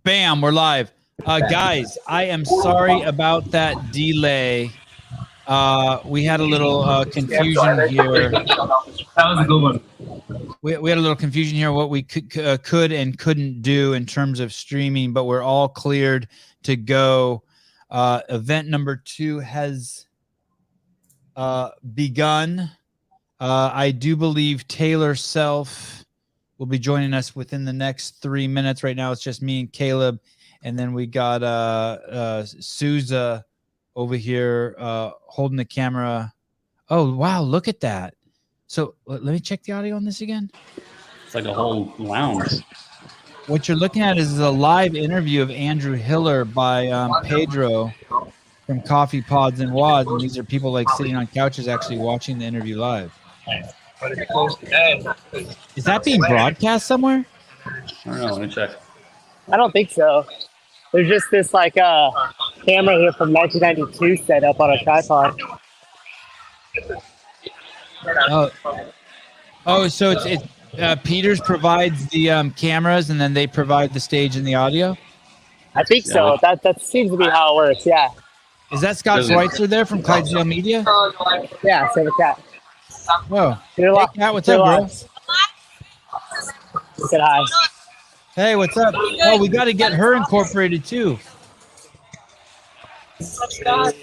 Bam, we're live. Guys, I am sorry about that delay. We had a little confusion here. That was a good one. We had a little confusion here what we could and couldn't do in terms of streaming, but we're all cleared to go. Event number 2 has begun. I do believe Taylor Self will be joining us within the next 3 minutes. Right now, it's just me and Caleb, and then we got Souza over here holding the camera. Oh, wow, look at that. So let me check the audio on this again. It's like a whole lounge. What you're looking at is a live interview of Andrew Hiller by Pedro from Coffee Pods and Wads. And these are people like sitting on couches actually watching the interview live. Is that being broadcast somewhere? I don't know. Let me check. I don't think so. There's just this like camera here from 1992 set up on a tripod. Oh, so it's Peters provides the cameras and then they provide the stage and the audio? I think so. That seems to be how it works. Yeah. Is that Scott Schweitzer there from Clydesdale Media? Yeah. Say the cat. Whoa. Hey, Cat, what's up, bro? Say hi. Hey, what's up? Oh, we got to get her incorporated too. That's it.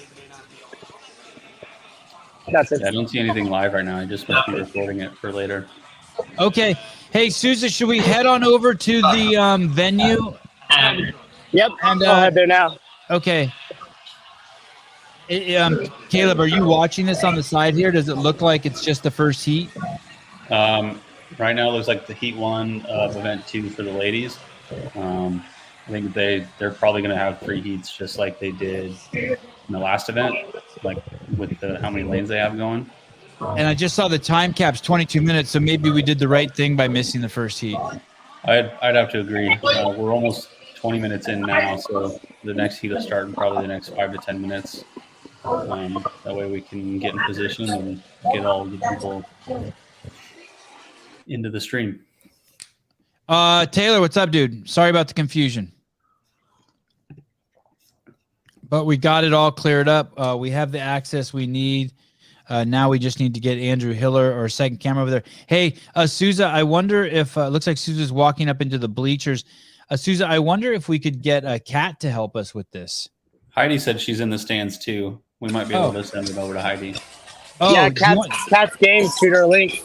Yeah, I don't see anything live right now. I just must be recording it for later. Okay. Hey, Susan, should we head on over to the venue? Yep. And I'll head there now. Okay. Caleb, are you watching this on the side here? Does it look like it's just the first heat? Right now, it looks like the Heat 1 of Event 2 for the ladies. I think they're probably going to have 3 heats just like they did in the last event, like with how many lanes they have going. And I just saw the time cap's 22 minutes, so maybe we did the right thing by missing the first heat. I'd have to agree. We're almost 20 minutes in now, so the next heat will start in probably the next 5 to 10 minutes. That way we can get in position and get all the people into the stream. Taylor, what's up, dude? Sorry about the confusion. But we got it all cleared up. We have the access we need. Now we just need to get Andrew Hiller or a second camera over there. Hey, Souza, I wonder if looks like Souza's walking up into the bleachers. Souza, I wonder if we could get a Cat to help us with this. Heidi said she's in the stands too. We might be able to send it over to Heidi. Oh, yeah, Cat's game. Shoot her a link.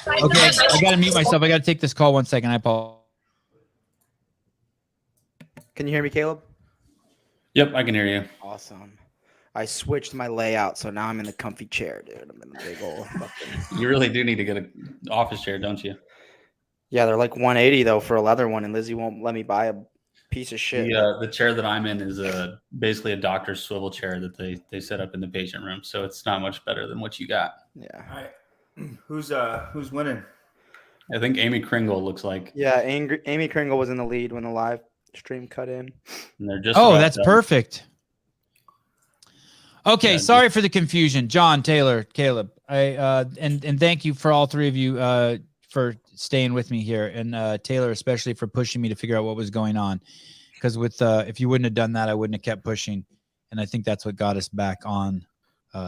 Okay, I got to mute myself. I got to take this call 1 second. I apologize. Can you hear me, Caleb? Yep, I can hear you. Awesome. I switched my layout, so now I'm in the comfy chair, dude. I'm in the big old fucking... You really do need to get an office chair, don't you? Yeah, they're like $180 though for a leather one, and Lizzie won't let me buy a piece of shit. The chair that I'm in is basically a doctor's swivel chair that they set up in the patient room, so it's not much better than what you got. Yeah. All right. Who's winning? I think Amy Kringle looks like. Yeah, Amy Kringle was in the lead when the live stream cut in. And they're just that's perfect. Okay, yeah, sorry for the confusion, John, Taylor, Caleb. And thank you for all 3 of you for staying with me here, and Taylor especially for pushing me to figure out what was going on. Because if you wouldn't have done that, I wouldn't have kept pushing, and I think that's what got us back on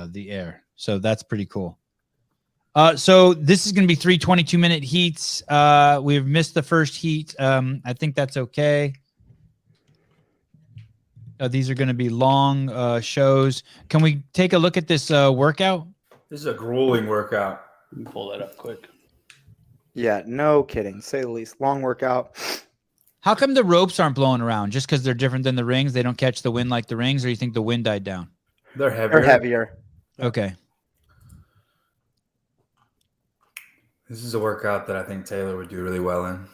the air. So that's pretty cool. So this is going to be 3 22-minute heats. We've missed the first heat. I think that's okay. These are going to be long shows. Can we take a look at this workout? This is a grueling workout. Let me pull that up quick. Yeah, no kidding. Say the least. Long workout. How come the ropes aren't blowing around? Just because they're different than the rings? They don't catch the wind like the rings, or you think the wind died down? They're heavier. They're heavier. Okay. This is a workout that I think Taylor would do really well in.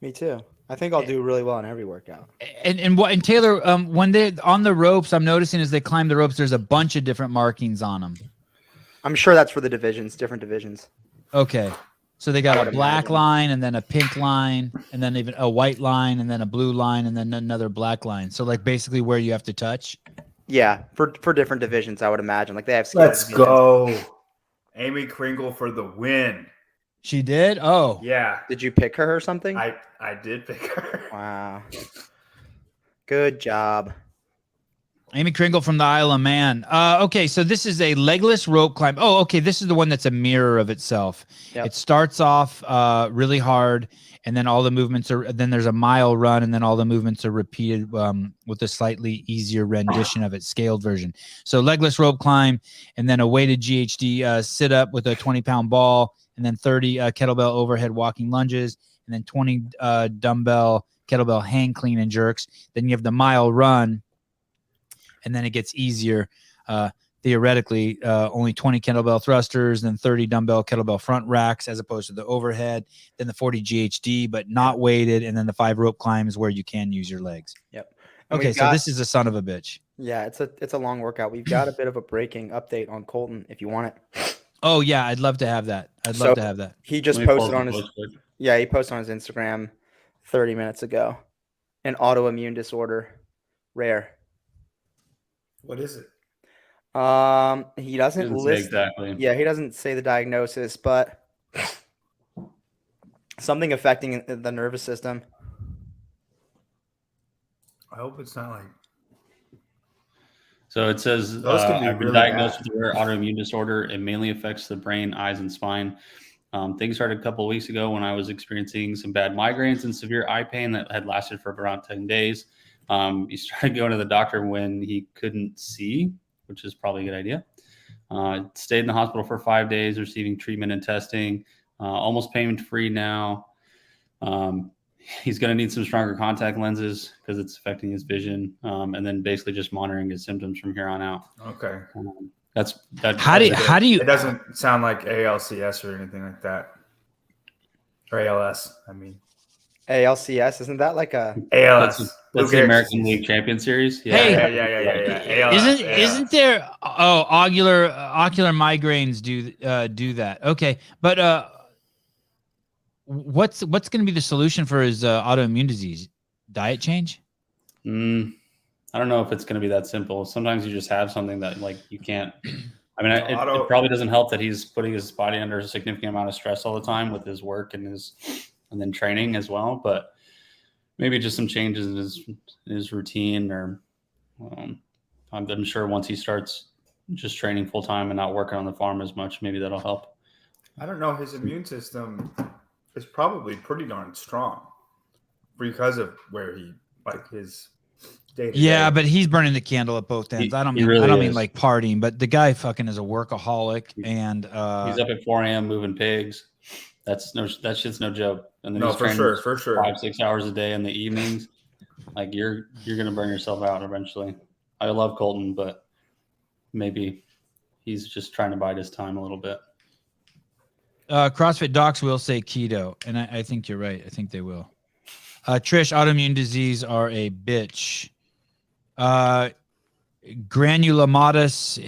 Me too. I think I'll do really well in every workout. And Taylor, when they're on the ropes, I'm noticing as they climb the ropes, there's a bunch of different markings on them. I'm sure that's for the divisions, different divisions. Okay. So they got a black line and then a pink line and then even a white line and then a blue line and then another black line. So like basically where you have to touch. Yeah, for different divisions, I would imagine. Like they have. Let's go, Amy Kringle for the win. She did? Oh. Yeah, Did you pick her or something? I did pick her. Wow. Good job. Amy Kringle from the Isle of Man. Okay, so this is a legless rope climb. Oh, okay, this is the one that's a mirror of itself. Yep. It starts off really hard, and then all the movements are. Then there's a mile run, and then all the movements are repeated with a slightly easier rendition of its scaled version. So legless rope climb, and then a weighted GHD sit up with a 20-pound ball, and then 30 kettlebell overhead walking lunges, and then 20 dumbbell kettlebell hang clean and jerks. Then you have the mile run. And then it gets easier. Theoretically, only 20 kettlebell thrusters, then 30 dumbbell kettlebell front racks as opposed to the overhead, then the 40 GHD, but not weighted, and then the 5 rope climbs where you can use your legs. Yep. And Okay, so this is a son of a bitch. Yeah, it's a long workout. We've got a bit of a breaking update on Colton if you want it. Oh, yeah, I'd love to have that. I'd love to have that. He just Let me posted pause on the his post quick. he posted on his Instagram 30 minutes ago. An autoimmune disorder, rare. What is it? He doesn't Didn't say list exactly. Yeah, he doesn't say the diagnosis, but something affecting the nervous system. I hope it's not like. So it says, Those could be I've been really diagnosed bad. with a rare autoimmune disorder. It mainly affects the brain, eyes, and spine. Things started a couple of weeks ago when I was experiencing some bad migraines and severe eye pain that had lasted for around 10 days. He started going to the doctor when he couldn't see, which is probably a good idea. Stayed in the hospital for 5 days, receiving treatment and testing. Almost payment-free now. He's going to need some stronger contact lenses because it's affecting his vision, and then basically just monitoring his symptoms from here on out. Okay. How do you It doesn't sound like ALCS or anything like that. Or ALS, I mean. ALCS, isn't that like a ALS. That's the American League Champion Series. Yeah. Hey. Yeah. ALS, Isn't there ocular migraines do that? Okay, but what's going to be the solution for his autoimmune disease? Diet change? I don't know if it's going to be that simple. Sometimes you just have something that like you can't. I mean, it probably doesn't help that he's putting his body under a significant amount of stress all the time with his work and then training as well. But maybe just some changes in his routine, or I'm sure once he starts just training full time and not working on the farm as much, maybe that'll help. I don't know. His immune system is probably pretty darn strong because of where he his day-to-day. Yeah, but he's burning the candle at both ends. I don't mean like partying, but the guy fucking is a workaholic, and he's up at 4 a.m. moving pigs. That shit's no joke. And then No, he's for training sure. 5-6 hours a day in the evenings. Like you're gonna burn yourself out eventually. I love Colton, but maybe he's just trying to bide his time a little bit. CrossFit docs will say keto, and I think you're right. I think they will. Trish, autoimmune disease are a bitch. Granulomatous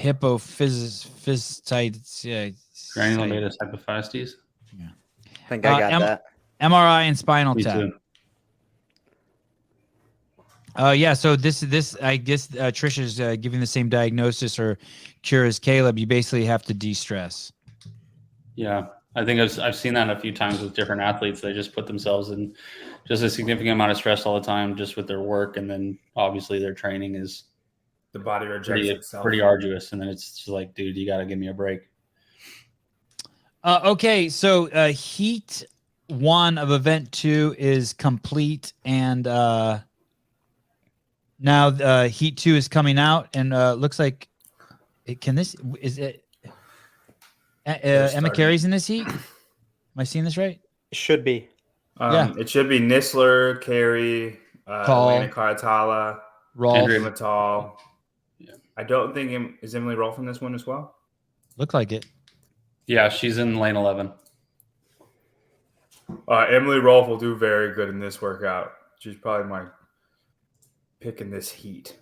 hypophysitis. Granulomatous hypophysitis. I think I got that. MRI and spinal Me tap. too. Yeah, so this I guess Trish is giving the same diagnosis or cure as Caleb. You basically have to de-stress. Yeah, I think I've seen that a few times with different athletes. They just put themselves in just a significant amount of stress all the time, just with their work, and then obviously their training is The body rejects itself. pretty arduous, and then it's just like, dude, you got to give me a break. Okay, so Heat 1 of Event 2 is complete, and now Heat 2 is coming out, and looks like Emma Carey's in this heat? Am I seeing this right? Should be. Yeah. It should be Nisler, Carey, Elena Karatala, Rolf. Andrew. Matal. Yeah. I don't think is Emily Rolf in this one as well. Look like it. Yeah, she's in lane 11. Emily Rolf will do very good in this workout. She's probably my pick in this heat.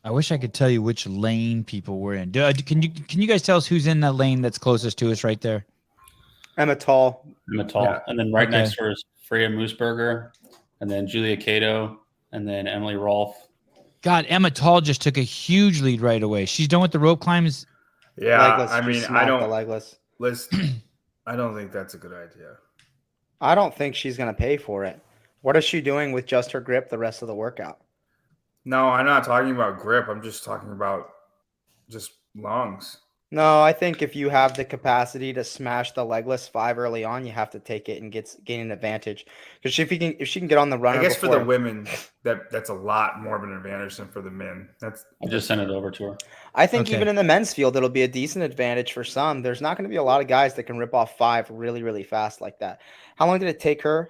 I wish I could tell you which lane people were in. Can you guys tell us who's in the lane that's closest to us right there? Emma Tall. Yeah. And then right Okay. next to her is Freya Moosberger, and then Julia Cato, and then Emily Rolf. God, Emma Tall just took a huge lead right away. She's done with the rope climbs. Yeah, legless. I Just mean, smack the legless. I don't think that's a good idea. I don't think she's gonna pay for it. What is she doing with just her grip the rest of the workout? No, I'm not talking about grip. I'm just talking about just lungs. No, I think if you have the capacity to smash the legless 5 early on, you have to take it and gain an advantage. Because if she can get on the runner, I guess before, for the women, that's a lot more of an advantage than for the men. I just sent it over to her. I think Okay. even in the men's field, it'll be a decent advantage for some. There's not going to be a lot of guys that can rip off 5 really, really fast like that. How long did it take her?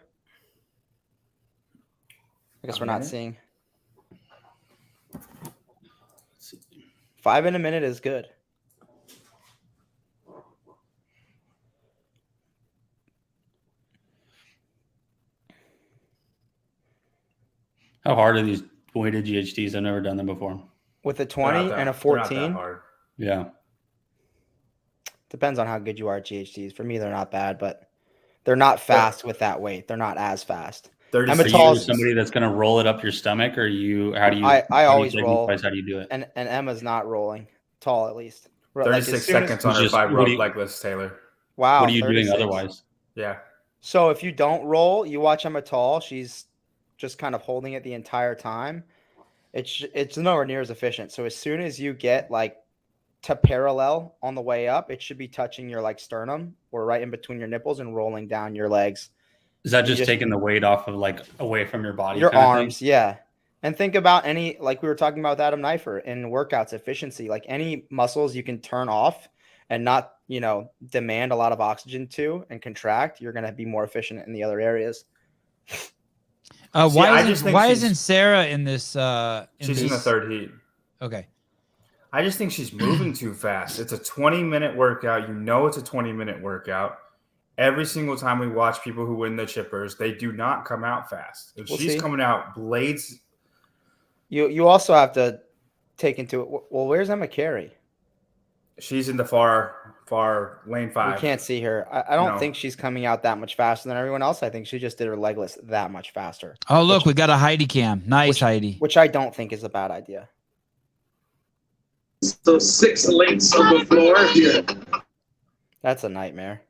I guess we're not seeing. 5 in a minute is good. How hard are these weighted GHDs? I've never done them before. With a They're 20 not that- and a they're not that 14, hard. Yeah. depends on how good you are at GHDs. For me, they're not bad, but they're not fast with that weight. They're not as fast. 36 Emma Are you Tall's- somebody that's going to roll it up your stomach, or how do you? I how do you always take roll. advice? How do you do it? And Emma's not rolling. Tall, at least. Like, as 36 soon as- seconds on her Just- 5 what rope do you- legless, Taylor. Wow. What are you 36. doing otherwise? Yeah. So if you don't roll, you watch Emma Tall. She's just kind of holding it the entire time. It's nowhere near as efficient. So as soon as you get like to parallel on the way up, it should be touching your like sternum or right in between your nipples and rolling down your legs. Is that You just taking the weight off of like away from your body? Your kind of thing? arms, yeah. And think about any, like we were talking about with Adam Knifer in workouts efficiency, like any muscles you can turn off and not, demand a lot of oxygen to and contract, you're going to be more efficient in the other areas. Why I just think isn't Sarah in this? She's in the third heat. Okay. I just think she's moving too fast. It's a 20-minute workout. You know it's a 20-minute workout. Every single time we watch people who win the chippers, they do not come out fast. If We'll she's see. coming out blades. You also have to take into it. Well, where's Emma Carey? She's in the far lane 5. We can't see her. I don't No. think she's coming out that much faster than everyone else. I think she just did her legless that much faster, Oh, look, we got a Heidi cam. Nice, Heidi. which I don't think is a bad idea. So 6 lengths on the floor here. That's a nightmare.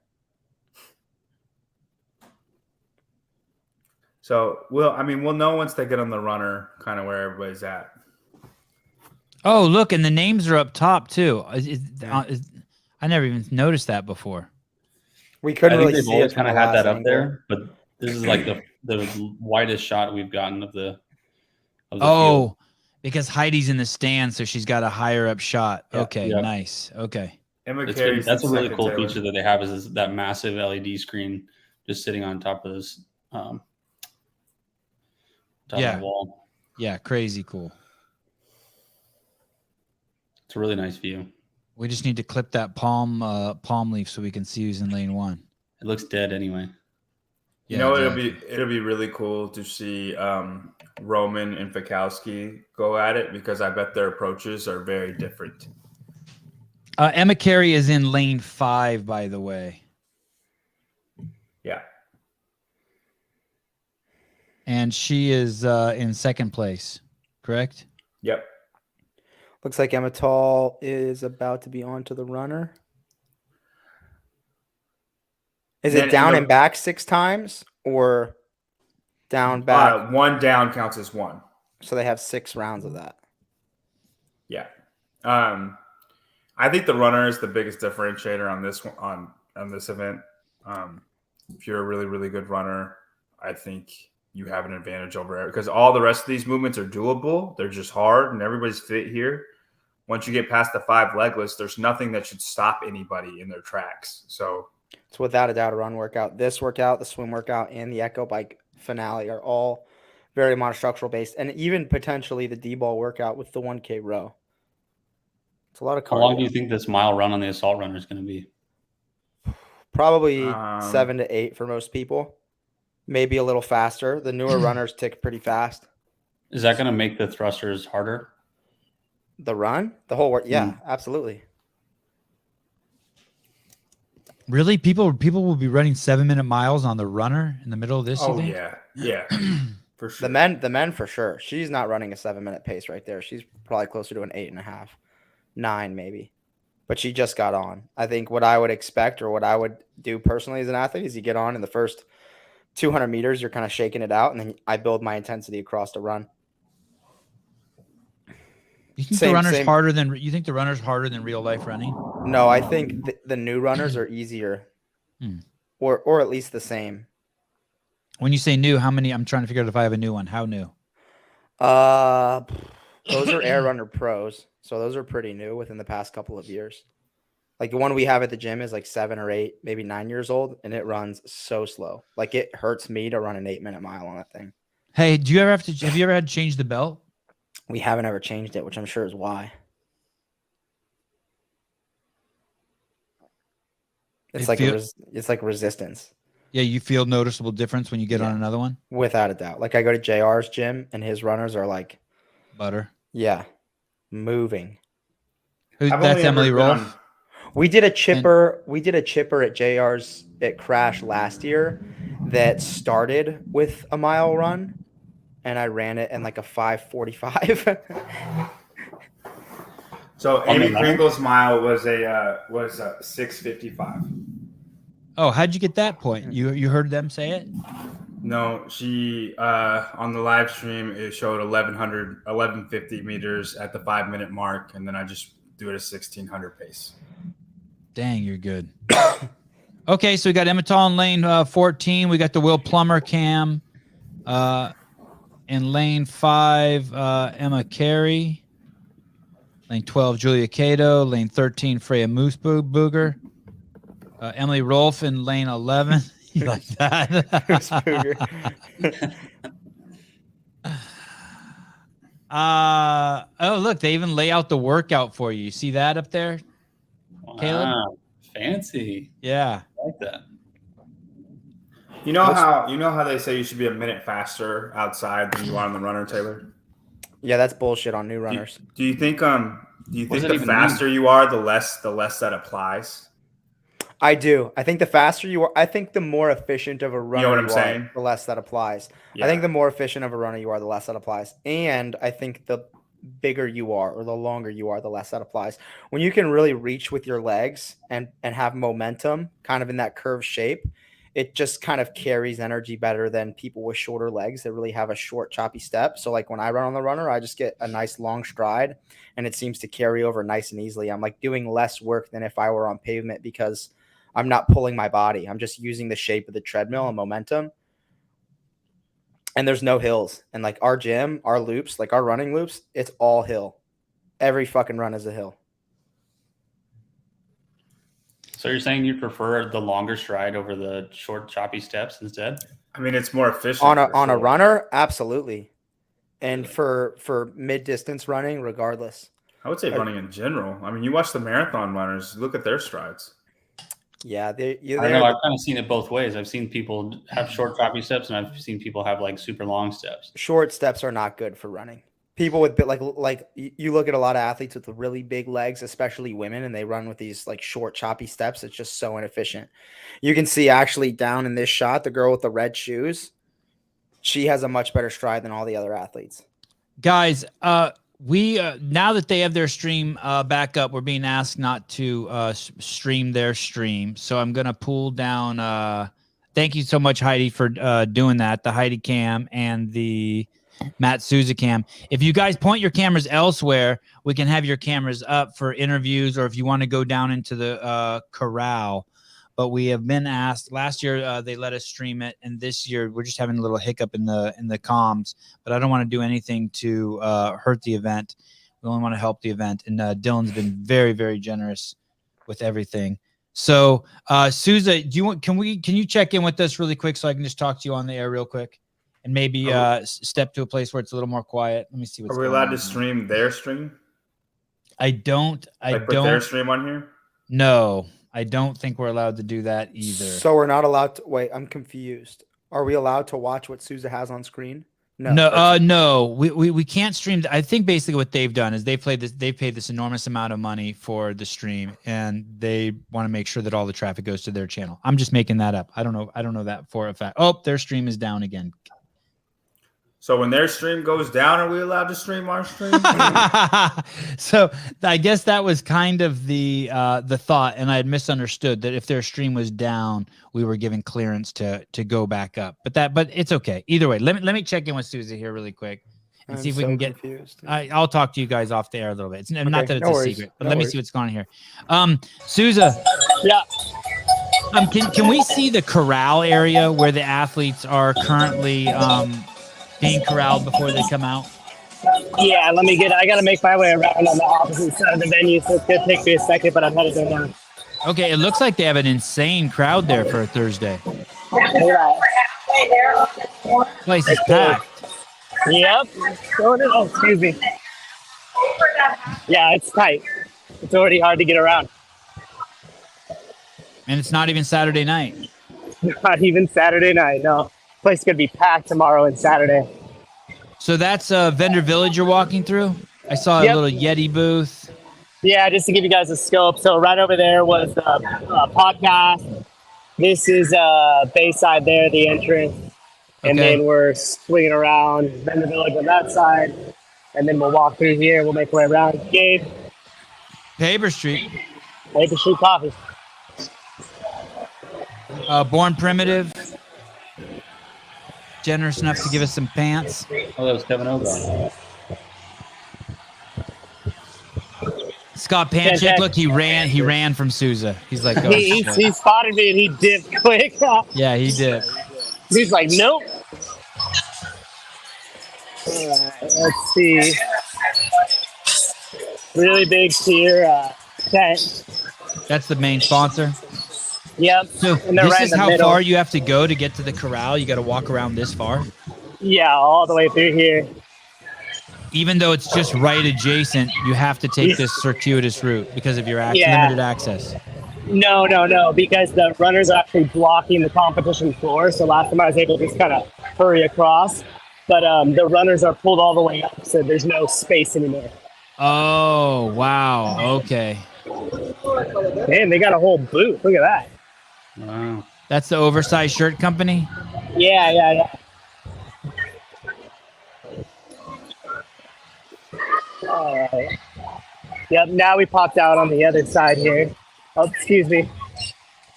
So we'll know once they get on the runner kind of where everybody's at. Oh, look, and the names are up top too. Yeah. I never even noticed that before. We I couldn't think really they've see always it from kind of the had that last up angle. there, but this is like the widest shot we've gotten of the. Of the Oh, field. because Heidi's in the stand, so she's got a higher up shot. Yeah. Okay, Yeah. nice. Okay. Emma That's Carey's a really second, cool Taylor. feature that they have is that massive LED screen just sitting on top of this top Yeah. of the wall. Yeah, crazy cool. It's a really nice view. We just need to clip that palm leaf so we can see who's in lane 1. It looks dead anyway. You know, it'll be really cool to see Roman and Fikowski go at it because I bet their approaches are very different. Emma Carey is in lane 5, by the way. Yeah. And she is in second place, correct? Yep. Looks like Emma Tall is about to be onto the runner. Is Then it down Emma- and back 6 times or down back? One down counts as one. So they have 6 rounds of that. Yeah. I think the runner is the biggest differentiator on this one, on this event. If you're a really, really good runner, I think you have an advantage over it because all the rest of these movements are doable. They're just hard and everybody's fit here. Once you get past the 5 legless, there's nothing that should stop anybody in their tracks. So It's without a doubt a run workout. This workout, the swim workout, and the Echo Bike finale are all very monostructural based, and even potentially the D-ball workout with the 1K row. It's a lot of cardio. How long do you think this mile run on the assault runner is going to be? Probably 7 to 8 for most people. Maybe a little faster. The newer runners tick pretty fast. Is that going to make the thrusters harder? The run, the whole work, yeah, absolutely. Really? People will be running 7-minute miles on the runner in the middle of this? you oh think? yeah, for sure. The men for sure. She's not running a 7-minute pace right there. She's probably closer to an 8.5, 9 maybe. but she just got on. I think what I would expect or what I would do personally as an athlete is you get on in the first 200 meters, you're kind of shaking it out, and then I build my intensity across the run. You think the runner's harder than real life running? No, I think the new runners are easier, or at least the same. When you say new, how many? I'm trying to figure out if I have a new one. How new? Those are Air Runner Pros, so those are pretty new within the past couple of years. Like the one we have at the gym is like 7 or 8, maybe 9 years old, and it runs so slow. Like it hurts me to run an 8-minute mile on that thing. Hey, have you ever had to change the belt? We haven't ever changed it, which I'm sure is why. It's like resistance. Yeah, you feel noticeable difference when you get on another one? Without a doubt. Like I go to JR's gym and his runners are like butter. Yeah. Moving. That's Emily Rolfe. We did a chipper at JR's at Crash last year that started with a mile run, and I ran it in like a 5:45. So Amy Kringle's mile was a 6:55. Oh, how'd you get that point? You heard them say it? No, she on the live stream it showed 1150 meters at the 5-minute mark, and then I just do it at 1600 pace. Dang, you're good. Okay, so we got Emmetall in lane 14. We got the Will Plummer cam. In lane 5, Emma Carey. Lane 12, Julia Cato. Lane 13, Freya Moosebooger. Emily Rolfe in lane 11. You like that? Oh, look, they even lay out the workout for you. You see that up there, Caleb? Fancy. Yeah. I like that. You know how they say you should be a minute faster outside than you are on the runner, Taylor? Yeah, that's bullshit on new runners. Do you think the faster you are, the less that applies? I do. I think the faster you are, I think the more efficient of a runner you know what I'm saying? The less that applies. Yeah. I think the more efficient of a runner you are, the less that applies. And I think the bigger you are or the longer you are, the less that applies. When you can really reach with your legs and have momentum kind of in that curved shape, it just kind of carries energy better than people with shorter legs that really have a short, choppy step. So like when I run on the runner, I just get a nice long stride and it seems to carry over nice and easily. I'm like doing less work than if I were on pavement because I'm not pulling my body. I'm just using the shape of the treadmill and momentum. And there's no hills. And like our gym, our loops, like our running loops, it's all hill. Every fucking run is a hill. So you're saying you prefer the longer stride over the short, choppy steps instead? I mean, it's more efficient. On a runner, absolutely. And for mid-distance running, regardless. I would say running in general. I mean, you watch the marathon runners, look at their strides. Yeah, I know. I've kind of seen it both ways. I've seen people have short, choppy steps, and I've seen people have like super long steps. Short steps are not good for running. People with like you look at a lot of athletes with really big legs, especially women, and they run with these like short, choppy steps. It's just so inefficient. You can see actually down in this shot, the girl with the red shoes, she has a much better stride than all the other athletes. Guys, we now that they have their stream back up, we're being asked not to stream their stream. So I'm gonna pull down. Thank you so much, Heidi, for doing that. The Heidi cam and the Matt Souza cam. If you guys point your cameras elsewhere, we can have your cameras up for interviews, or if you want to go down into the corral. But we have been asked last year. They let us stream it, and this year we're just having a little hiccup in the comms. But I don't want to do anything to hurt the event. We only want to help the event. And Dylan's been very, very generous with everything. So, Souza, can you check in with us really quick so I can just talk to you on the air real quick, and maybe step to a place where it's a little more quiet. Let me see what's. Are we allowed to stream their stream? I don't. Put their stream on here. No. I don't think we're allowed to do that either. So we're not allowed to wait. I'm confused. Are we allowed to watch what Souza has on screen? No. No. We can't stream. I think basically what they've done is they've paid this enormous amount of money for the stream, and they want to make sure that all the traffic goes to their channel. I'm just making that up. I don't know that for a fact. Oh, their stream is down again. So when their stream goes down, are we allowed to stream our stream? So I guess that was kind of the thought, and I had misunderstood that if their stream was down, we were giving clearance to go back up. But it's okay. Either way, let me check in with Susie here really quick and see if we can get. Confused. I'll talk to you guys off the air a little bit. It's not that it's no a worries. secret, but No let me worries. see what's going on here. Souza, Yeah. can we see the corral area where the athletes are currently being corralled before they come out? Yeah, I got to make my way around on the opposite side of the venue, so it's going to take me a second, but I'm headed there now. Okay, it looks like they have an insane crowd there for a Thursday. Look at that. Place is packed. Yep. Oh, excuse me. Yeah, it's tight. It's already hard to get around. And it's not even Saturday night. Not even Saturday night, no. Place is going to be packed tomorrow and Saturday. So that's Vendor Village you're walking through? I saw a Yep. little Yeti booth. Yeah, just to give you guys a scope. So right over there was the podcast. This is Bayside there, the entrance. And Okay. then we're swinging around Vendor Village on that side. And then we'll walk through here. We'll make our way around. Gabe, Paper Street. Maple Street Coffee. Born Primitive. Generous enough to give us some pants. Oh, that was Kevin Ogon. Scott Panchik, look, he ran from Souza. He's like, oh, He shit. spotted me and he dipped quick. Yeah, he did. He's like, nope. All right, let's see. Really big tier tent. That's the main sponsor. Yep. So And they're this right is in the how middle. far you have to go to get to the corral. You got to walk around this far. Yeah, all the way through here. Even though it's just right adjacent, you have to take this circuitous route because of your Yeah. limited access. No, because the runners are actually blocking the competition floor. So last time I was able to just kind of hurry across. But the runners are pulled all the way up, so there's no space anymore. Oh, wow. Okay. Man, they got a whole booth. Look at that. Wow. That's the oversized shirt company. Yeah. All right. Yep, now we popped out on the other side here. Oh, excuse me.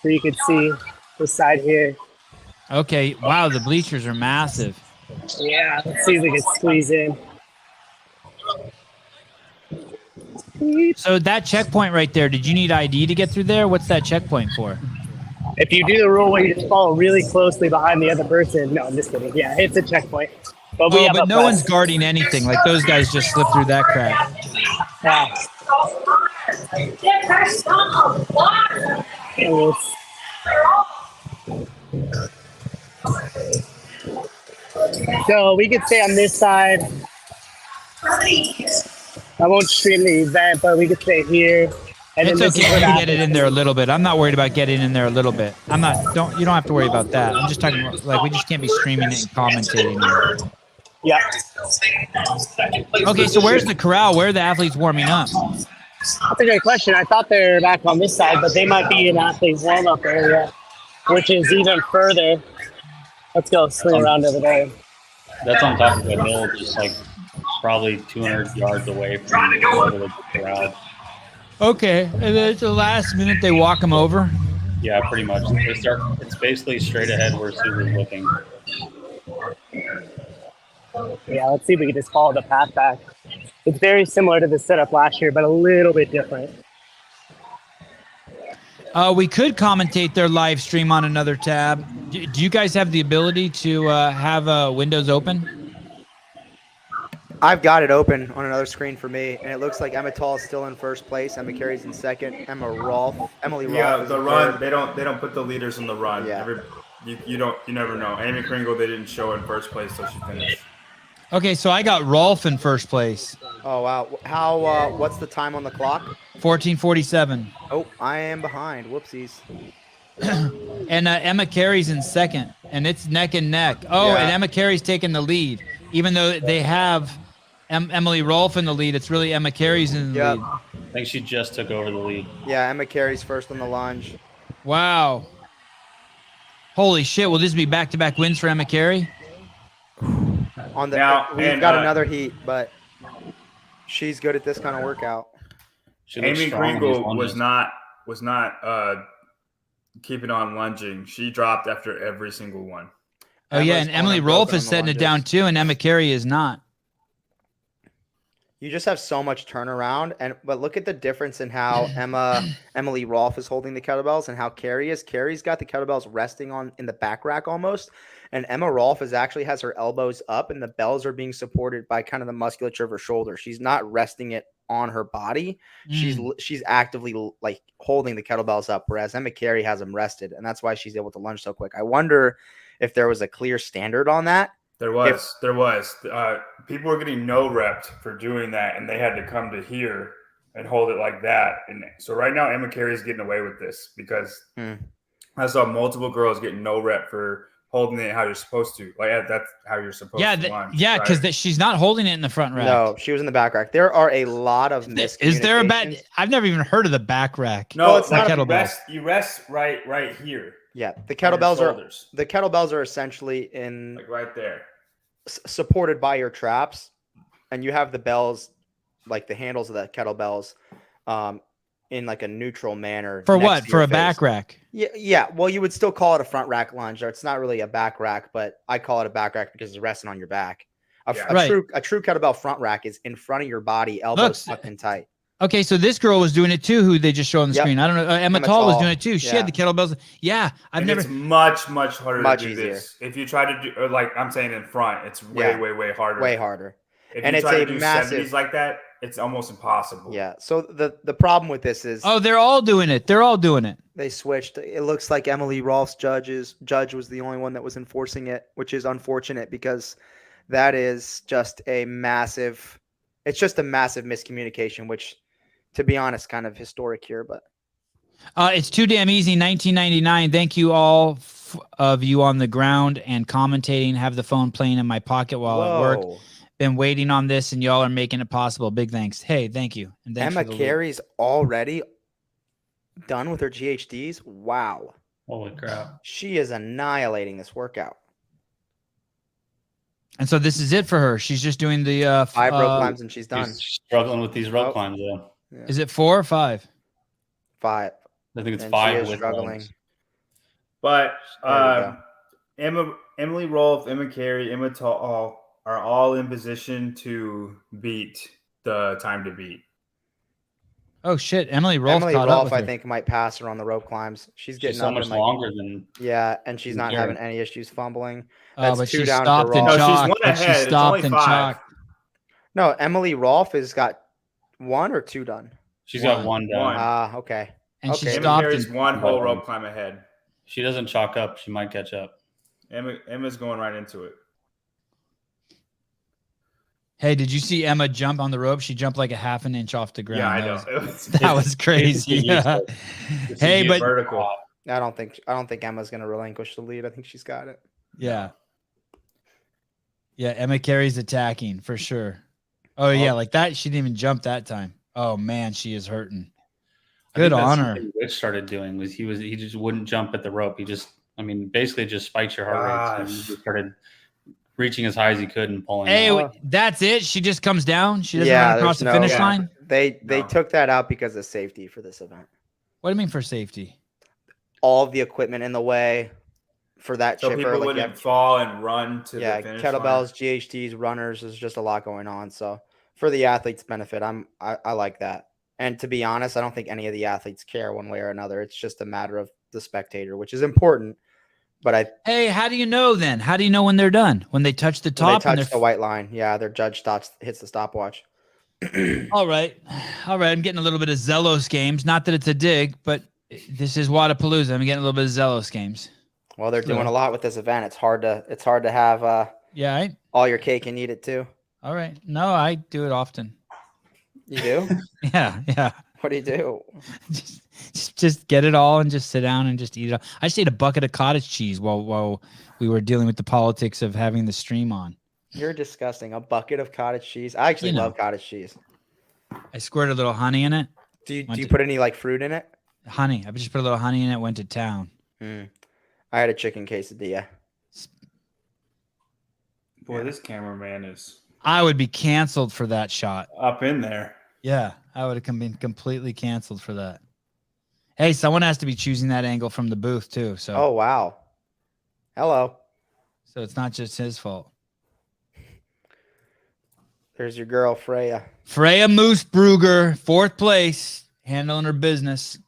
So you can see the side here. Okay. Wow. The bleachers are massive. Yeah, let's see if we can squeeze in. So that checkpoint right there, did you need ID to get through there? What's that checkpoint for? If you do the rule where you just follow really closely behind the other person, no, I'm just kidding. Yeah, it's a checkpoint. But we Oh, have but a no one's press. guarding anything. Like those guys just slipped through that crap. Yeah. So we could stay on this side. I won't stream the event, but we could stay here. And It's then this okay. is You what can get it happens. in there a little bit. I'm not worried about getting in there a little bit. You don't have to worry about that. I'm just talking about, like, we just can't be streaming it and commentating it. Yeah. Okay, so where's the corral? Where are the athletes warming up? That's a great question. I thought they were back on this side, but they might be in athlete warm-up area, which is even further. Let's go swing around over there. That's on top of the hill, just like probably 200 yards away from the crowd. Okay, and then at the last minute they walk them over. Yeah, pretty much. It's basically straight ahead where Subaru's looking. Yeah, let's see if we can just follow the path back. It's very similar to the setup last year, but a little bit different. We could commentate their live stream on another tab. Do you guys have the ability to have windows open? I've got it open on another screen for me, and it looks like Emma Tall is still in first place. Emma Carey's in second. Emily Rolfe. Yeah, is the in run. third. They don't put the leaders in the run. Yeah. You never know. Amy Kringle, they didn't show in first place, so she finished. Okay, so I got Rolf in first place, Oh wow! How? What's the time on the clock? 14:47, Oh, I am behind. Whoopsies. and Emma Carey's in second, and it's neck and neck. Oh, Yeah. and Emma Carey's taking the lead, even though they have Emily Rolfe in the lead. It's really Emma Carey's in the Yep. lead. I think she just took over the lead. Yeah, Emma Carey's first on the lunge. Wow. Holy shit! Will this be back-to-back wins for Emma Carey? On the Now, we've and, got another heat, but she's good at this kind of workout. She looks Amy strong in these Kringle was lunges. not keeping on lunging. She dropped after every single one. Oh yeah, Emma's and going Emily unbroken Rolfe on is the setting it down lunges. too, and Emma Carey is not. You just have so much turnaround, but look at the difference in how Emily Rolfe is holding the kettlebells and how Carrie is. Carrie's got the kettlebells resting on in the back rack almost, and Emma Rolfe actually has her elbows up, and the bells are being supported by kind of the musculature of her shoulder. She's not resting it on her body. She's actively like holding the kettlebells up, whereas Emma Carey has them rested, and that's why she's able to lunge so quick. I wonder if there was a clear standard on that. There was. People were getting no reps for doing that, and they had to come to here and hold it like that. And so right now, Emma Carey's getting away with this because I saw multiple girls getting no rep for holding it how you're supposed to. Like that's how you're supposed to lunge. Yeah, because right? she's not holding it in the front rack. No, she was in the back rack. There are a lot of miscommunications. Is there a bad? I've never even heard of the back rack. No, Well, it's it's not. kettlebell. You rest right here. Yeah, the on your kettlebells are essentially in like right there. Supported by your traps, and you have the bells, like the handles of the kettlebells, in like a neutral manner. For next what? to For your a face. back rack? Yeah. Well, you would still call it a front rack lunge, or it's not really a back rack, but I call it a back rack because it's resting on your back. A true kettlebell front rack is in front of your body, elbows tucked in tight. Okay, so this girl was doing it too, who they just showed on the screen. I don't know. Emma Tall was doing it too. She had the kettlebells. Yeah, It's much harder to do easier. this. If you try to do, or like I'm saying in front, it's way harder. Way harder. If and you it's try a to do massive 70s like that, it's almost impossible. Yeah. So the problem with this is they're all doing it. They're all doing it. they switched. It looks like Emily Rolfe's judge was the only one that was enforcing it, which is unfortunate because that is just a massive. It's just a massive miscommunication, which, to be honest, kind of historic here. But it's too damn easy. 1999. Thank you all of you on the ground and commentating. Have the phone playing in my pocket while I work. Been waiting on this, and y'all are making it possible. Big thanks. Hey, thank you. And Emma Carey's already done with her GHDs. Wow. Holy crap. She is annihilating this workout. And so this is it for her. She's just doing the 5 rope climbs and she's done. She's struggling with these rope climbs, though. Yeah. Is it 4 or 5? 5. I think it's And 5 she is with struggling. legs. But There Emily Rolfe, Emma Carey, Emma Tall are all in position to beat the time to beat. Oh shit! Emily Rolfe caught up with her. I think, might pass her on the rope climbs. She's getting She's so up much and, like, longer than. Yeah, and she's not Carey. having any issues fumbling. Oh, That's but 2 she down for stopped and Rolfe. No, she's chalked. one But she ahead. It's stopped only and 5. chalked. No, Emily Rolfe has got 1 or 2 done. She's got 1 down. One. Okay. And she Okay. Emma stopped. Carey's And, one whole rope climb ahead. She doesn't chalk up. She might catch up. Emma's going right into it. hey, did you see Emma jump on the rope? She jumped like a half an inch off the ground. Yeah, I That know. was- That was crazy. Yeah. Hey, but vertical. I don't think Emma's going to relinquish the lead. I think she's got it. yeah, Emma Carey's attacking for sure. Oh yeah, like that. She didn't even jump that time. Oh man, she is hurting. Good on her. Rich started doing was he just wouldn't jump at the rope. He just, basically just spikes your heart rate. So he just started reaching as high as he could and pulling. Hey, out. that's it. She just comes down. She doesn't run across the finish line. They No. took that out because of safety for this event. What do you mean for safety? All of the equipment in the way for that So chipper. people like, wouldn't fall and run to the finish kettlebells, line. GHDs, runners. There's just a lot going on. So for the athletes' benefit, I like that. And to be honest, I don't think any of the athletes care one way or another. It's just a matter of the spectator, which is important. But Hey, how do you know then? How do you know when they're done? When they touch the they top? and touch the white line. Yeah, their judge hits the stopwatch. All right. I'm getting a little bit of Zelos games. Not that it's a dig, but this is Wadapalooza. I'm getting a little bit of Zelos games. Well, they're doing a lot with this event. It's hard to have Yeah. all your cake and eat it too. All right. No, I do it often. You do? Yeah. What do you do? Just get it all and just sit down and just eat it all. I just ate a bucket of cottage cheese while we were dealing with the politics of having the stream on. You're disgusting. A bucket of cottage cheese. I actually love cottage cheese. I squirted a little honey in it. Do you put any like fruit in it? Honey. I just put a little honey in it, went to town. I had a chicken quesadilla. Boy, this cameraman is I would be canceled for that shot. up in there. Yeah, I would have been completely canceled for that. Hey, someone has to be choosing that angle from the booth too. So, Oh wow. Hello. so it's not just his fault. There's your girl Freya. Freya Moosbrugger, 4th place, handling her business.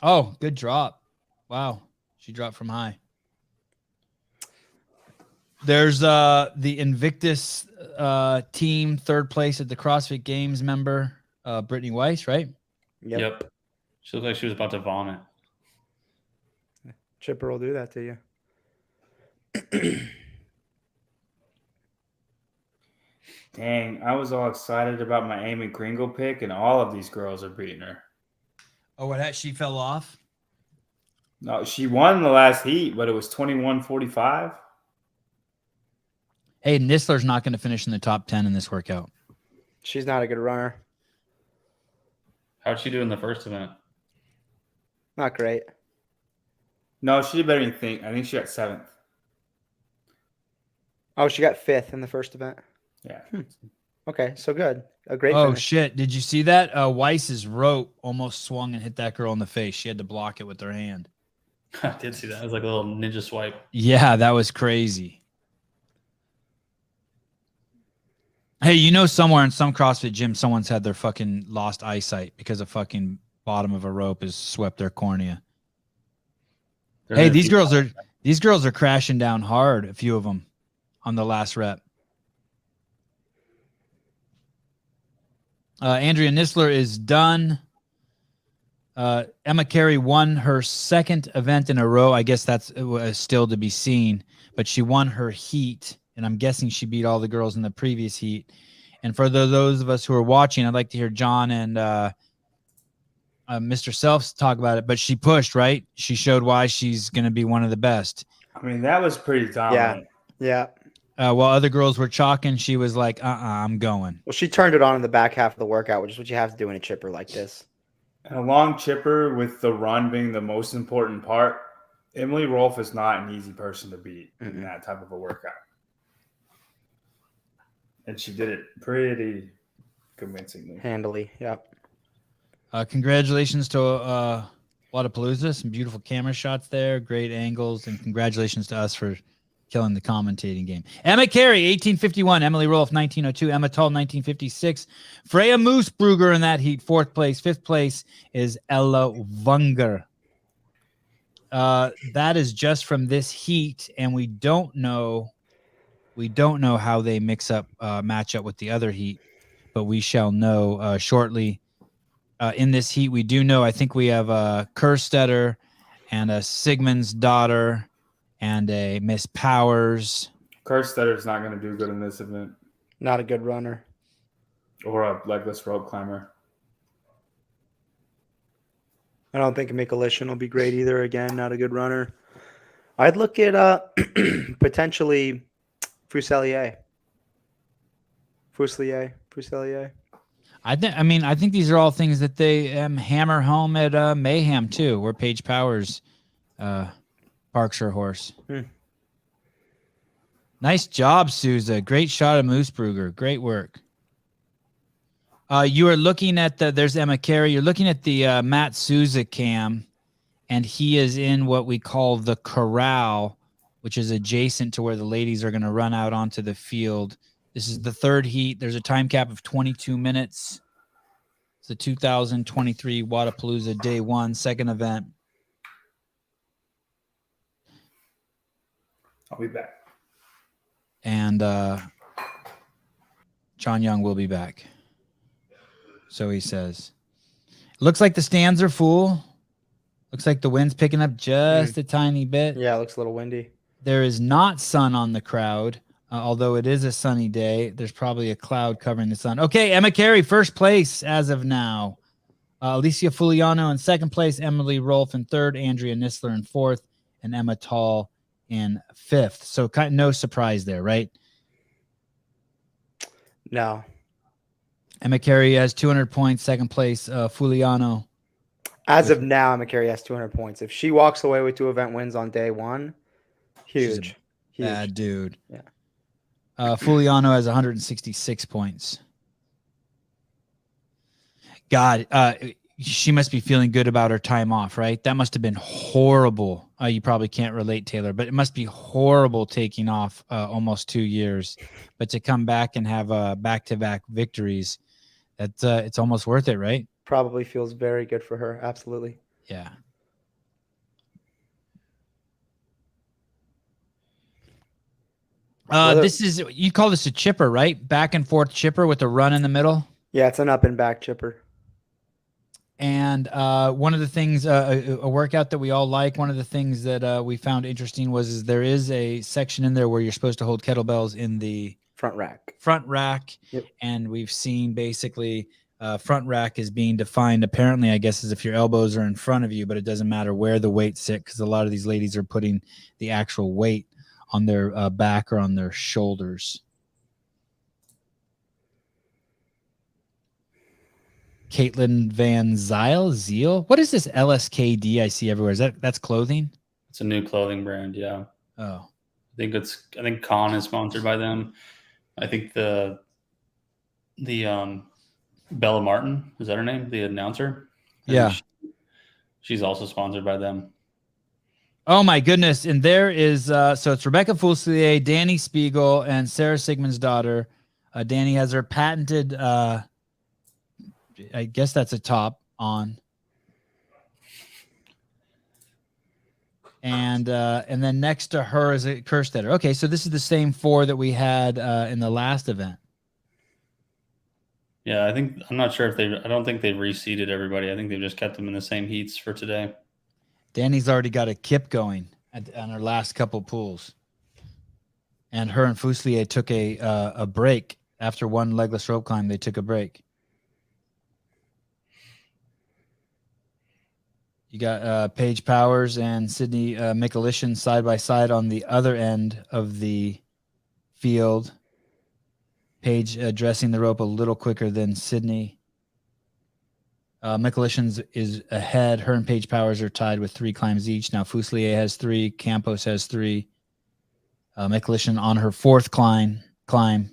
Oh, good drop. Wow. She dropped from high. There's the Invictus team, 3rd place at the CrossFit Games member, Brittany Weiss, right? Yep. She looked like she was about to vomit. Chipper will do that to you. Dang, I was all excited about my Amy Gringo pick, and all of these girls are beating her. Oh, what? She fell off? No, she won the last heat, but it was 21:45. Hey, Nistler's not going to finish in the top 10 in this workout. She's not a good runner. How'd she do in the first event? Not great. No, she did better than you think. I think she got 7th. Oh, she got 5th in the first event. Yeah. Okay, so good. A great Oh, finish. shit. Did you see that? Weiss's rope almost swung and hit that girl in the face. She had to block it with her hand. I did see that. It was like a little ninja swipe. Yeah, that was crazy. Hey, you know, somewhere in some CrossFit gym, someone's had their fucking lost eyesight because a fucking bottom of a rope has swept their cornea. Hey, these girls are crashing down hard, a few of them, on the last rep. Andrea Nisler is done. Emma Carey won her 2nd event in a row. I guess that's still to be seen, but she won her heat, and I'm guessing she beat all the girls in the previous heat. And for those of us who are watching, I'd like to hear John and Mr. Selfs talk about it, but she pushed, right? She showed why she's going to be one of the best. I mean, that was pretty dominant. Yeah. While other girls were chalking, she was like, I'm going. Well, she turned it on in the back half of the workout, which is what you have to do in a chipper like this. And a long chipper with the run being the most important part, Emily Rolfe is not an easy person to beat in that type of a workout. And she did it pretty convincingly. Handily, yep. Congratulations to Wadapalooza. Some beautiful camera shots there, great angles, and congratulations to us for killing the commentating game. Emma Carey, 1851. Emily Rolfe, 1902. Emma Tull, 1956. Freya Moosbrugger in that heat, 4th place. 5th place is Ella Wunger. That is just from this heat, and we don't know how they match up with the other heat, but we shall know shortly. In this heat, we do know, I think we have a Kerstetter and a Sigmund's daughter and a Miss Powers. Kerstetter's not going to do good in this event. Not a good runner. Or a legless rope climber. I don't think Mikulishin will be great either. Again, not a good runner. I'd look at potentially Fuselier. I think these are all things that they hammer home at Mayhem too, where Paige Powers parks her horse. Nice job, Souza. Great shot of Moosbrugger. Great work. You are looking at there's Emma Carey. You're looking at the Matt Souza cam, and he is in what we call the corral, which is adjacent to where the ladies are going to run out onto the field. This is the 3rd heat. There's a time cap of 22 minutes. It's the 2023 Wadapalooza Day 1, 2nd event. I'll be back. And John Young will be back. So he says. Looks like the stands are full. Looks like the wind's picking up just a tiny bit. Yeah, it looks a little windy. There is not sun on the crowd, although it is a sunny day. There's probably a cloud covering the sun. Okay, Emma Carey, 1st place as of now. Alicia Fuliano in 2nd place. Emily Rolfe in 3rd. Andrea Nisler in 4th. And Emma Tull in 5th. So no surprise there, right? No. Emma Carey has 200 points. 2nd place, Fuliano. As of now, Emma Carey has 200 points. If she walks away with 2 event wins on day 1, huge. Bad dude. Yeah. Fuliano has 166 points. God, she must be feeling good about her time off, right? That must have been horrible. You probably can't relate, Taylor, but it must be horrible taking off almost 2 years. But to come back and have back-to-back victories, it's almost worth it, right? Probably feels very good for her. Absolutely. Yeah. This is, you call this a chipper, right? Back and forth chipper with a run in the middle. Yeah, it's an up and back chipper. And one of the things, a workout that we all like, one of the things that we found interesting is there is a section in there where you're supposed to hold kettlebells in the Front rack. Yep. And we've seen basically front rack is being defined apparently, I guess, as if your elbows are in front of you, but it doesn't matter where the weights sit because a lot of these ladies are putting the actual weight on their back or on their shoulders. Caitlin Van Zeal. What is this LSKD I see everywhere? That's clothing? It's a new clothing brand, yeah. Oh. I think Con is sponsored by them. I think the Bella Martin, is that her name? The announcer? Yeah. She's also sponsored by them. Oh my goodness. And there is so it's Rebecca Fuselier, Danny Spiegel, and Sarah Sigmund's daughter. Danny has her patented I guess that's a top on. And then next to her is a Kerstetter. Okay, so this is the same 4 that we had in the last event. Yeah, I'm not sure I don't think they've reseeded everybody. I think they've just kept them in the same heats for today. Danny's already got a kip going on her last couple pools. And her and Fuselier took a break. After one legless rope climb, they took a break. You got Paige Powers and Sydney Mikulishin side by side on the other end of the field. Paige addressing the rope a little quicker than Sydney. Mikulishin is ahead. Her and Paige Powers are tied with 3 climbs each. Now Fuselier has 3. Campos has 3. Mikulishin on her 4th climb.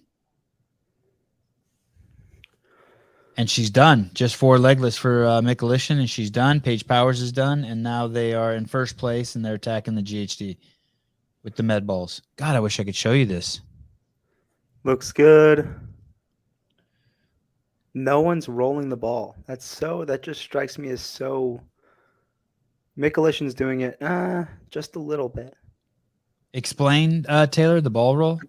And she's done. Just 4 legless for Mikulishin, and she's done. Paige Powers is done, and now they are in first place, and they're attacking the GHD with the med balls. God, I wish I could show you this. Looks good. No one's rolling the ball. That just strikes me as so. Mikulishin's doing it just a little bit. Explain, Taylor, the ball roll.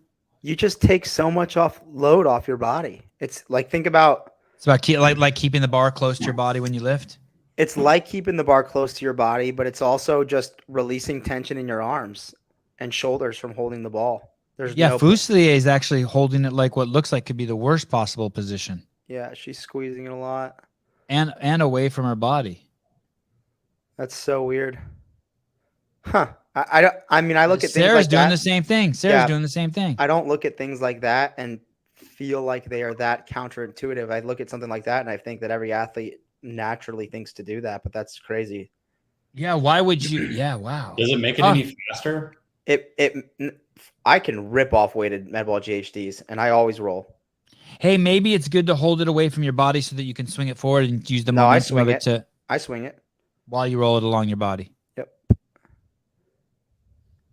You just take so much load off your body. It's like, think about. It's about like keeping the bar close to your body when you lift. It's like keeping the bar close to your body, but it's also just releasing tension in your arms and shoulders from holding the ball. Fuselier is actually holding it like what looks like could be the worst possible position. Yeah, she's squeezing it a lot. And away from her body. That's so weird. Huh. I mean, I look at things like that. Sarah's doing the same thing. Sarah's doing the same thing. I don't look at things like that and feel like they are that counterintuitive. I look at something like that and I think that every athlete naturally thinks to do that, but that's crazy. Yeah, why would you? Yeah, wow. Does it make it any faster? I can rip off weighted med ball GHDs and I always roll. Hey, maybe it's good to hold it away from your body so that you can swing it forward and use the momentum of it I swing it while you roll it along your body. Yep.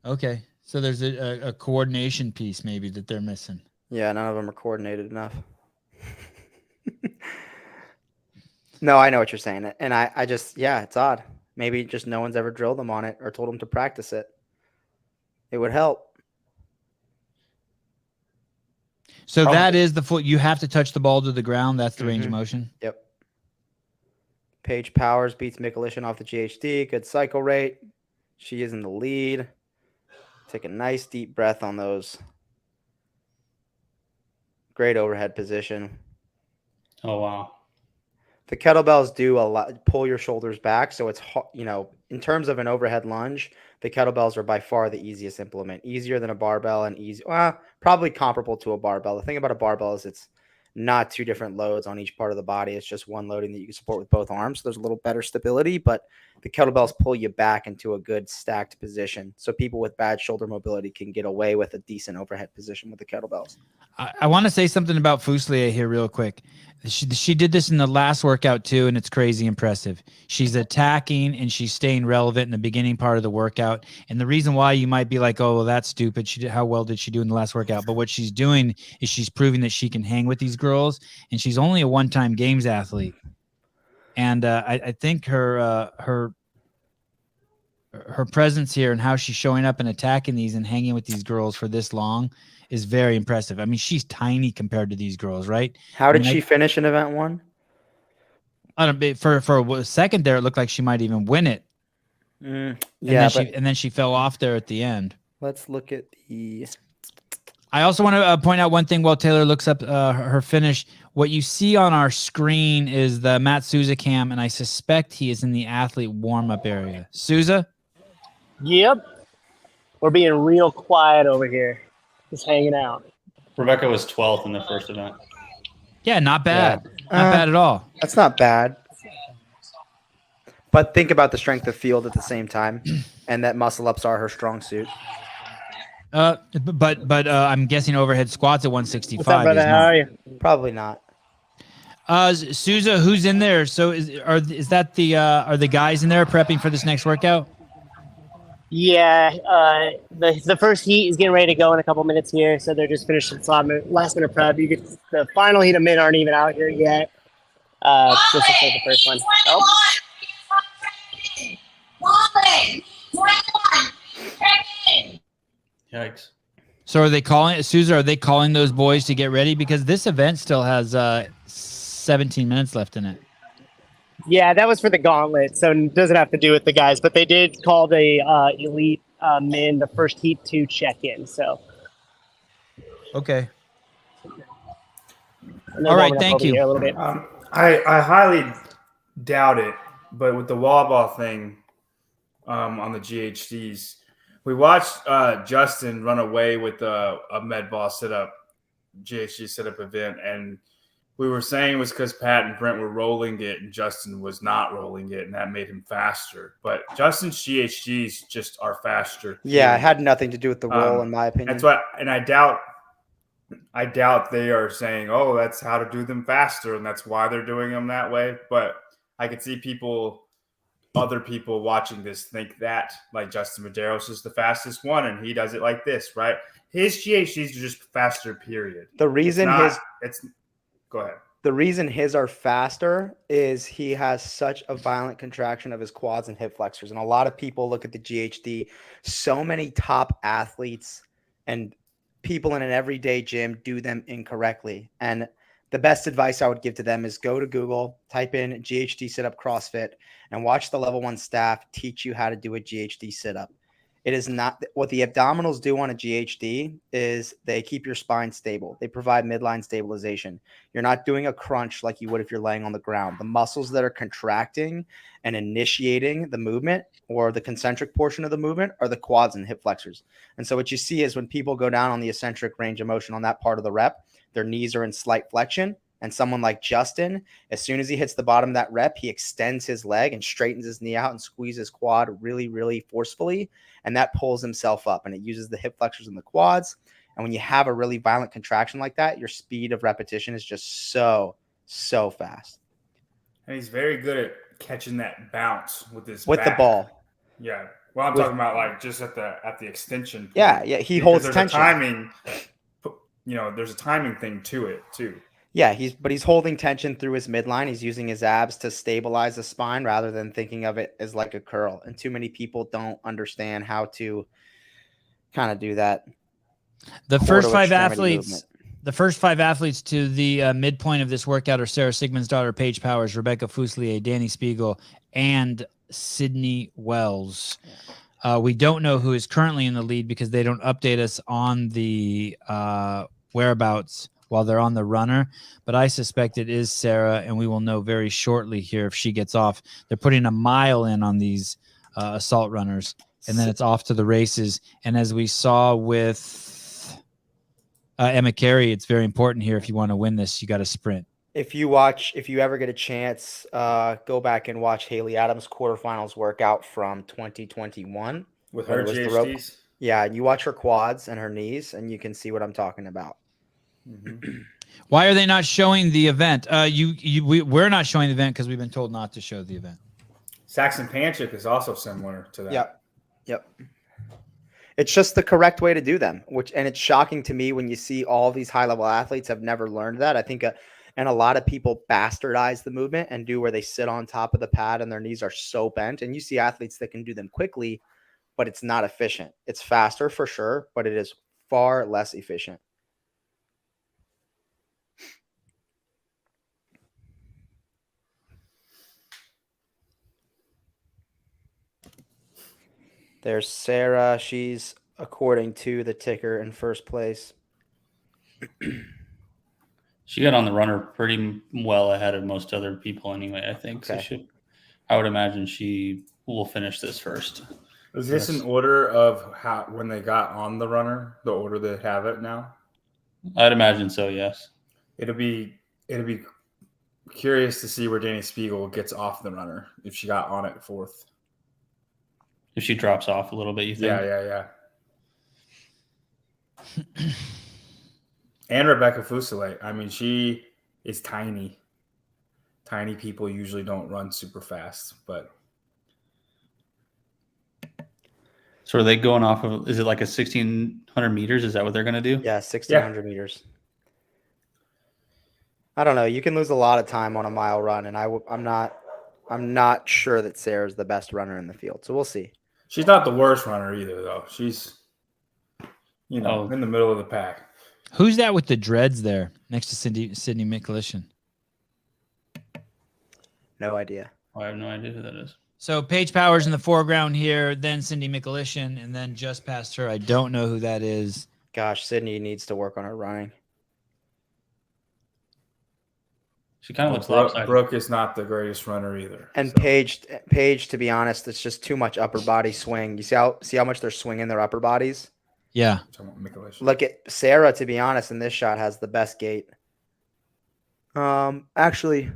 Okay, so there's a coordination piece maybe that they're missing. Yeah, none of them are coordinated enough. No, I know what you're saying. And I just, it's odd. Maybe just no one's ever drilled them on it or told them to practice it. It would help. So that is the foot. You have to touch the ball to the ground. That's the range of motion. Yep. Paige Powers beats Mikulishin off the GHD. Good cycle rate. She is in the lead. Take a nice deep breath on those. Great overhead position. Oh, wow. The kettlebells do a lot, pull your shoulders back. So it's, in terms of an overhead lunge, the kettlebells are by far the easiest implement. Easier than a barbell and probably comparable to a barbell. The thing about a barbell is not two different loads on each part of the body. It's just one loading that you can support with both arms. So there's a little better stability, but the kettlebells pull you back into a good stacked position. So people with bad shoulder mobility can get away with a decent overhead position with the kettlebells. I want to say something about Fuselier here real quick. She did this in the last workout too, and it's crazy impressive. She's attacking and she's staying relevant in the beginning part of the workout. And the reason why you might be like, oh, well, that's stupid. How well did she do in the last workout? But what she's doing is she's proving that she can hang with these girls, and she's only a one-time games athlete. And I think her presence here and how she's showing up and attacking these and hanging with these girls for this long is very impressive. I mean, she's tiny compared to these girls, right? How did she finish in event 1? I don't know, for a second there, it looked like she might even win it. Yeah, and then she fell off there at the end. Let's look at the. I also want to point out one thing while Taylor looks up her finish. What you see on our screen is the Matt Souza cam, and I suspect he is in the athlete warm-up area. Souza? Yep. We're being real quiet over here. Just hanging out. Rebecca was 12th in the first event. Yeah, not bad. Not bad at all. That's not bad. But think about the strength of field at the same time, and that muscle ups are her strong suit. But I'm guessing overhead squats at 165. What's up, brother? How are you? Probably not. Souza, who's in there? So is that the are the guys in there prepping for this next workout? Yeah, the first heat is getting ready to go in a couple minutes here, so they're just finishing last minute prep. You get the final heat of men aren't even out here yet. Just to say the first one. Yikes. So are they calling Souza? Are they calling those boys to get ready because this event still has 17 minutes left in it? Yeah, that was for the gauntlet, so it doesn't have to do with the guys. But they did call the elite men the first heat to check in. So okay. All right, thank you. A little bit. I highly doubt it, but with the wall ball thing on the GHDs, we watched Justin run away with a med ball sit-up, GHD sit-up event, and we were saying it was because Pat and Brent were rolling it and Justin was not rolling it, and that made him faster. But Justin's GHGs just are faster. Yeah, it had nothing to do with the roll, in my opinion. That's why, and I doubt they are saying, oh, that's how to do them faster, and that's why they're doing them that way. But I could see other people watching this think that, like Justin Medeiros is the fastest one, and he does it like this, right? His GHGs are just faster, period. The reason Go ahead. The reason his are faster is he has such a violent contraction of his quads and hip flexors. And a lot of people look at the GHD. So many top athletes and people in an everyday gym do them incorrectly. And the best advice I would give to them is go to Google, type in GHD sit-up CrossFit, and watch the level 1 staff teach you how to do a GHD sit-up. It is not what the abdominals do on a GHD is they keep your spine stable. They provide midline stabilization. You're not doing a crunch like you would if you're laying on the ground. The muscles that are contracting and initiating the movement or the concentric portion of the movement are the quads and hip flexors. And so what you see is when people go down on the eccentric range of motion on that part of the rep, their knees are in slight flexion. And someone like Justin, as soon as he hits the bottom of that rep, he extends his leg and straightens his knee out and squeezes his quad really, really forcefully. And that pulls himself up and it uses the hip flexors and the quads. And when you have a really violent contraction like that, your speed of repetition is just so fast. And he's very good at catching that bounce with his the ball. Yeah. Well, I'm talking about like just at the extension point. Yeah. He holds tension. There's a timing thing to it too. Yeah, he's holding tension through his midline. He's using his abs to stabilize the spine rather than thinking of it as like a curl. And too many people don't understand how to kind of do that. The first 5 athletes to the midpoint of this workout are Sarah Sigmund's daughter, Paige Powers, Rebecca Fuselier, Danny Spiegel, and Sydney Wells. We don't know who is currently in the lead because they don't update us on the whereabouts while they're on the runner, but I suspect it is Sarah, and we will know very shortly here if she gets off. They're putting a mile in on these assault runners, and then it's off to the races. And as we saw with Emma Carey, it's very important here. If you want to win this, you got to sprint. If you ever get a chance, go back and watch Haley Adams' quarterfinals workout from 2021 with when her it was the rope. GHDs. Yeah, and you watch her quads and her knees, and you can see what I'm talking about. Why are they not showing the event? We're not showing the event because we've been told not to show the event. Saxon Panchik is also similar to that. Yep. It's just the correct way to do them, and it's shocking to me when you see all these high-level athletes have never learned that. I think, and a lot of people bastardize the movement and do where they sit on top of the pad and their knees are so bent. And you see athletes that can do them quickly, but it's not efficient. It's faster for sure, but it is far less efficient. There's Sarah. She's, according to the ticker, in first place. She got on the runner pretty well ahead of most other people anyway, I think. Okay. So I would imagine she will finish this first. Is this an order of how when they got on the runner, the order they have it now? I'd imagine so, yes. It'll be curious to see where Danny Spiegel gets off the runner if she got on it fourth. If she drops off a little bit, you think? Yeah. And Rebecca Fusile. I mean, she is tiny. Tiny people usually don't run super fast, but. So are they going off of, is it like a 1,600 meters? Is that what they're going to do? Yeah, 1,600 meters. I don't know. You can lose a lot of time on a mile run, and I'm not sure that Sarah's the best runner in the field. So we'll see. She's not the worst runner either, though. She's, in the middle of the pack. Who's that with the dreads there next to Sydney McLishan? No idea. I have no idea who that is. So Paige Powers in the foreground here, then Cindy McLishan, and then just past her, I don't know who that is. Gosh, Sydney needs to work on her running. She kind of looks lopsided. Brooke is not the greatest runner either. And so. Paige, to be honest, it's just too much upper body swing. You see how much they're swinging their upper bodies? Yeah. Look at Sarah, to be honest, in this shot has the best gait. Actually,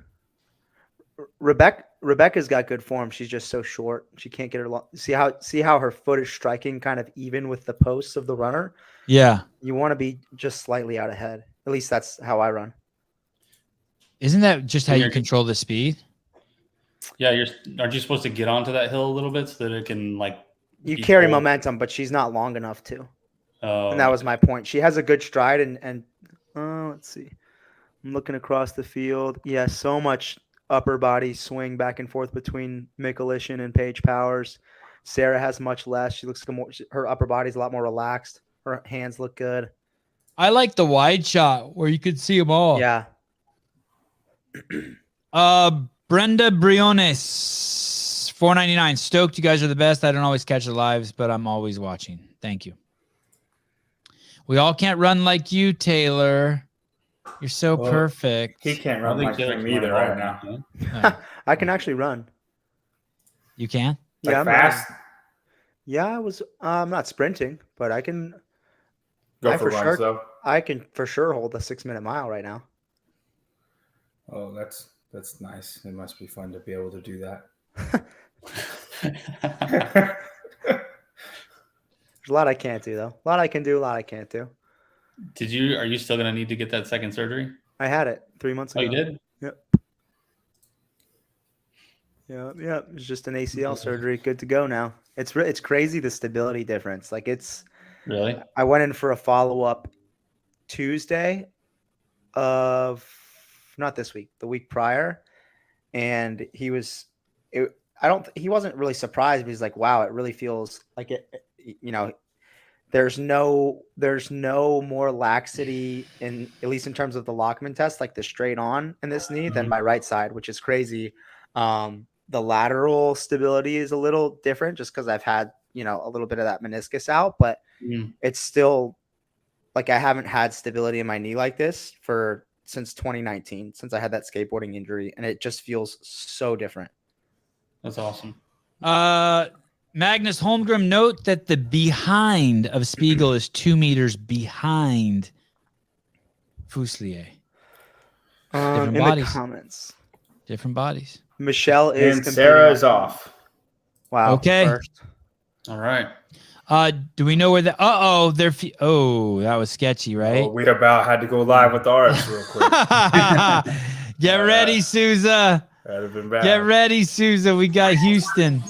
Rebecca's got good form. She's just so short. She can't get her long. See how her foot is striking kind of even with the posts of the runner? Yeah. You want to be just slightly out ahead. At least that's how I run. Isn't that just how you control the speed? Yeah, aren't you supposed to get onto that hill a little bit so that it can you carry momentum, but she's not long enough to. Oh, and that was my point. She has a good stride and let's see. I'm looking across the field. Yeah, so much upper body swing back and forth between McLishan and Paige Powers. Sarah has much less. She looks her upper body's a lot more relaxed. Her hands look good. I like the wide shot where you could see them all. Yeah. Brenda Briones, $4.99. Stoked, you guys are the best. I don't always catch the lives, but I'm always watching. Thank you. We all can't run like you, Taylor. You're so perfect. He can't run like him either right now. I can actually run. You can? Yeah, I'm fast. Yeah, I'm not sprinting, but I can go for runs though. I can for sure hold a 6-minute mile right now. Oh, that's nice. It must be fun to be able to do that. There's a lot I can't do though. A lot I can do, a lot I can't do. Are you still going to need to get that second surgery? I had it 3 months ago. Oh, you did? Yep. Yeah. It's just an ACL surgery. Good to go now. It's crazy the stability difference. Like really. I went in for a follow-up Tuesday of not this week, the week prior, and he wasn't really surprised, but he's like, wow, it really feels like it. There's no more laxity in, at least in terms of the Lockman test, like the straight on in this knee than my right side, which is crazy. The lateral stability is a little different just because I've had, a little bit of that meniscus out, but it's still like I haven't had stability in my knee like this since 2019, since I had that skateboarding injury, and it just feels so different. That's awesome. Magnus Holmgren, note that the behind of Spiegel is 2 meters behind Fuselier? In the bodies. comments, Different bodies. Michelle is And Sarah is competing off. Wow. Okay. First. All right. Do we know where the? That was sketchy, right? Oh, we'd about had to go live with ours real quick. Get ready, Souza. That'd have been bad. Get ready, Souza. We got Houston.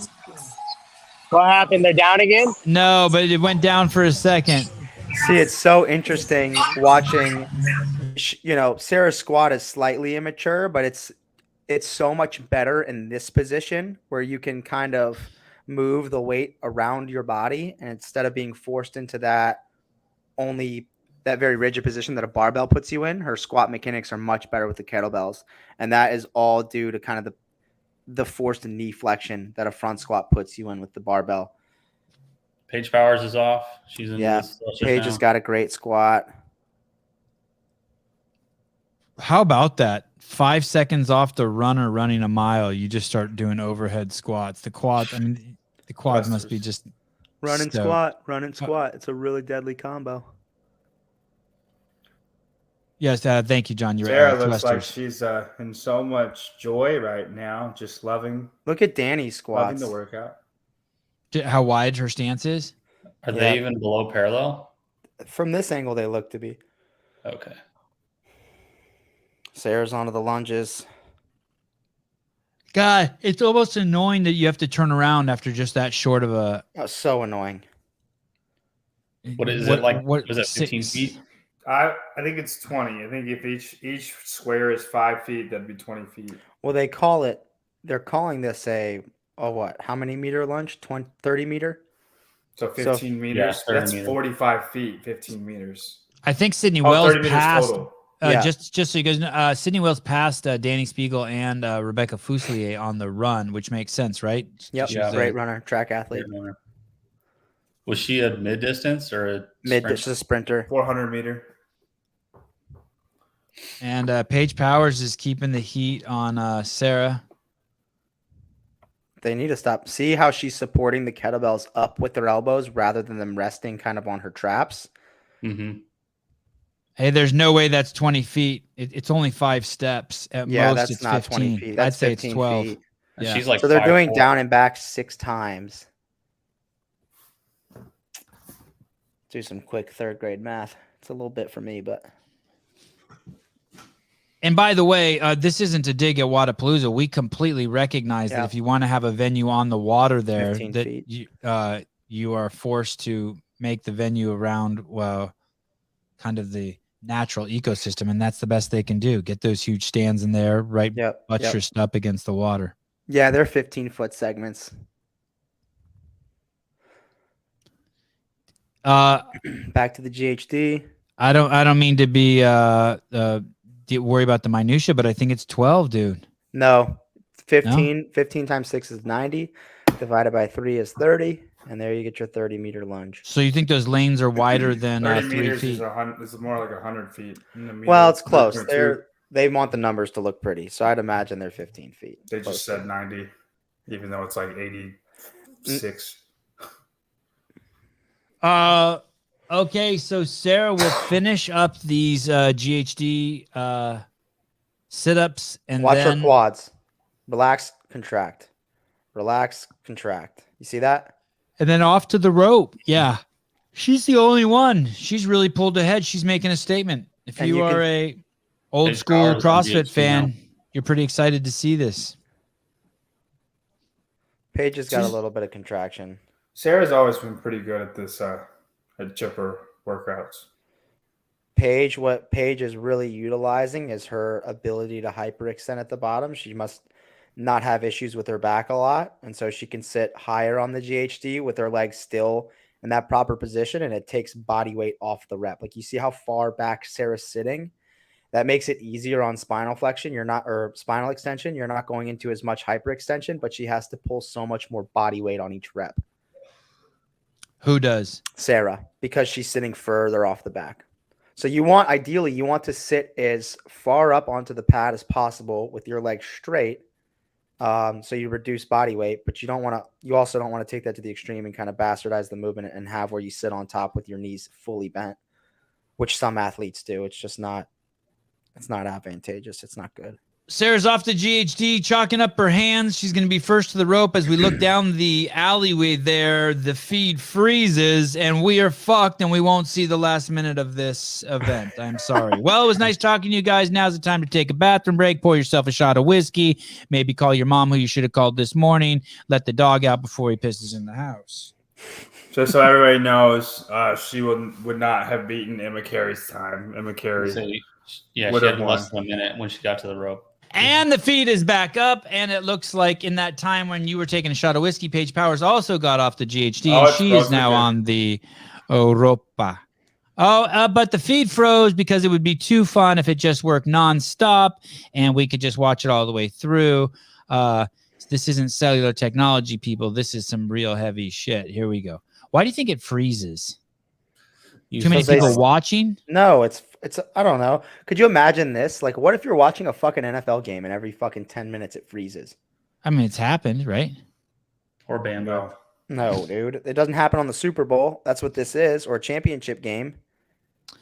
What happened? They're down again? No, but it went down for a second. See, it's so interesting watching. Sarah's squat is slightly immature, but it's so much better in this position where you can kind of move the weight around your body, and instead of being forced into that very rigid position that a barbell puts you in, her squat mechanics are much better with the kettlebells, and that is all due to kind of the forced knee flexion that a front squat puts you in with the barbell. Paige Powers is off. She's in this. Paige has got a great squat. How about that? 5 seconds off the runner running a mile, you just start doing overhead squats. The quads must be just run and stoked. squat. It's a really deadly combo. Yes, thank you, John. You're Sarah looks like she's in so much joy right now, just loving. Look at Danny's squats. Loving the workout. How wide her stance is. Are they even below parallel? From this angle, they look to be. Okay. Sarah's onto the lunges. God, it's almost annoying that you have to turn around after just that short of a. Oh, so annoying. What is it like? What is it? 15 feet? I think it's 20. I think if each square is 5 feet, that'd be 20 feet. Well, they're calling this how many meter lunge? 30 meter? So 15 meters. Yeah, that's 45 feet, 15 meters. I think Sydney Wells 30 meters passed. total. Just so you guys know, Sydney Wells passed Danny Spiegel and Rebecca Fuselier on the run, which makes sense, right? Yep. Yeah. Great runner, track athlete. Was she a mid distance or a She's a sprinter. 400 meter. And Paige Powers is keeping the heat on Sarah. They need to stop. See how she's supporting the kettlebells up with their elbows rather than them resting kind of on her traps? Mm-hmm. Hey, there's no way that's 20 feet. It's only 5 steps. At most, that's it's not 15. 20 feet. That's I'd say it's 15 12. feet. Yeah. She's like So they're doing 5'4". down and back 6 times. Do some quick third grade math. It's a little bit for me, but. And by the way, this isn't a dig at Wadapalooza. We completely recognize that if you want to have a venue on the water there, 15 that feet. you are forced to make the venue around kind of the natural ecosystem, and that's the best they can do. Get those huge stands in there, buttressed up against the water. Yeah, they're 15-foot segments. Back to the GHD. I don't mean to be worry about the minutia, but I think it's 12, dude. No, 15 times 6 is 90. Divided by 3 is 30. And there you get your 30-meter lunge. So you think those lanes are wider than 30 3 meters feet? is more like 100 feet. Well, it's close. They want the numbers to look pretty. So I'd imagine they're 15 feet. They just said 90, even though it's like 86. Okay, so Sarah will finish up these GHD sit-ups and watch then her quads. Relax, contract. Relax, contract. You see that? and then off to the rope. Yeah, she's the only one. She's really pulled ahead. She's making a statement. If you are a old Paige school Powers on CrossFit GHD fan, now. you're pretty excited to see this. Paige has got a little bit of contraction. Sarah's always been pretty good at this at chipper workouts. What Paige is really utilizing is her ability to hyperextend at the bottom. She must not have issues with her back a lot, and so she can sit higher on the GHD with her legs still in that proper position, and it takes body weight off the rep. Like you see how far back Sarah's sitting? That makes it easier on spinal flexion. Or spinal extension. You're not going into as much hyperextension, but she has to pull so much more body weight on each rep. Who does? Sarah, because she's sitting further off the back. So ideally you want to sit as far up onto the pad as possible with your legs straight. So you reduce body weight, but you also don't want to take that to the extreme and kind of bastardize the movement and have where you sit on top with your knees fully bent, which some athletes do. It's just not It's not advantageous. It's not good. Sarah's off to GHD, chalking up her hands. She's going to be first to the rope. As we look down the alleyway there, the feed freezes, and we are fucked, and we won't see the last minute of this event. I'm sorry. Well, it was nice talking to you guys. Now's the time to take a bathroom break, pour yourself a shot of whiskey, maybe call your mom, who you should have called this morning, let the dog out before he pisses in the house. Just so everybody knows, she would not have beaten Emma Carey's time. Emma Carey. Yeah, would she have had won. less than a minute when she got to the rope. And the feed is back up, and it looks like in that time when you were taking a shot of whiskey, Paige Powers also got off the GHD, Oh, and it's she is frozen now again. on the Europa. But the feed froze because it would be too fun if it just worked nonstop, and we could just watch it all the way through. This isn't cellular technology, people. This is some real heavy shit. Here we go. Why do you think it freezes? Too many Because people watching? No, it's I don't know. Could you imagine this? Like, what if you're watching a fucking NFL game and every fucking 10 minutes it freezes? I mean, it's happened, right? Or Bambo. No, dude. It doesn't happen on the Super Bowl. That's what this is, or a championship game.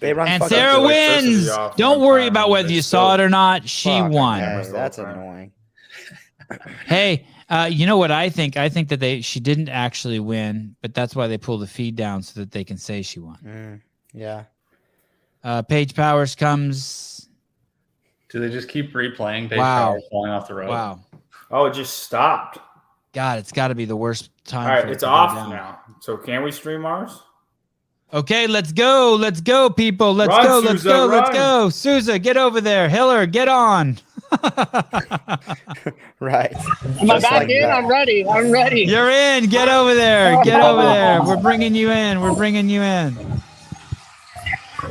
They run And fucking Sarah electricity wins. off Don't one worry time, about whether they you saw it or not. She fucking won. hey, that's Okay. annoying. Hey, you know what I think? I think that she didn't actually win, but that's why they pull the feed down so that they can say she won. Yeah. Paige Powers comes. Do they just keep replaying Paige Wow. Powers falling off the rope? Wow. Oh, it just stopped. God, it's got to be the worst time. All for right, it it's to go off down. now. So can we stream ours? Okay, let's go. Let's go, people. Let's Run, go. Let's Sousa, go. Let's run. go. Sousa, get over there. Hiller, get on. Right. Am I Just back like in? that. I'm ready. I'm ready. You're in. Get over there. Get over there. We're bringing you in. We're bringing you in.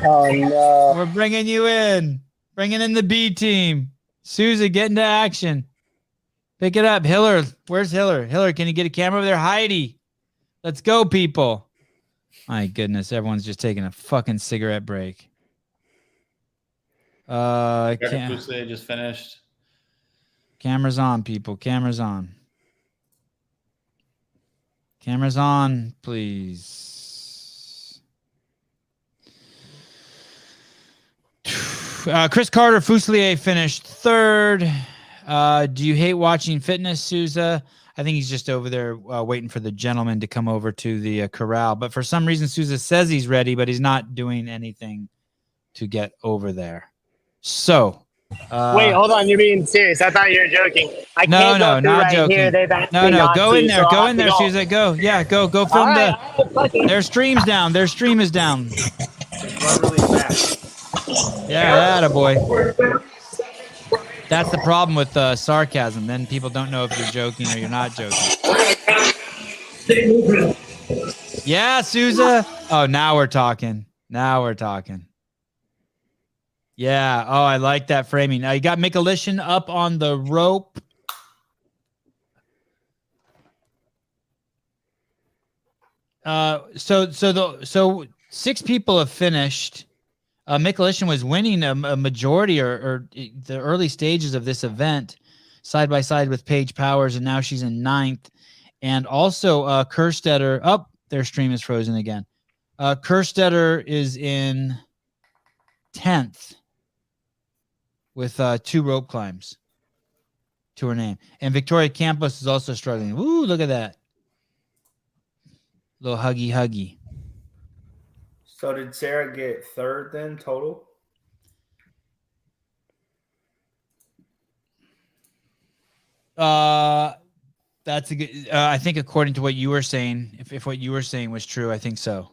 Oh no. We're bringing you in. Bringing in the B team. Sousa, get into action. Pick it up. Hiller, where's Hiller? Hiller, can you get a camera over there? Heidi. Let's go, people. My goodness, everyone's just taking a fucking cigarette break. WZA just finished. Cameras on, people. Cameras on. Cameras on, please. Chris Carter, Fuselier finished third. Do you hate watching fitness, Sousa? I think he's just over there waiting for the gentleman to come over to the corral. But for some reason, Sousa says he's ready, but he's not doing anything to get over there. So, Wait, hold on. You're being serious. I thought you were joking. I No, can't no, go through not right joking. here. They've asked no, me no, not go to, in there, so go I'll in have there, to go. Sousa. Go, yeah, go All film right, their stream's down. Their stream is down. Run really fast. Yeah, that boy. That's the problem with sarcasm. Then people don't know if you're joking or you're not joking. Yeah, Sousa. Oh, now we're talking. Now we're talking. Yeah. Oh, I like that framing. You got Mikulishin up on the rope. So 6 people have finished. Mikulishin was winning a majority or the early stages of this event side by side with Paige Powers, and now she's in 9th. And also Kerstetter. Oh, their stream is frozen again. Kerstetter is in 10th with 2 rope climbs to her name. And Victoria Campos is also struggling. Woo, look at that. Little huggy. So did Sarah get third then total? That's a good. I think according to what you were saying, if what you were saying was true, I think so.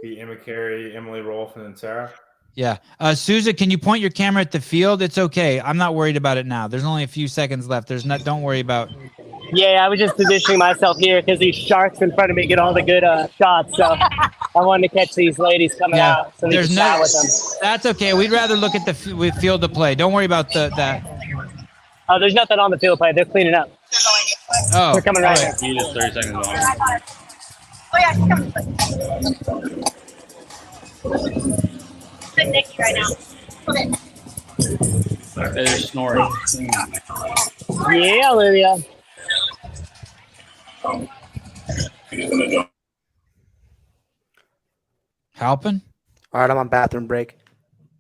Beat Emma Carey, Emily Rolfe, and then Sarah. Yeah. Sousa, can you point your camera at the field? It's okay. I'm not worried about it now. There's only a few seconds left. Don't worry about. Yeah, I was just positioning myself here because these sharks in front of me get all the good shots. So I wanted to catch these ladies coming out. So we can chat with them. That's okay. We'd rather look at the field of play. Don't worry about that. Oh, there's nothing on the field play. They're cleaning up. Oh, They're coming right here. You just 30 seconds long. Oh yeah, she's coming. With Nikki right now. Okay. They're snoring. Yeah, Olivia. Halpin? All right, I'm on bathroom break.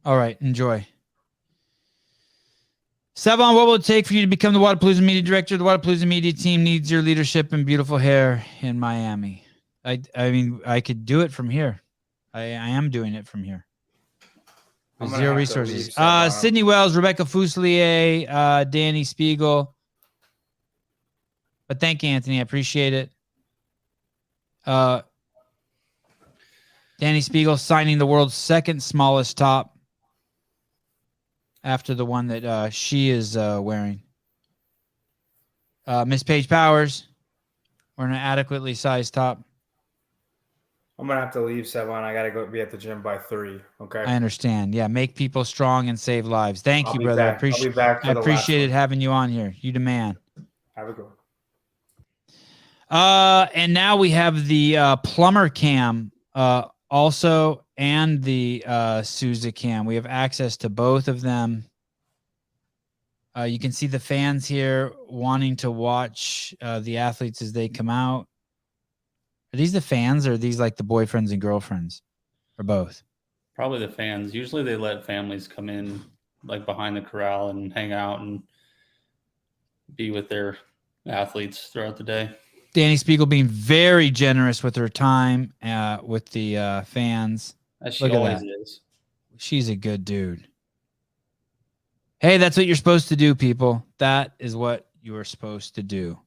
All right, enjoy. Sevan, what will it take for you to become the Wadapalooza media director? The Wadapalooza media team needs your leadership and beautiful hair in Miami. I mean, I could do it from here. I am doing it from here. I'm With gonna zero have to resources. leave Sevan. Sydney Wells, Rebecca Fuselier, Danny Spiegel. But thank you, Anthony. I appreciate it. Danny Spiegel signing the world's second smallest top after the one that she is wearing. Miss Paige Powers, wearing an adequately sized top. I'm gonna have to leave, Sevan. I gotta go be at the gym by 3. Okay. I understand. Yeah, make people strong and save lives. Thank I'll you, be brother. back. I'll be back for I the last appreciated one. having you on here. You the man. Have a good one. And now we have the plumber cam also and the Souza cam. We have access to both of them. You can see the fans here wanting to watch the athletes as they come out. Are these the fans or are these like the boyfriends and girlfriends or both? Probably the fans. Usually they let families come in like behind the corral and hang out and be with their athletes throughout the day. Danny Spiegel being very generous with her time with the fans. As she Look at always that. is. She's a good dude. Hey, that's what you're supposed to do, people. That is what you are supposed to do.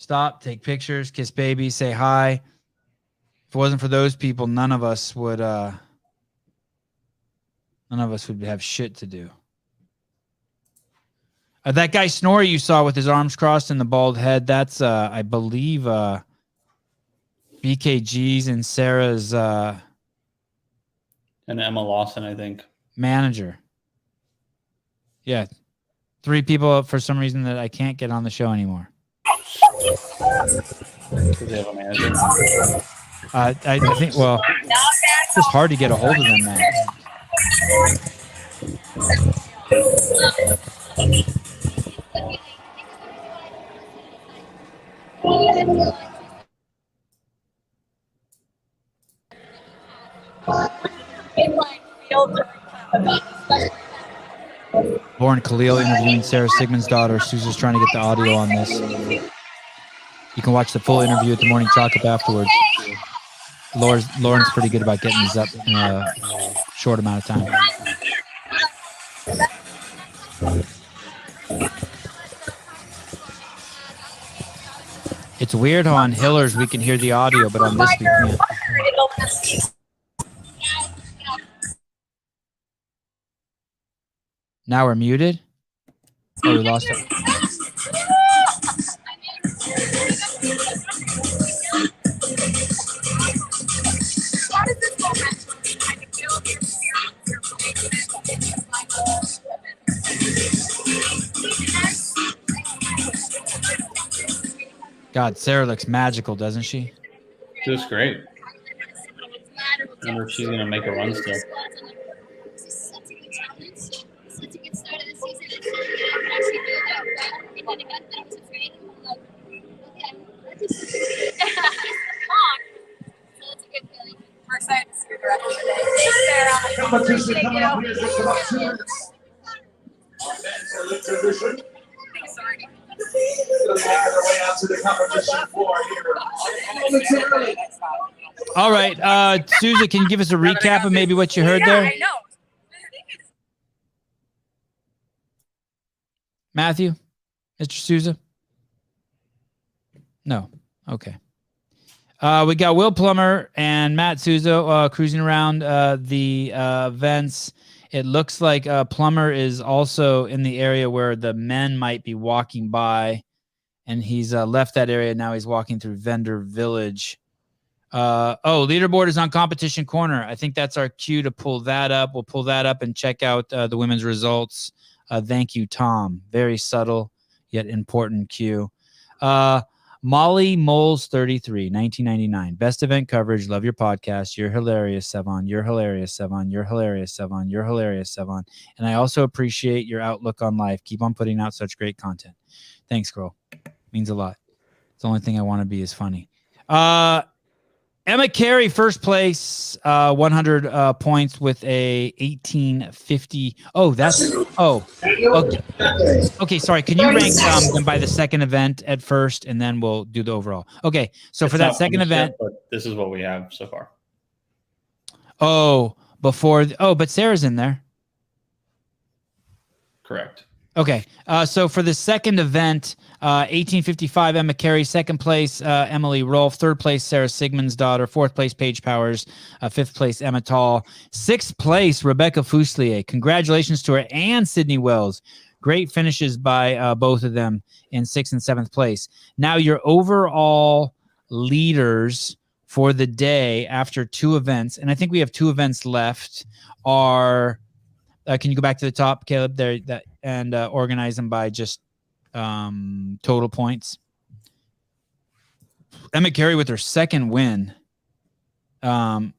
Stop, take pictures, kiss babies, say hi. If it wasn't for those people, none of us would have shit to do. That guy Snorri you saw with his arms crossed and the bald head, that's I believe BKG's and Sarah's And Emma Lawson, I think. manager. Yeah. 3 people for some reason that I can't get on the show anymore. Because they have a manager. I think, well, it's just hard to get a hold of them, man. Lauren Khalil interviewing Sarah Sigmund's daughter. Susan's trying to get the audio on this. You can watch the full interview at the Morning Chalk Up afterwards. Lauren's pretty good about getting these up in a short amount of time. It's weird how on Hillers we can hear the audio, but on this we can't. Now we're muted. Oh, we lost it. God, Sarah looks magical, doesn't she? She looks great. I wonder if she's going to make a run still. We're excited to see you the rest of the day. Competition coming up here in just about 2 minutes. Tradition. Sorry. They'll make their way out to the competition floor here momentarily. All right, Susan, can you give us a recap of maybe what you heard there? I know. Matthew? Mr. Souza? No. Okay. We got Will Plummer and Matt Souza cruising around the events. It looks like Plummer is also in the area where the men might be walking by, and he's left that area. Now he's walking through Vendor Village. Leaderboard is on Competition Corner. I think that's our cue to pull that up. We'll pull that up and check out the women's results. Thank you, Tom. Very subtle yet important cue. Molly Moles 33, 1999. Best event coverage. Love your podcast. You're hilarious, Sevan. You're hilarious, Sevan. You're hilarious, Sevan. You're hilarious, Sevan. And I also appreciate your outlook on life. Keep on putting out such great content. Thanks, girl. Means a lot. It's the only thing I want to be is funny. Emma Carey, first place, 100 points with a 1850. Oh, that's Oh, okay. Sorry. Can you rank them by the second event at first, and then we'll do the overall? Okay. So It's for that not second finished yet, event, but this is what we have so far. but Sarah's in there. Correct. Okay. So for the second event, 1855, Emma Carey, second place, Emily Rolfe, third place, Sarah Sigmund's daughter, fourth place, Paige Powers, fifth place, Emma Tall, sixth place, Rebecca Fuselier. Congratulations to her and Sydney Wells. Great finishes by both of them in sixth and seventh place. Now your overall leaders for the day after two events, and I think we have two events left, are can you go back to the top, Caleb, there and organize them by just total points? Emma Carey with her second win. Emma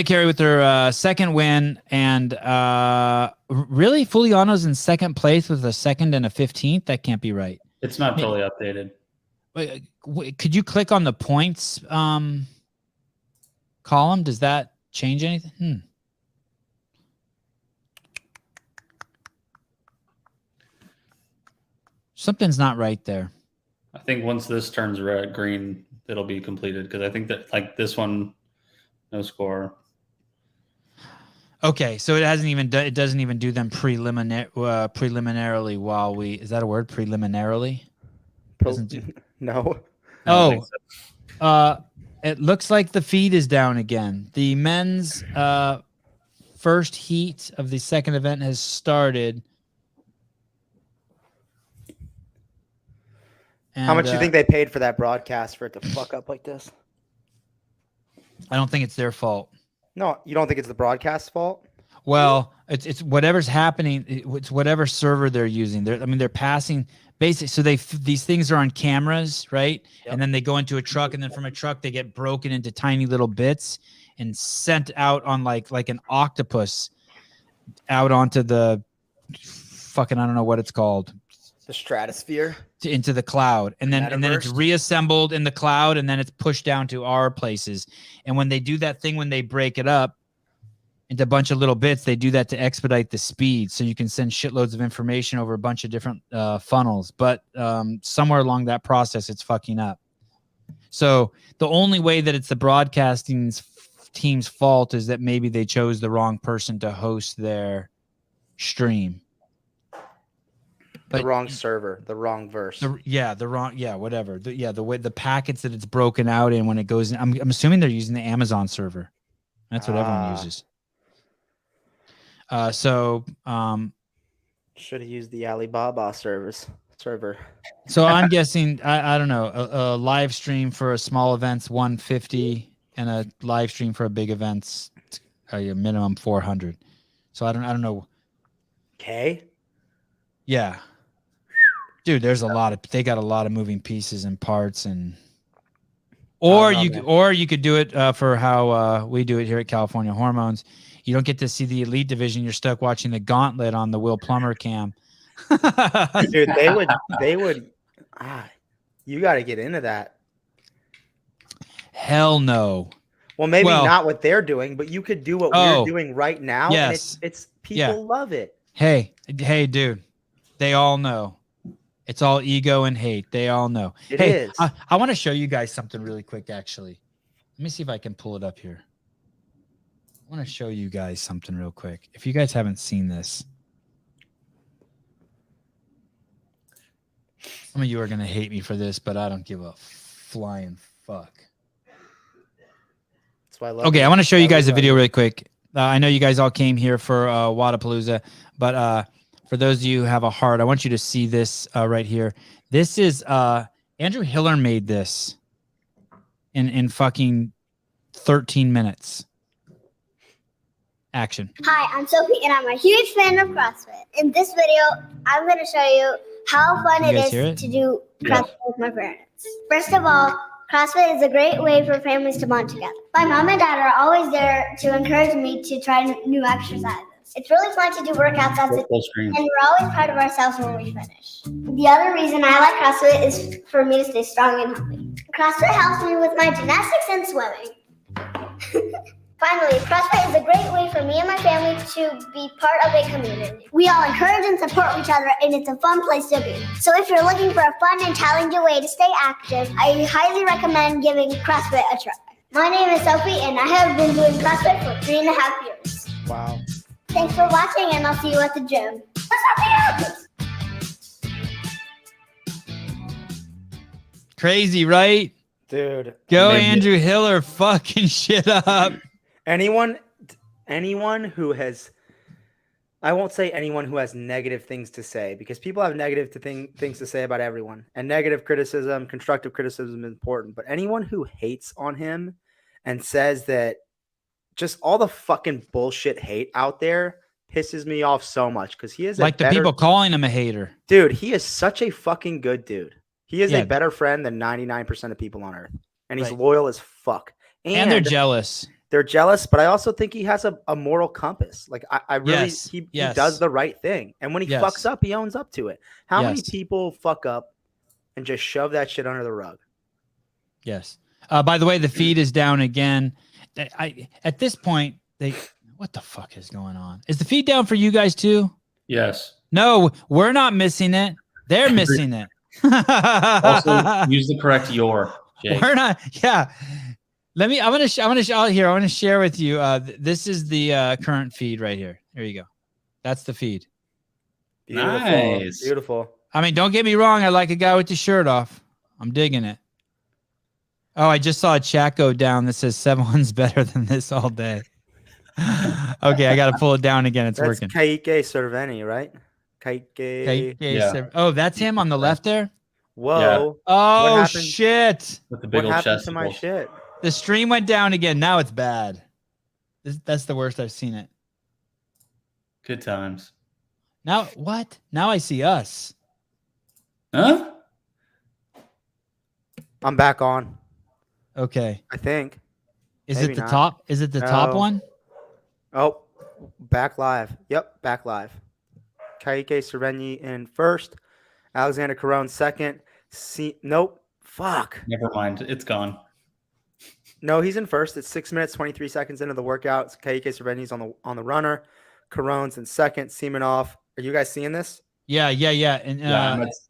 Carey with her second win, and really Fuliano's in second place with a second and a 15th. That can't be right. It's not totally updated. Could you click on the points column? Does that change anything? Something's not right there. I think once this turns green, it'll be completed, because I think that like this one, no score. Okay, so it hasn't even it doesn't even do them preliminarily while we, is that a word, preliminarily? Doesn't do. No. It looks like the feed is down again. The men's first heat of the second event has started. And, How much do you think they paid for that broadcast for it to fuck up like this? I don't think it's their fault. No, you don't think it's the broadcast's fault? Well, it's whatever's happening. It's whatever server they're using. They're passing basically. So these things are on cameras, right? Yep. And then they go into a truck, and then from a truck they get broken into tiny little bits and sent out on like an octopus out onto the fucking, I don't know what it's called. The stratosphere. Into the cloud, and then it's reassembled in the cloud, and then it's pushed down to our places. And when they do that thing, when they break it up into a bunch of little bits, they do that to expedite the speed, so you can send shitloads of information over a bunch of different funnels. But somewhere along that process, it's fucking up. So the only way that it's the broadcasting team's fault is that maybe they chose the wrong person to host their stream. The wrong server, the wrong verse. Whatever. The way the packets that it's broken out in when it goes in. I'm assuming they're using the Amazon server. That's what everyone uses. Should have used the Alibaba server. So I'm guessing, I don't know, a live stream for a small event's 150, and a live stream for a big event's a minimum 400. So I don't know. Okay. Yeah. Dude, they got a lot of moving pieces and parts, or you could do it for how we do it here at California Hormones. You don't get to see the elite division. You're stuck watching the gauntlet on the Will Plummer cam. Dude, they would. You got to get into that. Hell no. Well, maybe not what they're doing, but you could do what we're doing right now. Yes. And it's people love it. Hey, dude, they all know. It's all ego and hate. They all know. It is. I want to show you guys something really quick, actually. Let me see if I can pull it up here. I want to show you guys something real quick. If you guys haven't seen this. Some of you are going to hate me for this, but I don't give a flying fuck. That's why I love Okay, I want to show you guys a video really quick. I know you guys all came here for Wadapalooza, but for those of you who have a heart, I want you to see this right here. This is Andrew Hiller made this in fucking 13 minutes. Action. Hi, I'm Sophie, and I'm a huge fan of CrossFit. In this video, I'm going to show you how fun it is to do CrossFit with my parents. First of all, CrossFit is a great way for families to bond together. My mom and dad are always there to encourage me to try new exercises. It's really fun to do workouts as a team, and we're always proud of ourselves when we finish. The other reason I like CrossFit is for me to stay strong and healthy. CrossFit helps me with my gymnastics and swimming. Finally, CrossFit is a great way for me and my family to be part of a community. We all encourage and support each other, and it's a fun place to be. So if you're looking for a fun and challenging way to stay active, I highly recommend giving CrossFit a try. My name is Sophie, and I have been doing CrossFit for 3.5 years. Wow. Thanks for watching, and I'll see you at the gym. Crazy, right? Dude. Go Maybe. Andrew Hiller, fucking shit up. Anyone who has, I won't say anyone who has negative things to say, because people have negative things to say about everyone, and negative criticism, constructive criticism is important. But anyone who hates on him and says that just all the fucking bullshit hate out there pisses me off so much, because he is Like the people calling him a hater. dude. He is such a fucking good dude. He is Yeah. a better friend than 99% of people on earth, and he's Right. loyal as fuck. And they're jealous. They're jealous, but I also think he has a moral compass. Like I really, Yes, he yes. does the right thing. And when he Yes. fucks up, he owns up to it. How many Yes. people fuck up and just shove that shit under the rug? Yes. By the way, the feed is down again. At this point, what the fuck is going on? Is the feed down for you guys too? Yes. No, we're not missing it. They're missing it. Also, use the correct your, Jake. We're not. Yeah. I want to share with you. This is the current feed right here. Here you go. That's the feed. Beautiful. Nice. Beautiful. I mean, don't get me wrong. I like a guy with the shirt off. I'm digging it. Oh, I just saw a chat go down that says 7-1's better than this all day. Okay, I got to pull it down again. It's That's working. Kaike Cerveni, right? Kaike. Yeah. Oh, that's him on the left there. Whoa. Oh happened? shit! With the big What old happened chest. to my shit? The stream went down again. Now it's bad. That's the worst I've seen it. Good times. Now what? Now I see us. Huh? I'm back on, Okay. I think. Is Maybe it the not. top? Is it the top No. one? Oh, back live. Yep, back live. Kaike Cerveni in first. Alexander Caron second. Nope. Fuck. Never mind. It's gone. No, he's in first. It's 6 minutes, 23 seconds into the workout. Kaike Cerveni's on the runner. Caron's in second. Semenov. Are you guys seeing this? Yeah. And Yeah, that's-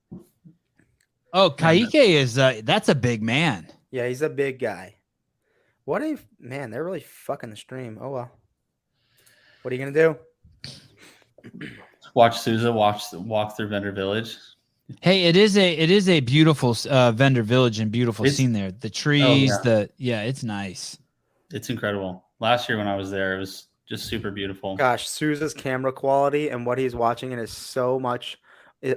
Kaike is that's a big man. Yeah, he's a big guy. What a man, they're really fucking the stream. Oh well. What are you gonna do? watch Souza walk through Vendor Village. Hey, it is a beautiful vendor village and beautiful It's- scene there. The trees, Oh, it's nice. It's incredible. Last year when I was there, it was just super beautiful. Gosh, Souza's camera quality and what he's watching in is so much.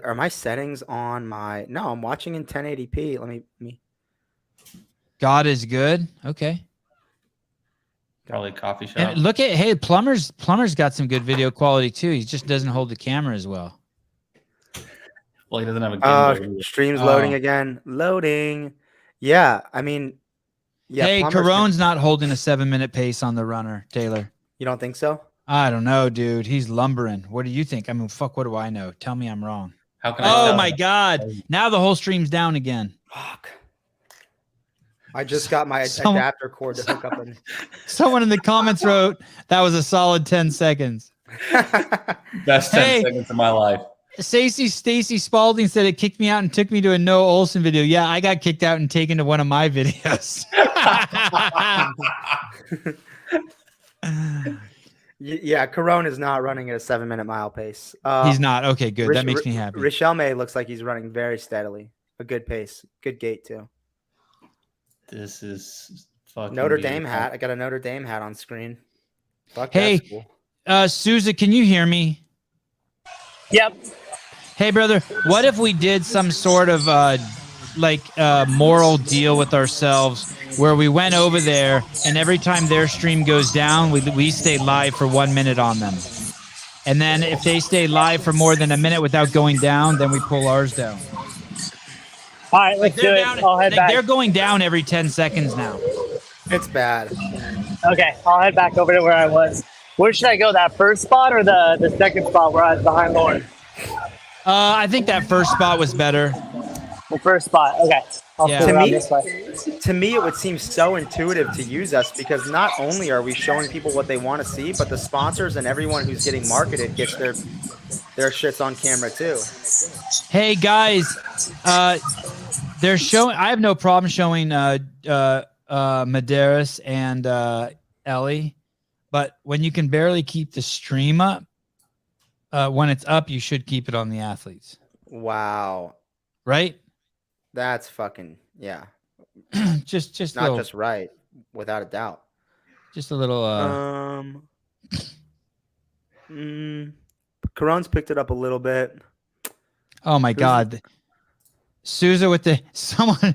Are my settings on my? No, I'm watching in 1080p. Let me. God is good. Okay. Probably a coffee shop. And look at Plumber's got some good video quality too. He just doesn't hold the camera as well. Well, he doesn't have a gimbal. Stream's Oh. loading again. Loading. Yeah, I mean, yeah. Hey, Plumber's- Caron's not holding a 7-minute pace on the runner, Taylor. You don't think so? I don't know, dude. He's lumbering. What do you think? I mean, fuck, what do I know? Tell me I'm wrong. How can I Oh tell? my God. Now the whole stream's down again. Fuck. I just got my Someone- adapter cord to hook up. Someone in the comments wrote that was a solid 10 seconds. Best 10 Hey. seconds of my life. Stacy Spalding said it kicked me out and took me to a Noah Olsen video. Yeah, I got kicked out and taken to one of my videos. Yeah, Caron is not running at a 7-minute mile pace. He's not. Okay, good. That makes me happy. Richelle May looks like he's running very steadily. A good pace. Good gait, too. This is fucking Notre beautiful. Dame hat. I got a Notre Dame hat on screen. Fuck, Hey. that's cool. Souza, can you hear me? Yep. Hey, brother, what if we did some sort of moral deal with ourselves where we went over there and every time their stream goes down, we stay live for 1 minute on them. And then if they stay live for more than a minute without going down, then we pull ours down. All right, let's do it. I'll head back. They're going down every 10 seconds now. It's bad. Okay, I'll head back over to where I was. Where should I go? That first spot or the second spot where I was behind Lauren? I think that first spot was better. The first spot. Okay. I'll Yeah. figure To out me- this way. to me, it would seem so intuitive to use us because not only are we showing people what they want to see, but the sponsors and everyone who's getting marketed gets their shits on camera too. Hey guys, they're showing. I have no problem showing Medeiros and Ellie, but when you can barely keep the stream up, when it's up, you should keep it on the athletes. Wow, right? That's fucking yeah. just not little, just right, without a doubt. Just a little. Caron's picked it up a little bit. Oh my God. Souza with the someone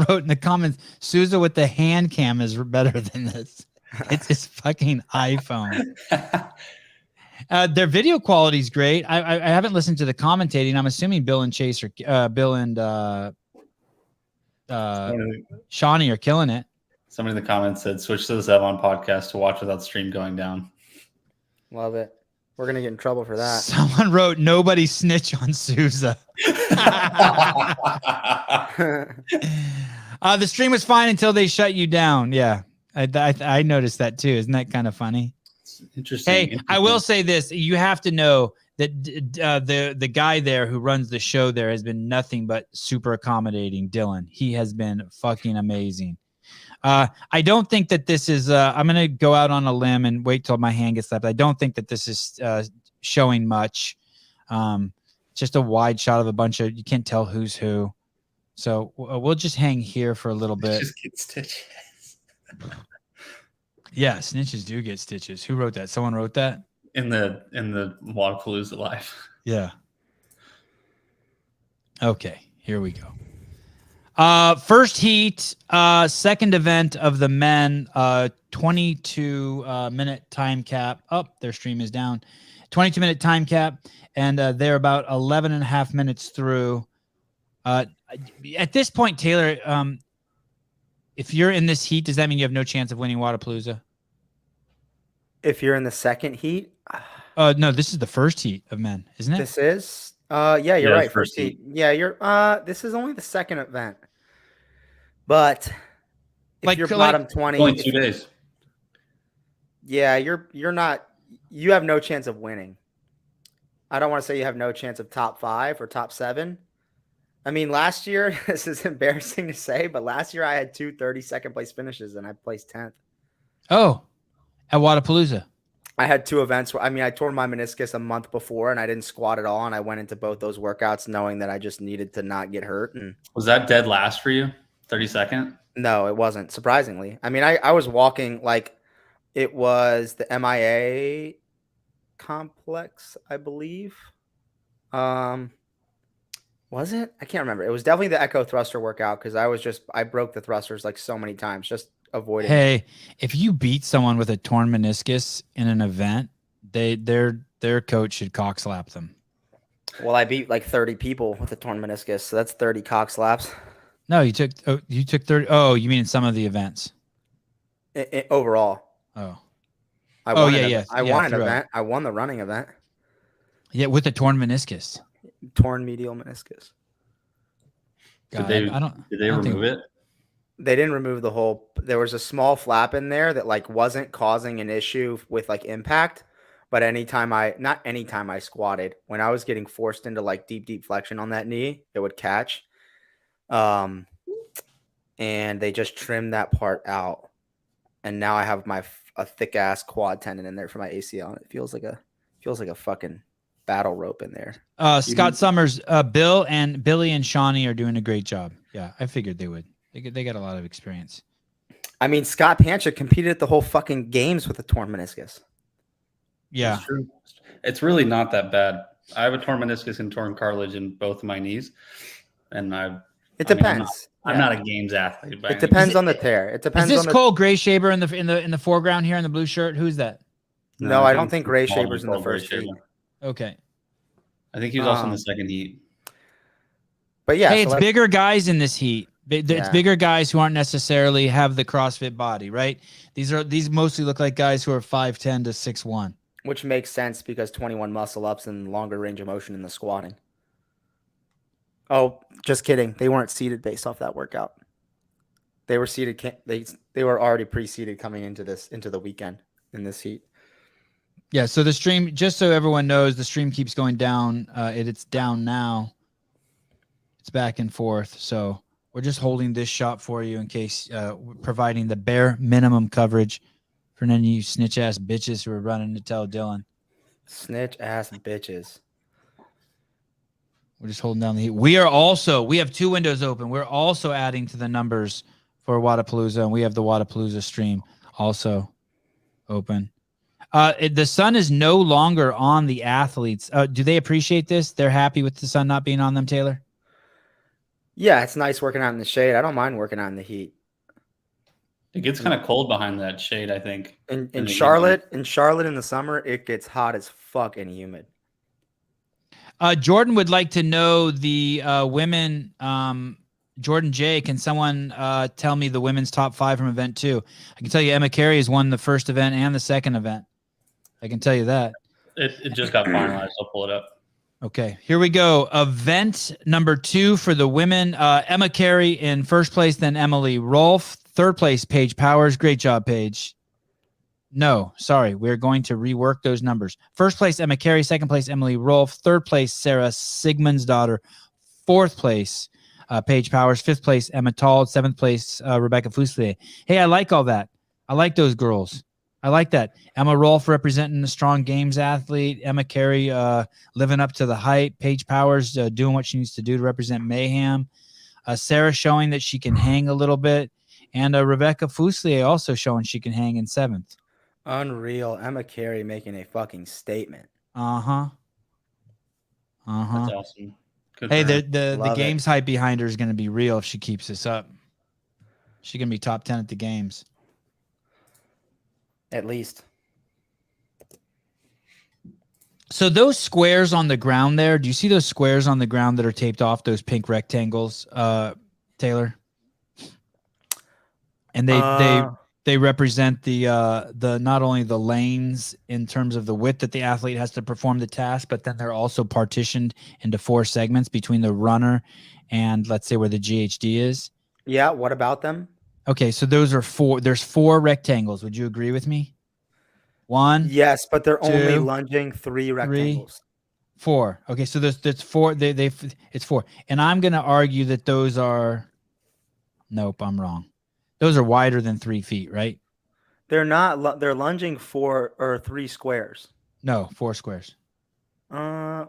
wrote in the comments, Souza with the hand cam is better than this. It's his fucking iPhone. Their video quality is great. I haven't listened to the commentating. I'm assuming Bill and Chase are Bill and Shawnee are killing it. Somebody in the comments said switch to the Sevan podcast to watch without stream going down. Love it. We're gonna get in trouble for that. Someone wrote nobody snitch on Souza. The stream was fine until they shut you down. Yeah, I noticed that too. Isn't that kind of funny? Interesting. Hey, I will say this: you have to know that the guy there who runs the show there has been nothing but super accommodating. Dylan, he has been fucking amazing. I don't think that this is. I'm gonna go out on a limb and wait till my hand gets left. I don't think that this is showing much. Just a wide shot of a bunch of. You can't tell who's who. So we'll just hang here for a little bit. Just get stitches. Yeah, snitches do get stitches. Who wrote that? Someone wrote that in the Wadapalooza live. Yeah. Okay, here we go. First heat, second event of the men, 22-minute time cap. Oh, their stream is down. 22-minute time cap, and they're about 11 and a half minutes through. At this point, Taylor, if you're in this heat, does that mean you have no chance of winning Wadapalooza? If you're in the second heat? No, this is the first heat of men, isn't it? This is? Yeah, you're right. First heat. Yeah, you're. This is only the second event. But if you're bottom 20, only 2 days. Yeah, you're not. You have no chance of winning. I don't want to say you have no chance of top 5 or top 7. I mean, last year, this is embarrassing to say, but last year I had 2 32nd place finishes and I placed 10th. Oh, at Wadapalooza. I had 2 events where, I mean, I tore my meniscus a month before and I didn't squat at all. And I went into both those workouts knowing that I just needed to not get hurt. And was that dead last for you? 32nd? No, it wasn't, surprisingly. I mean, I was walking like it was the MIA complex, I believe. Was it? I can't remember. It was definitely the Echo thruster workout because I broke the thrusters like so many times, just avoiding. Hey, if you beat someone with a torn meniscus in an event, their coach should cock slap them. Well, I beat like 30 people with a torn meniscus, so that's 30 cock slaps. No, you took 30. Oh, you mean in some of the events? Overall. Oh. I won an event. I won the running event. Yeah, with a torn meniscus. Torn medial meniscus. God, did they remove it? They didn't remove the whole. There was a small flap in there that like wasn't causing an issue with like impact, but not anytime I squatted, when I was getting forced into like deep flexion on that knee, it would catch. And they just trimmed that part out, and now I have a thick ass quad tendon in there for my ACL, and it feels like a fucking battle rope in there. Scott Summers, Billy and Shawnee are doing a great job. Yeah, I figured they would. They got a lot of experience. I mean, Scott Pancha competed at the whole fucking games with a torn meniscus. Yeah, it's true. It's really not that bad. I have a torn meniscus and torn cartilage in both of my knees, and it depends. I'm not a games athlete. It depends on the tear. It depends. Is this Cole Gray Shaber in the foreground here in the blue shirt? Who's that? No, I don't think Gray Shaber's in the first heat. Okay. I think he was also in the second heat. But yeah, hey, it's bigger guys in this heat. It's bigger guys who aren't necessarily have the CrossFit body, right? These mostly look like guys who are 5'10" to 6'1", which makes sense because 21 muscle ups and longer range of motion in the squatting. Oh, just kidding. They weren't seated based off that workout. They were seeded. They were already pre-seeded coming into the weekend in this heat. Yeah. So the stream, just so everyone knows, the stream keeps going down. It's down now. It's back and forth. So we're just holding this shot for you in case, providing the bare minimum coverage for any of you snitch ass bitches who are running to tell Dylan. Snitch ass bitches. We're just holding down the heat. We have 2 windows open. We're also adding to the numbers for Wadapalooza, and we have the Wadapalooza stream also open. The sun is no longer on the athletes. Do they appreciate this? They're happy with the sun not being on them, Taylor? Yeah, it's nice working out in the shade. I don't mind working out in the heat. It gets kind of cold behind that shade, I think. In Charlotte in the summer, it gets hot as fuck and humid. Jordan would like to know the women. Jordan J, can someone tell me the women's top 5 from event 2? I can tell you Emma Carey has won the first event and the second event. I can tell you that. It just got finalized. I'll pull it up. Okay, here we go. Event number 2 for the women. Emma Carey in first place, then Emily Rolfe. Third place, Paige Powers. Great job, Paige. No, sorry. We're going to rework those numbers. First place, Emma Carey. Second place, Emily Rolfe. Third place, Sarah Sigmund's daughter. Fourth place, Paige Powers. Fifth place, Emma Tall. Seventh place, Rebecca Fuselier. Hey, I like all that. I like those girls. I like that. Emma Rolfe representing the strong games athlete. Emma Carey living up to the hype. Paige Powers doing what she needs to do to represent Mayhem. Sarah showing that she can hang a little bit. And Rebecca Fuselier also showing she can hang in 7th. Unreal. Emma Carey making a fucking statement. Uh-huh. That's awesome. Good Hey, for her. the games hype behind her is going to be real if she keeps this up. She's going to be top 10 at the games. At least. So those squares on the ground there, do you see those squares on the ground that are taped off, those pink rectangles, Taylor? And they represent the not only the lanes in terms of the width that the athlete has to perform the task, but then they're also partitioned into 4 segments between the runner and, let's say, where the GHD is. Yeah, what about them? Okay, so those are 4. There's 4 rectangles. Would you agree with me? 1. Yes, but they're only 2, lunging 3 rectangles. 4. Okay, so that's 4. It's 4. And I'm going to argue that those are. Nope, I'm wrong. Those are wider than 3 feet, right? They're not. They're lunging 4 or 3 squares. No, 4 squares. Whatever.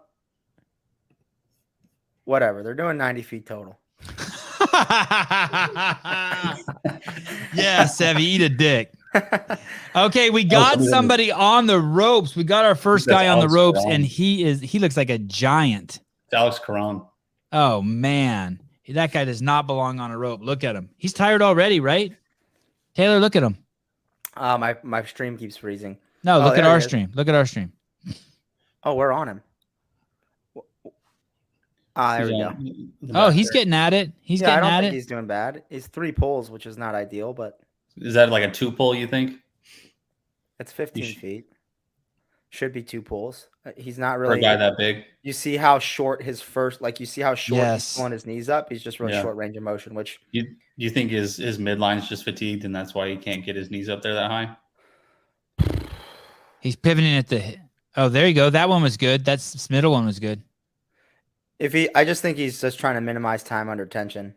They're doing 90 feet total. Yeah, Sevy, eat a dick. Okay, we got somebody on the ropes. We got our first guy on the ropes, and he looks like a giant. It's Alex Caron. Oh man, that guy does not belong on a rope. Look at him. He's tired already, right? Taylor, look at him. My stream keeps freezing. No, look at our stream. Look at our stream. Oh, we're on him. There we go. Oh, he's getting at it. He's getting at it. I don't think he's doing bad. He's 3 pulls, which is not ideal, but is that like a 2 pull? You think? It's 15 feet. Should be 2 pulls. He's not really for a guy that big. You see how short his first, like you see how short he's pulling his knees up. He's just really short range of motion. Which you think his midline's just fatigued, and that's why he can't get his knees up there that high. He's pivoting at the. Oh, there you go. That one was good. This middle one was good. I just think he's just trying to minimize time under tension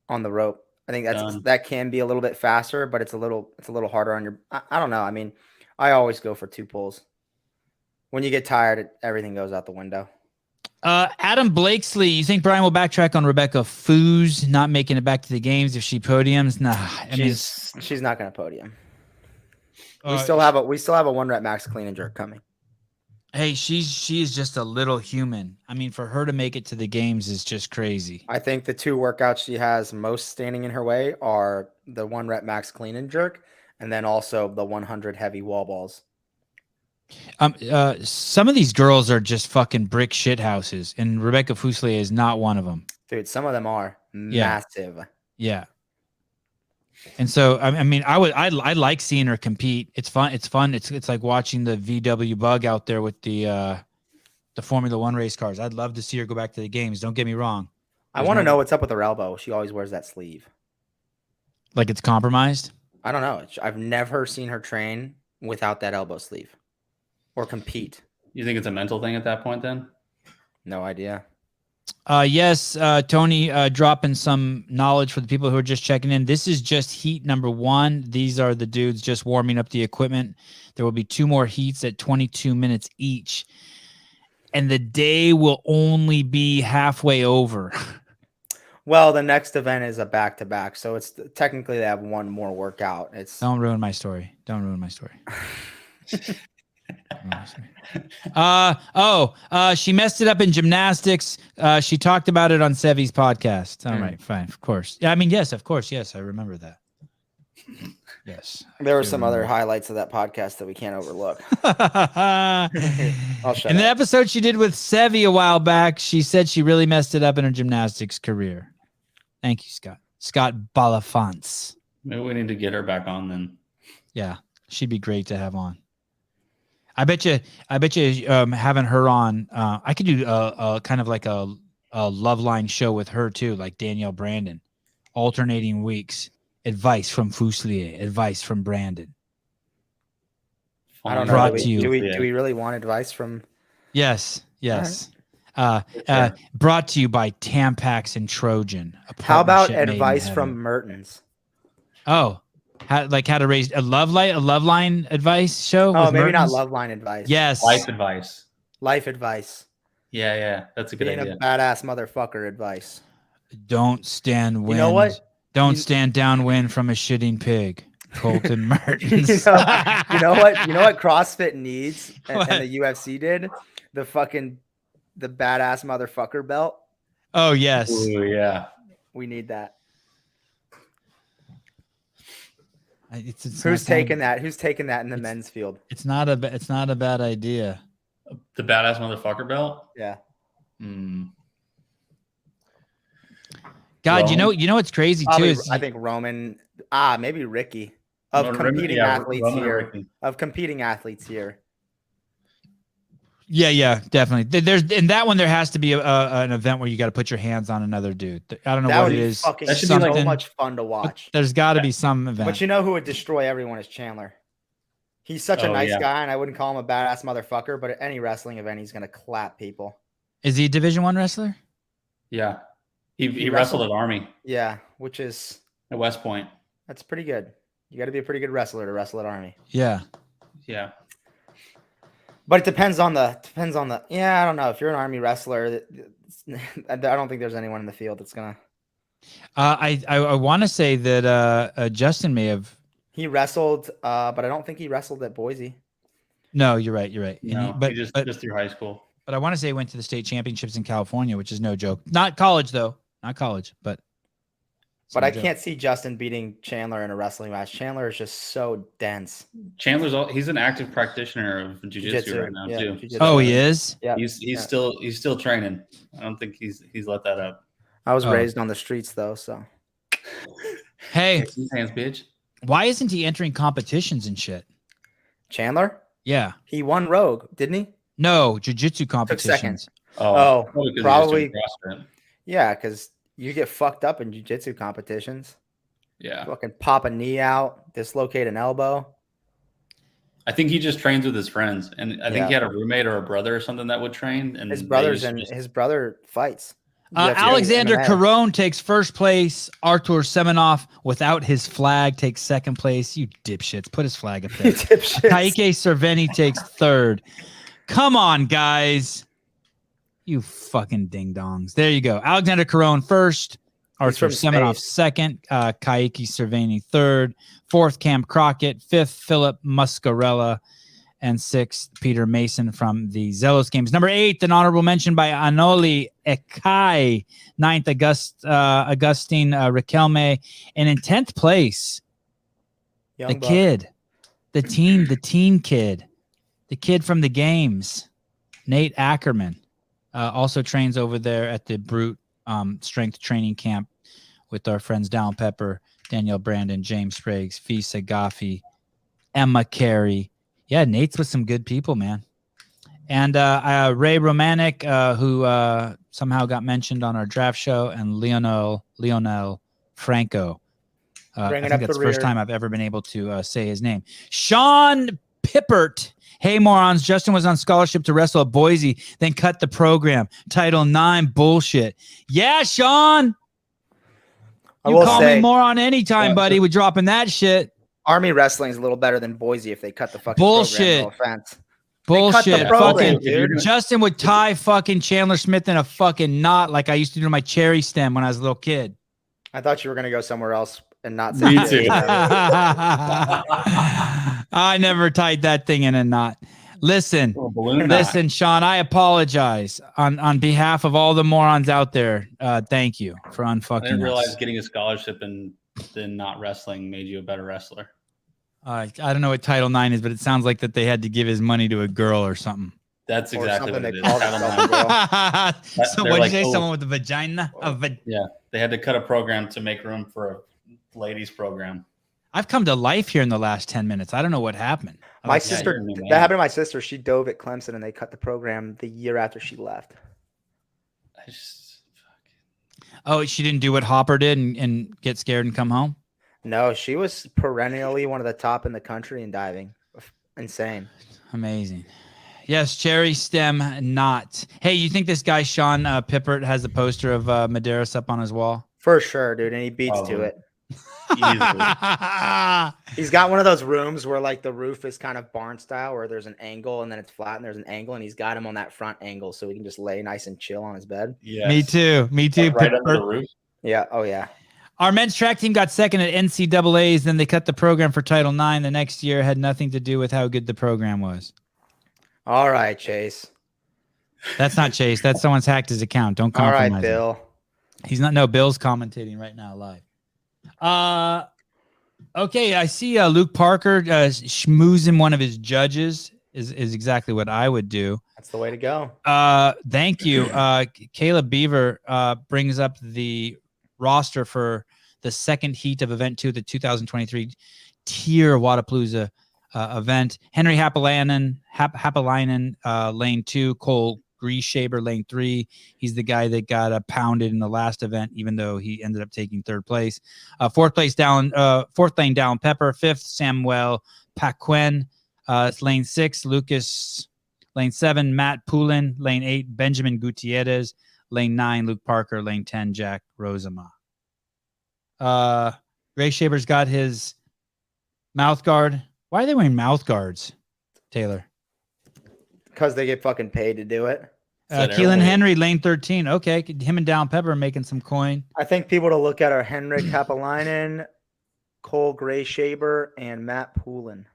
on the rope. I think that can be a little bit faster, but it's a little harder on your. I don't know. I mean, I always go for 2 pulls. When you get tired, everything goes out the window. Adam Blakesley, you think Brian will backtrack on Rebecca Foos not making it back to the games if she podiums? Nah, she's not going to podium. We still have a 1 rep max clean and jerk coming. Hey, she is just a little human. I mean, for her to make it to the games is just crazy. I think the 2 workouts she has most standing in her way are the 1 rep max clean and jerk, and then also the 100 heavy wall balls. Some of these girls are just fucking brick shit houses, and Rebecca Fuselier is not one of them. Dude, some of them are massive. Yeah. And so, I mean, I like seeing her compete. It's fun. It's like watching the VW Bug out there with the Formula One race cars. I'd love to see her go back to the games. Don't get me wrong. I want to know what's up with her elbow. She always wears that sleeve. Like it's compromised? I don't know. I've never seen her train without that elbow sleeve or compete. You think it's a mental thing at that point then? No idea. Yes, Tony, dropping some knowledge for the people who are just checking in. This is just heat number 1. These are the dudes just warming up the equipment. There will be 2 more heats at 22 minutes each. And the day will only be halfway over. Well, the next event is a back-to-back, so it's technically they have one more workout. It's Don't ruin my story. Don't ruin my story. She messed it up in gymnastics. She talked about it on Sevi's podcast. All right, fine, of course. Yeah, I mean, yes, of course, yes, I remember that. Yes, there were some other highlights of that podcast that we can't overlook. I'll shut in the up. episode she did with Sevi a while back, she said she really messed it up in her gymnastics career. Thank you, Scott. Scott Balafants. Maybe we need to get her back on then. Yeah, she'd be great to have on. I bet you having her on, I could do a kind of like a love line show with her too, like Danielle Brandon, alternating weeks. Advice from Fuselier, advice from Brandon. I don't know. Brought to you. Do we really want advice from? Yes. Brought to you by Tampax and Trojan. How about partnership made in advice heaven. from Mertens? Oh, how to raise a love line advice show? Oh, with maybe Mertens? not love line advice. Yes. Life advice. Life advice. Yeah. That's a good Being idea. a badass motherfucker advice. Don't stand wind. You know what? Don't stand downwind from a shitting pig. Colton Mertens. You know what? You know what CrossFit needs and the UFC did? The badass motherfucker belt. Oh yes. Ooh, yeah. We need that. It's Who's taking that? Who's taking that in the men's field? It's not a bad idea. The badass motherfucker belt. Yeah. God, you know what's crazy Probably, too is I think Roman. Maybe Ricky of Roman, competing yeah, athletes Roman or here. Ricky. Of competing athletes here. Yeah, definitely. There's in that one there has to be an event where you got to put your hands on another dude. I don't know That what would it be is. fucking That should so be like- much fun to watch. There's got to be some event. But you know who would destroy everyone is Chandler. He's such a Oh, nice yeah. guy, and I wouldn't call him a badass motherfucker. But at any wrestling event, he's gonna clap people. Is he a Division I wrestler? Yeah. He wrestled at Army Yeah, which is at West Point. that's pretty good. You got to be a pretty good wrestler to wrestle at Army. Yeah. Yeah. But it depends on the. Yeah, I don't know. If you're an Army wrestler, I don't think there's anyone in the field that's gonna. I want to say that Justin may have. He wrestled, but I don't think he wrestled at Boise. No, you're right. And No, but he just through high school. But I want to say he went to the state championships in California, which is no joke. Not college though. Not college, but. it's But no I joke. can't see Justin beating Chandler in a wrestling match. Chandler is just so dense. He's an active practitioner of jiu-jitsu right now too. jiu-jitsu. Oh, he is. Yeah, He's still training. I don't think he's let that up. I was Oh. raised on the streets though, so Hey, Kick some hands, bitch. why isn't he entering competitions and shit? Chandler, Yeah. he won Rogue, didn't he? No, jiu-jitsu second. competitions. Oh, because he's probably. just doing CrossFit. Yeah, because you get fucked up in jiu-jitsu competitions. Yeah. Fucking pop a knee out, dislocate an elbow. I think he just trains with his friends, and I think Yeah. he had a roommate or a brother or something that would train. And His they brothers used to and just- his brother fights. UFC Alexander MMA. Caron takes first place. Artur Semenov, without his flag, takes second place. You dipshits. Put his flag up there. Dipshits. Taike Cerveni takes third. Come on, guys. You fucking ding-dongs. There you go. Alexander Caron first. Artur from Semenov space. second. Kaike Cerveni third. Fourth, Cam Crockett. Fifth, Philip Muscarella. And sixth, Peter Mason from the Zelos games. Number 8, an honorable mention by Anoli Ekai. Ninth, Augustine Riquelme. And in 10th place, Young the buck. kid, the teen kid, the kid from the games, Nate Ackerman, also trains over there at the Brute strength training camp with our friends Down Pepper, Danielle Brandon, James Spriggs, Fisa Gaffi, Emma Carey. Yeah, Nate's with some good people, man. And Ray Romanek, who somehow got mentioned on our draft show, and Lionel Franco. I Bringing think up that's the the first rear. time I've ever been able to say his name. Sean Pippert. Hey, morons. Justin was on scholarship to wrestle at Boise, then cut the program. Title IX bullshit. Yeah, Sean. I You will call say, me moron anytime, buddy. We're dropping that shit. Army wrestling is a little better than Boise if they cut the fucking Bullshit. program. No offense. Bullshit. They cut the program, Fucking dude. Justin would tie fucking Chandler Smith in a fucking knot like I used to do my cherry stem when I was a little kid. I thought you were gonna go somewhere else and not say Me that. too. I never tied that thing in a knot. Listen, listen, Sean, I apologize on behalf of all the morons out there. Thank you for I didn't unfucking realize us. getting a scholarship and then not wrestling made you a better wrestler. I don't know what Title IX is, but it sounds like that they had to give his money to a girl or something. That's Or exactly something what they it is. called Title themselves, IX. girl. So They're what did like, you say? oh. Someone with a vagina? Yeah, they had to cut a program to make room for a ladies program. I've come to life here in the last 10 minutes. I don't know what happened. My yeah, sister, you're a new man. that happened to my sister. She dove at Clemson and they cut the program the year after she left. I just, Oh, she didn't do what Hopper did and get scared and come home? No, she was perennially one of the top in the country in diving. Insane. Amazing. Yes, cherry stem knot. Hey, you think this guy Sean Pippert has a poster of Medeiros up on his wall? For sure, dude. And he beats to Probably. it. easily. He's got one of those rooms where like the roof is kind of barn style where there's an angle and then it's flat and there's an angle and he's got him on that front angle so he can just lay nice and chill on his bed. Yes. Me too. Me too. Like right under Pippert. the roof. Yeah. Oh yeah. Our men's track team got second at NCAA's. Then they cut the program for Title IX the next year. Had nothing to do with how good the program was. All right, Chase. That's not Chase. That's someone's hacked his account. Don't All compromise. right, him. Bill. He's not. No, Bill's commentating right now live. Okay. I see Luke Parker schmoozing one of his judges is exactly what I would do. That's the way to go. Thank you. Caleb Beaver brings up the roster for the second heat of Event 2, the 2023 Tier Wadapalooza event. Henry Hapalainen, lane 2. Cole Grieshaber, lane 3. He's the guy that got pounded in the last event, even though he ended up taking third place. Fourth lane, Dallin Pepper. Fifth, Samuel Paquin. It's lane 6, Lucas. Lane 7, Matt Poulin. Lane 8, Benjamin Gutierrez. Lane 9, Luke Parker. Lane 10, Jack Rosama. Grieshaber's got his mouth guard. Why are they wearing mouth guards, Taylor? Because they get fucking paid to do it. Keelan Henry, lane 13. Okay, him and Down Pepper making some coin. I think people to look at are Henrik Hapalainen, Cole Grieshaber, and Matt Poulin.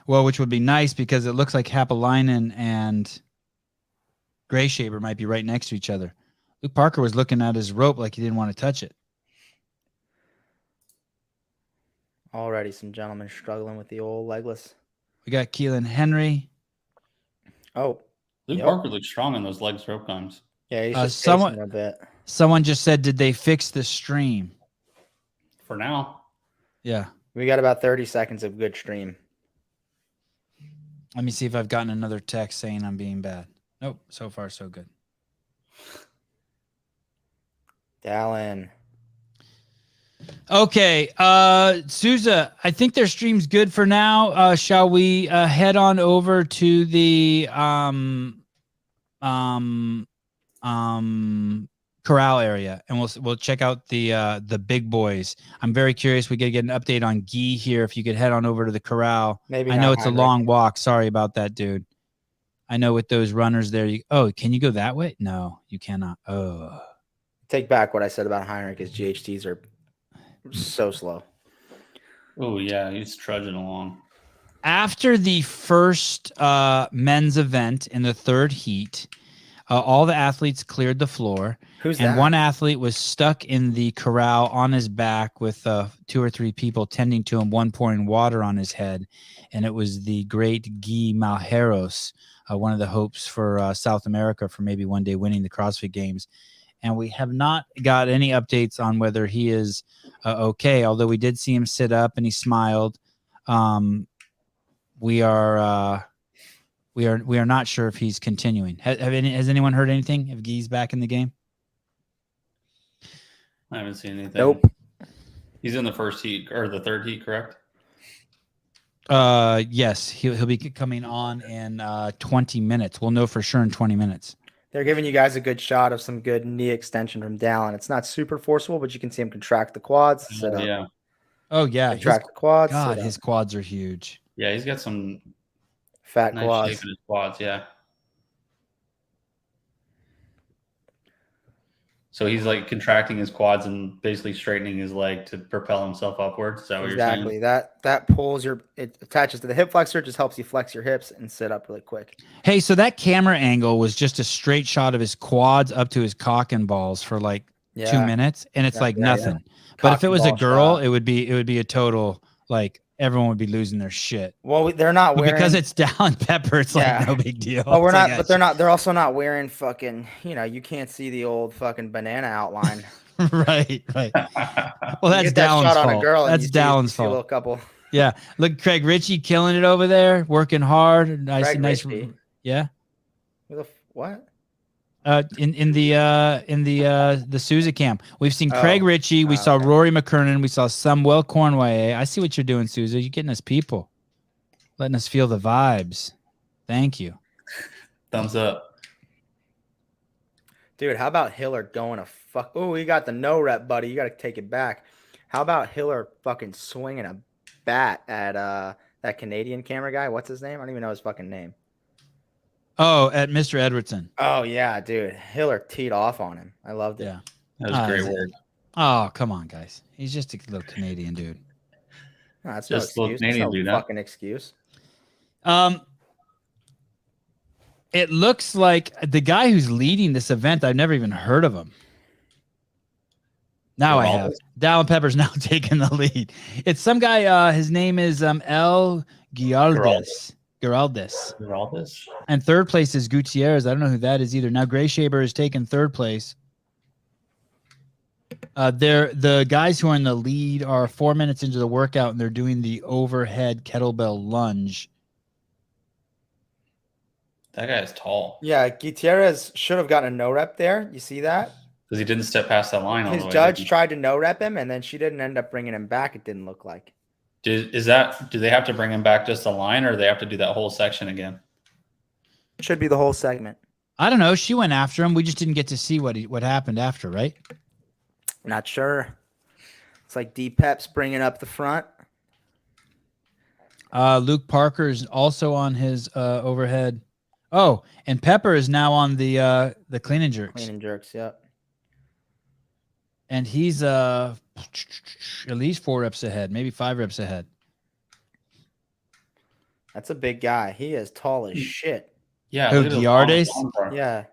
Well, which would be nice because it looks like Hapalainen and Grieshaber might be right next to each other. Luke Parker was looking at his rope like he didn't want to touch it. Already some gentlemen struggling with the old legless. We got Keelan Henry. Oh, Luke Yep. Parker looks strong on those legs rope climbs. yeah, he's Uh, just someone- pacing a bit. Someone just said, did they fix the stream? For now, Yeah. We got about 30 seconds of good stream. Let me see if I've gotten another text saying I'm being bad. Nope. So far, so good. Dallin. Okay. Souza, I think their stream's good for now. Shall we head on over to the corral area and we'll check out the big boys. I'm very curious. We gotta get an update on Guy here. If you could head on over to the corral. Maybe I know not it's a Heinrich. long walk. Sorry about that, dude. I know with those runners there. Can you go that way? No, you cannot. Oh. Take back what I said about Heinrich. His GHTs are so slow. oh yeah, he's trudging along. After the first men's event in the third heat, all the athletes cleared the floor. Who's And that? one athlete was stuck in the corral on his back with 2 or 3 people tending to him, one pouring water on his head. And it was the great Guy Malheiros, one of the hopes for South America for maybe one day winning the CrossFit Games. And we have not got any updates on whether he is okay, although we did see him sit up and he smiled. We are not sure if he's continuing. Has anyone heard anything if Guy's back in the game? I haven't seen anything. Nope. He's in the first heat or the third heat, correct? Yes, he'll be coming on in 20 minutes. We'll know for sure in 20 minutes. They're giving you guys a good shot of some good knee extension from Dallin. It's not super forceful, but you can see him contract the quads. Sit up. Yeah. Oh yeah, Contract the quads. God, sit up. his quads are huge. Yeah, he's got some Fat nice quads. shape in his quads. Yeah. So he's like contracting his quads and basically straightening his leg to propel himself upwards. Is that what you're Exactly. saying? That pulls it attaches to the hip flexor, just helps you flex your hips and sit up really quick. Hey, so that camera angle was just a straight shot of his quads up to his cock and balls for like 2 minutes, and it's like nothing. But if it was a girl, it would be a total like everyone would be losing their shit. Well, they're not But wearing because it's Dallin Pepper, it's like no big deal. Oh, we're It's not, like, but they're not. They're also not wearing fucking. You can't see the old fucking banana outline. right. Well, You that's get that Dallin's shot on a fault. girl and That's you see Dallin's a little fault. couple. Yeah, look, Craig Ritchie killing it over there, working hard. Nice. Ritchie? Yeah. What? In the Sousa camp, we've seen Craig Ritchie. We saw okay. Rory McKernan. We saw Samuel Cornway. I see what you're doing, Sousa. You're getting us people, letting us feel the vibes. Thank you. Thumbs up. Dude, how about Hiller going to fuck? Oh, you got the no rep, buddy. You got to take it back. How about Hiller fucking swinging a bat at that Canadian camera guy? What's his name? I don't even know his fucking name. Oh, at Mr. Edwardson. Oh yeah, dude. Hiller teed off on him. I loved it. Yeah. That was great work. Oh, come on, guys. He's just a little Canadian dude. No, that's Just no a little excuse. That's Canadian no dude, huh? fucking excuse. It looks like the guy who's leading this event, I've never even heard of him. Now I have. Dallin Pepper's now taking the lead. It's some guy, his name is El Giraldes. Giraldes? And third place is Gutierrez. I don't know who that is either. Now Gray Shaber has taken third place. They're the guys who are in the lead are 4 minutes into the workout and they're doing the overhead kettlebell lunge. That guy is tall. Yeah, Gutierrez should have gotten a no rep there. You see that? Because he didn't step past that line all His the way. judge tried to no rep him, and then she didn't end up bringing him back. It didn't look like. Do they have to bring him back just a line, or do they have to do that whole section again? Should be the whole segment. I don't know. She went after him. We just didn't get to see what happened after, right? Not sure. It's like D Pep's bringing up the front. Luke Parker is also on his overhead. Oh, and Pepper is now on the clean and jerks. Clean and jerks, yep. And he's at least 4 reps ahead, maybe 5 reps ahead. That's a big guy. He is tall as shit. Yeah. Who, look at those Giardes? arms. Yeah.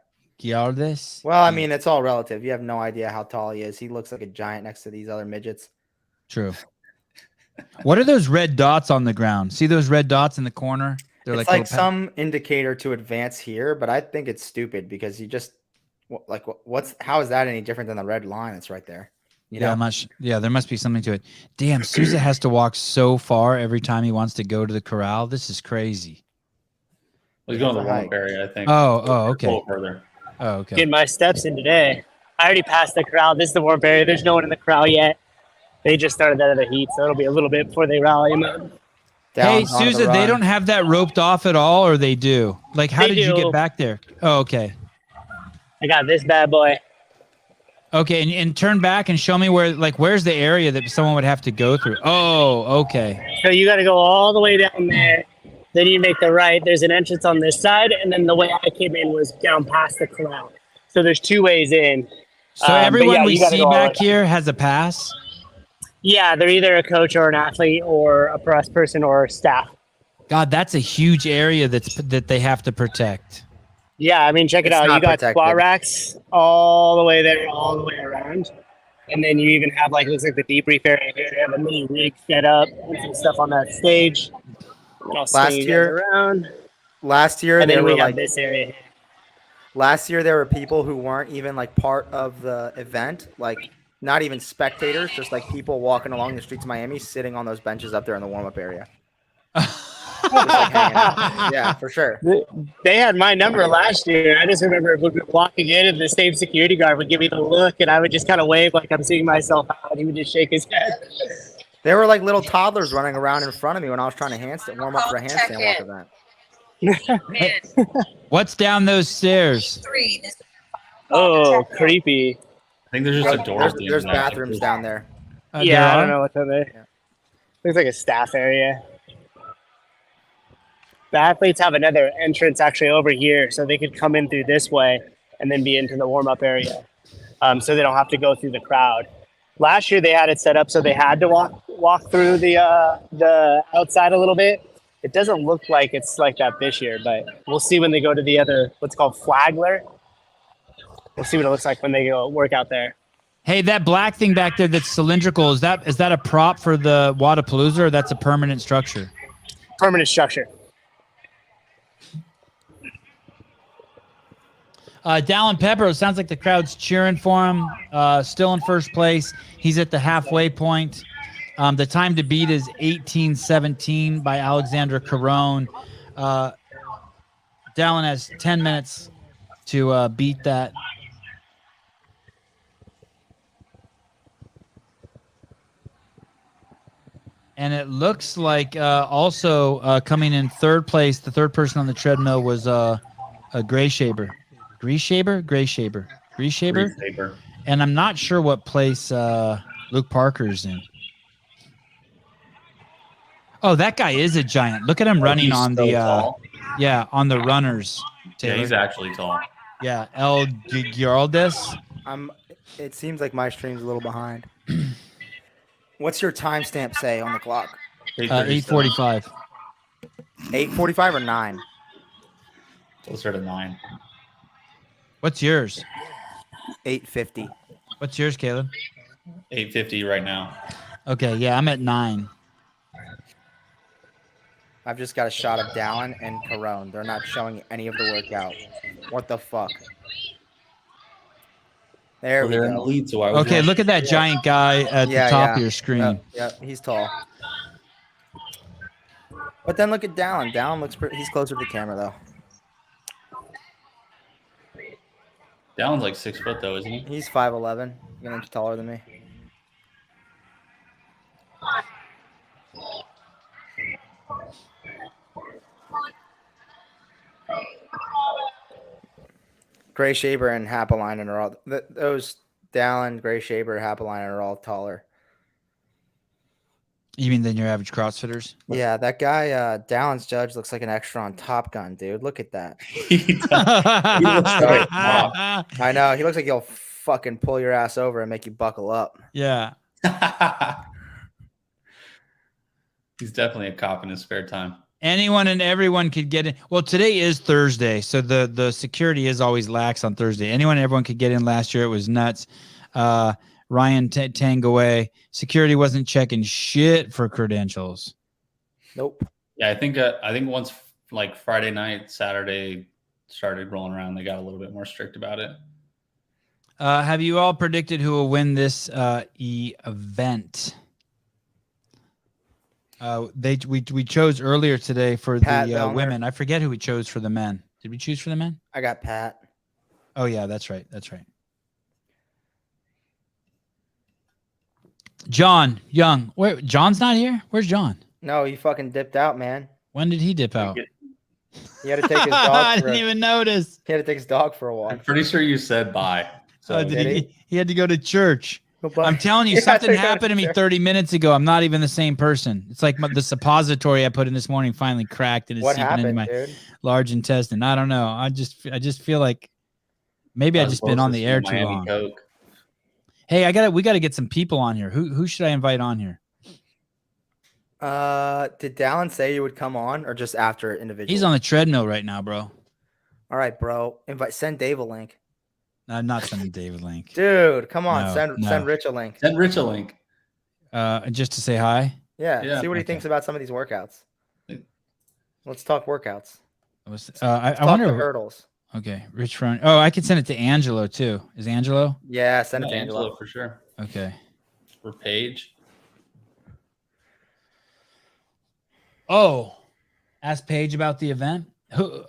Giardes? Well, I mean, it's all relative. You have no idea how tall he is. He looks like a giant next to these other midgets. True. What are those red dots on the ground? See those red dots in the corner? They're It's like like some indicator to advance here, but I think it's stupid because you just how is that any different than the red line that's right there? You know? There must be something to it. Damn, Sousa has to walk so far every time he wants to go to the corral. This is crazy. He's going to the warm-up area, I think. Oh, okay. A little further. Oh, okay. Getting my steps in today. I already passed the corral. This is the warm area. There's no one in the corral yet. They just started that other heat, so it'll be a little bit before they rally. Hey, Sousa, they don't have that roped off at all, or they do? Like, how did you get back there? Oh, okay. I got this bad boy. Okay, and turn back and show me where's the area that someone would have to go through? Oh, okay. So you got to go all the way down there. Then you make the right. There's an entrance on this side, and then the way I came in was down past the corral. So there's 2 ways in. So everyone we see back here has a pass? Yeah, they're either a coach or an athlete or a press person or staff. God, that's a huge area that they have to protect. Yeah, I mean, check it out. You got squat racks all the way there, all the way around. And then you even have, looks like the debrief area here. They have a mini rig set up and some stuff on that stage. Last year, and then we got this area here. Last year, there were people who weren't even part of the event, not even spectators, just people walking along the streets of Miami, sitting on those benches up there in the warm-up area. like hanging out. Yeah, for sure. They had my number last year. I just remember walking in and the same security guard would give me the look and I would just kind of wave like I'm seeing myself out. And he would just shake his head. There were like little toddlers running around in front of me when I was trying to warm up for a handstand walk event. What's down those stairs? Oh, creepy. I think there's just a door. There's bathrooms down there. Yeah, I don't know what's in there. Yeah. Looks like a staff area. The athletes have another entrance actually over here, so they could come in through this way and then be into the warm-up area, so they don't have to go through the crowd. Last year they had it set up so they had to walk through the outside a little bit. It doesn't look like it's like that this year, but we'll see when they go to the other what's called Flagler. We'll see what it looks like when they go work out there. Hey, that black thing back there that's cylindrical, is that a prop for the Wadapalooza, or that's a permanent structure? Permanent structure. Dallin Pepper, it sounds like the crowd's cheering for him. Still in first place. He's at the halfway point. The time to beat is 18:17 by Alexandra Carone. Dallin has 10 minutes to beat that. And it looks like also coming in third place, the third person on the treadmill was a Gray Shaber. Gray Shaber. And I'm not sure what place Luke Parker's in. Oh, that guy is a giant. Look at him running on so the tall. on the runners. Taylor. Yeah, he's actually tall. Yeah, El Giraldes. It seems like my stream's a little behind. What's your timestamp say on the clock? 8:45. 8:45 or 9? Closer to 9. What's yours? 8:50. What's yours, Caleb? 8:50 right now. Okay, yeah, I'm at 9. I've just got a shot of Dallin and Carone. They're not showing any of the workout. What the fuck? There we They're in the go. lead, so I was Okay, look at that giant guy at the top of your screen. Yeah, he's tall. But then look at Dallin. Dallin looks he's closer to the camera though. Dallin's like 6 foot though, isn't he? He's 5'11", an inch taller than me. Gray Shaber and Happalainen are all those. Dallin, Gray Shaber, Happalainen are all taller. You mean than your average CrossFitters? Yeah, that guy, Dallin's judge looks like an extra on Top Gun, dude. Look at that. He looks like Mop. I know. He looks like he'll fucking pull your ass over and make you buckle up. Yeah. He's definitely a cop in his spare time. Anyone and everyone could get in. Well, today is Thursday, so the security is always lax on Thursday. Anyone and everyone could get in last year. It was nuts. Ryan Tangoe, security wasn't checking shit for credentials. Nope. Yeah, I think once like Friday night, Saturday started rolling around, they got a little bit more strict about it. Have you all predicted who will win this event? We chose earlier today for Pat the Vellner. women. I forget who we chose for the men. Did we choose for the men? I got Pat. Oh yeah, that's right. John Young. Where John's not here? Where's John? No, he fucking dipped out, man. When did he dip out? He had to take his dog. I didn't even notice. He had to take his dog for a I'm walk. pretty sure you said bye. So He had to go to church. Goodbye. I'm telling you, Yeah, something I think happened to me that's 30 minutes ago. I'm not even the same person. It's like the suppository I put in this morning finally cracked and it's What seeping into happened, my dude? large intestine. I don't know. I just feel like maybe I just been on the air too long. Coke. Hey, we got to get some people on here. Who should I invite on here? Did Dallin say you would come on or just after individual? He's on the treadmill right now, bro. All right, bro. Send Dave a link. I'm not sending David a link. Dude, come on. No, Send Rich a link. Send Rich a link. Just to say hi. Yeah, see what he okay. thinks about some of these workouts. Let's talk workouts. I Talk wonder. the hurdles. Okay, Rich Front. Oh, I could send it to Angelo too. Is Angelo? Yeah, send it to Angelo Angelo. for sure. Okay. For Paige. Oh, Ask Paige about the event.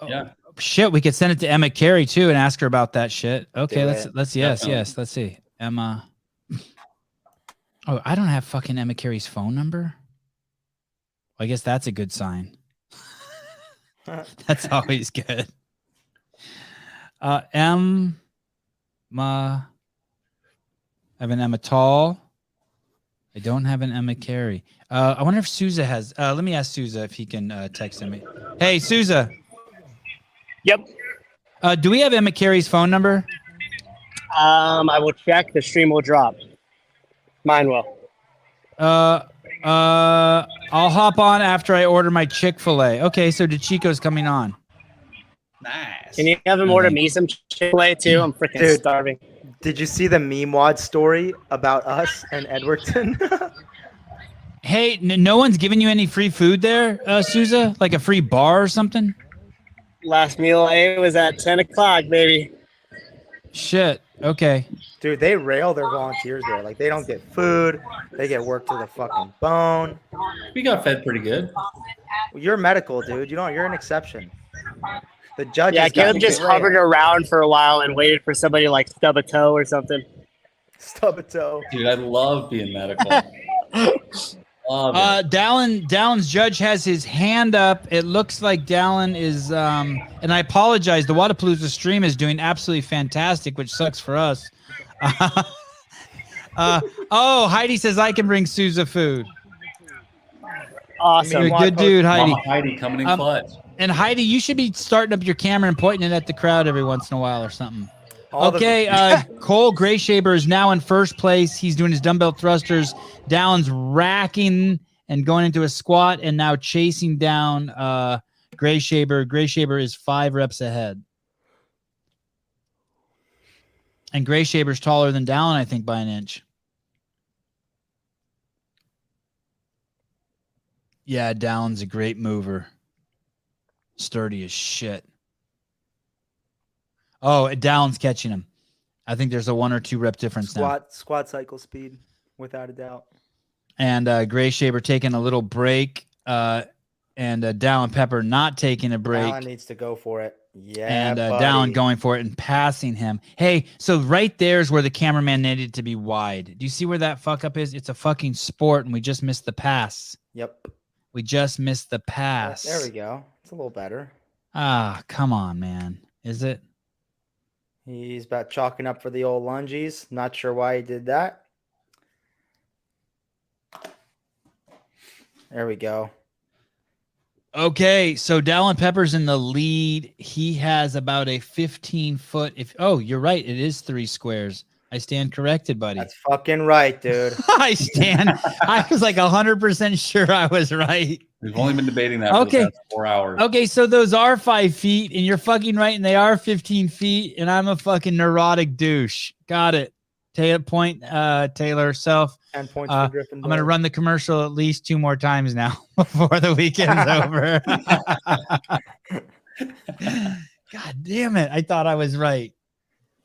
Yeah. Shit, we could send it to Emma Carey too and ask her about that shit. Okay, Do let's it. yes. Definitely. Let's see. Emma. Oh, I don't have fucking Emma Carey's phone number. Well, I guess that's a good sign. That's always good. Emma. I have an Emma Tall. I don't have an Emma Carey. I wonder if Souza has. Let me ask Souza if he can text him. Hey, Souza. Yep. Do we have Emma Carey's phone number? I will check. The stream will drop. Mine will. I'll hop on after I order my Chick-fil-A. Okay, so DeChico's coming on. Nice. Can you have him order me some Chick-fil-A too? I'm freaking Dude. starving. Did you see the meme wad story about us and Edwardton? Hey, no one's giving you any free food there, Souza? Like a free bar or something? Last meal I ate was at 10 o'clock, baby. Shit. Okay. Dude, they rail their volunteers there. Like, they don't get food. They get worked to the fucking bone. We got fed pretty good. Well, you're medical, dude. You know, you're an exception. The judges. Yeah, got Caleb just railed. hovered around for a while and waited for somebody to like stub a toe or something. Stub a toe. Dude, I love being medical. Love it. Dallin's judge has his hand up. It looks like Dallin is, and I apologize. The Wadapalooza stream is doing absolutely fantastic, which sucks for us. Oh, Heidi says I can bring Souza food. Awesome. You're a good dude, Heidi. Mama Heidi coming in clutch. And Heidi, you should be starting up your camera and pointing it at the crowd every once in a while or something. Okay, Cole Grayshaber is now in first place. He's doing his dumbbell thrusters. Dallin's racking and going into a squat and now chasing down Grayshaber. Grayshaber is 5 reps ahead. And Grayshaber's taller than Dallin, I think, by an inch. Yeah, Dallin's a great mover. Sturdy as shit. Oh, Dallin's catching him. I think there's a 1 or 2 rep difference now. Squat cycle speed, without a doubt. And Grayshaber taking a little break. And Dallin Pepper not taking a break. Dallin needs to go for it. Yeah, and buddy. Dallin going for it and passing him. Hey, so right there's where the cameraman needed to be wide. Do you see where that fuck up is? It's a fucking sport, and we just missed the pass. Yep. We just missed the pass. There we go. It's a little better. Ah, come on, man. Is it? He's about chalking up for the old lunges. Not sure why he did that. There we go. Okay, so Dallin Pepper's in the lead. He has about a 15-foot. Oh, you're right. It is 3 squares. I stand corrected, buddy. That's fucking right, dude. I was like 100% sure I was right. We've only been debating that for the past 4 hours. Okay, so those are 5 feet, and you're fucking right, and they are 15 feet, and I'm a fucking neurotic douche. Got it. Taylor, self. 10 points for Gryffindor. I'm going to run the commercial at least 2 more times now before the weekend's over. God damn it. I thought I was right.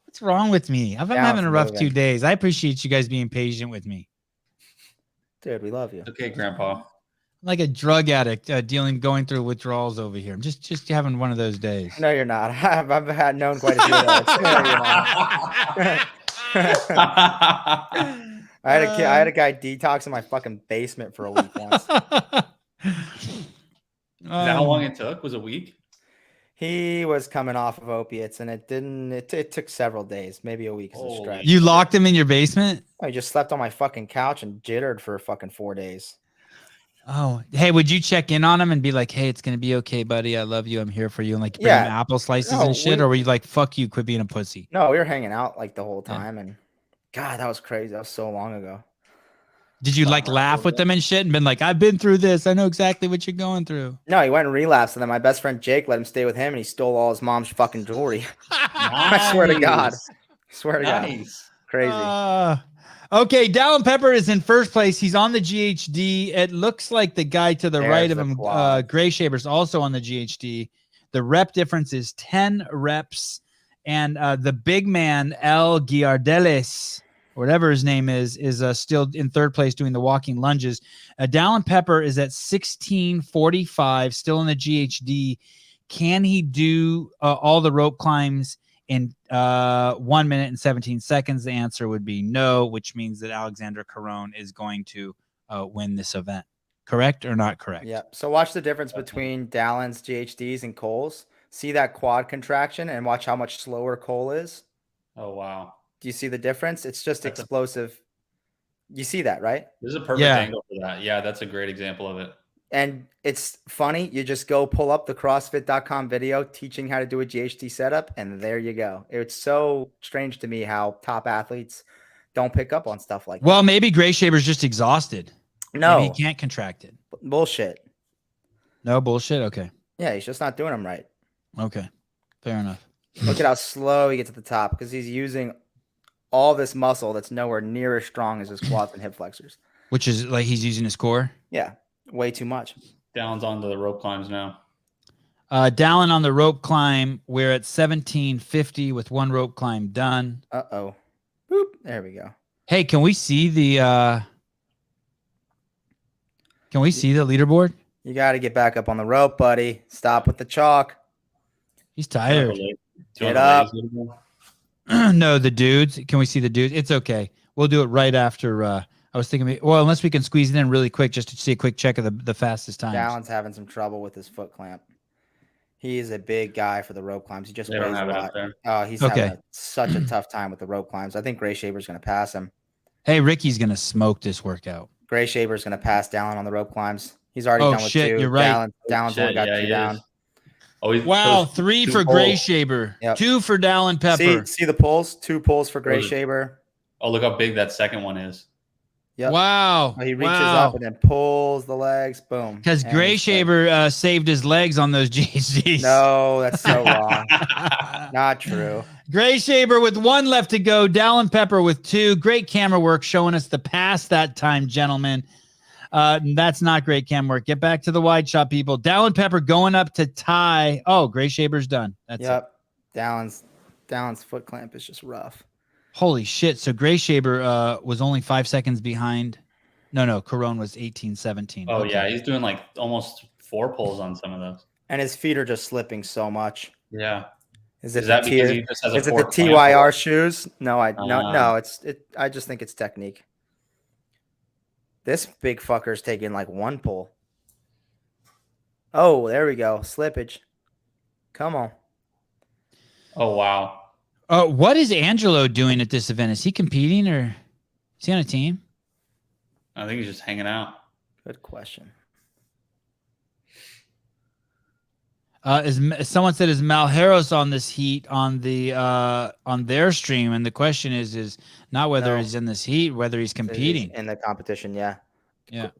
What's wrong with me? I'm having a rough 2 days. I appreciate you guys being patient with me. Dude, we love you. Okay, Grandpa. I'm like a drug addict going through withdrawals over here. I'm just having one of those days. No, you're not. I've had known quite a few of those. No, you're not. I had a guy detox in my fucking basement for a week once. Is that how long it took? Was it a week? He was coming off of opiates, and it took several days, maybe a week as a stretch. You locked him in your basement? I just slept on my fucking couch and jittered for fucking 4 days. Oh, hey, would you check in on him and be like, hey, it's going to be okay, buddy. I love you. I'm here for you. And like bring him apple slices and shit? Or were you like, fuck you, quit being a pussy? No, we were hanging out like the whole time. And God, that was crazy. That was so long ago. Did you like laugh with them and shit and been like, I've been through this. I know exactly what you're going through. No, he went and relapsed. And then my best friend Jake let him stay with him, and he stole all his mom's fucking jewelry. I swear to God. God. Crazy. Okay, Dallin Pepper is in first place. He's on the GHD. It looks like the guy to the right of him, Grayshaber's also on the GHD. The rep difference is 10 reps. And the big man, El Giardelis, whatever his name is still in third place doing the walking lunges. Dallin Pepper is at 16:45, still in the GHD. Can he do all the rope climbs in 1 minute and 17 seconds? The answer would be no, which means that Alexander Caron is going to win this event. Correct or not correct? Yeah. So watch the difference between Dallin's GHDs and Cole's. See that quad contraction and watch how much slower Cole is. Oh, wow. Do you see the difference? It's just explosive. You see that, right? This is a perfect angle for that. Yeah, that's a great example of it. And it's funny. You just go pull up the CrossFit.com video teaching how to do a GHD setup, and there you go. It's so strange to me how top athletes don't pick up on stuff like that. Well, maybe Gray Shaber's just exhausted. No. Maybe he can't contract it. Bullshit. No bullshit? Okay. Yeah, he's just not doing them right. Okay. Fair enough. Look at how slow he gets at the top because he's using all this muscle that's nowhere near as strong as his quads and hip flexors. Which is like he's using his core? Yeah, way too much. Down's onto the rope climbs now. Dallin on the rope climb. We're at 17:50 with one rope climb done. Uh-oh. Boop. There we go. Hey, can we see the leaderboard? You got to get back up on the rope, buddy. Stop with the chalk. He's tired. Get up. No, the dudes. Can we see the dudes? It's okay. We'll do it right after. I was thinking, well, unless we can squeeze it in really quick just to see a quick check of the fastest times. Dallin's having some trouble with his foot clamp. He is a big guy for the rope climbs. He just weighs a lot. Oh, he's having such a tough time with the rope climbs. I think Gray Shaber's going to pass him. Hey, Ricky's going to smoke this workout. Gray Shaber's going to pass Dallin on the rope climbs. He's already done with 2. You're right. Dallin's only got 2 down. Oh, wow, 3 for Gray Shaber, 2 for Dallin Pepper. See the pulls? 2 pulls for Gray Shaber. Oh, look how big that second one is. Yep. Wow. He reaches up and then pulls the legs. Boom. Because Gray Shaber saved his legs on those GHDs. No, that's so wrong. Not true. Gray Shaber with 1 left to go. Dallin Pepper with 2. Great camera work showing us the pass that time, gentlemen. That's not great cam work. Get back to the wide shot, people. Dallin Pepper going up to tie. Oh, Gray Shaber's done. That's it. Dallin's foot clamp is just rough. Holy shit. So Gray Shaber was only 5 seconds behind. No, Caron was 18-17. Oh, yeah. He's doing like almost 4 pulls on some of those. And his feet are just slipping so much. Yeah. Is it the TYR shoes? No, I just think it's technique. This big fucker's taking like 1 pull. Oh, there we go. Slippage. Come on. Oh, wow. What is Angelo doing at this event? Is he competing or is he on a team? I think he's just hanging out. Good question. Someone said is Malheros on this heat on the on their stream, and the question is not whether he's in this heat, whether he's competing in the competition. Yeah.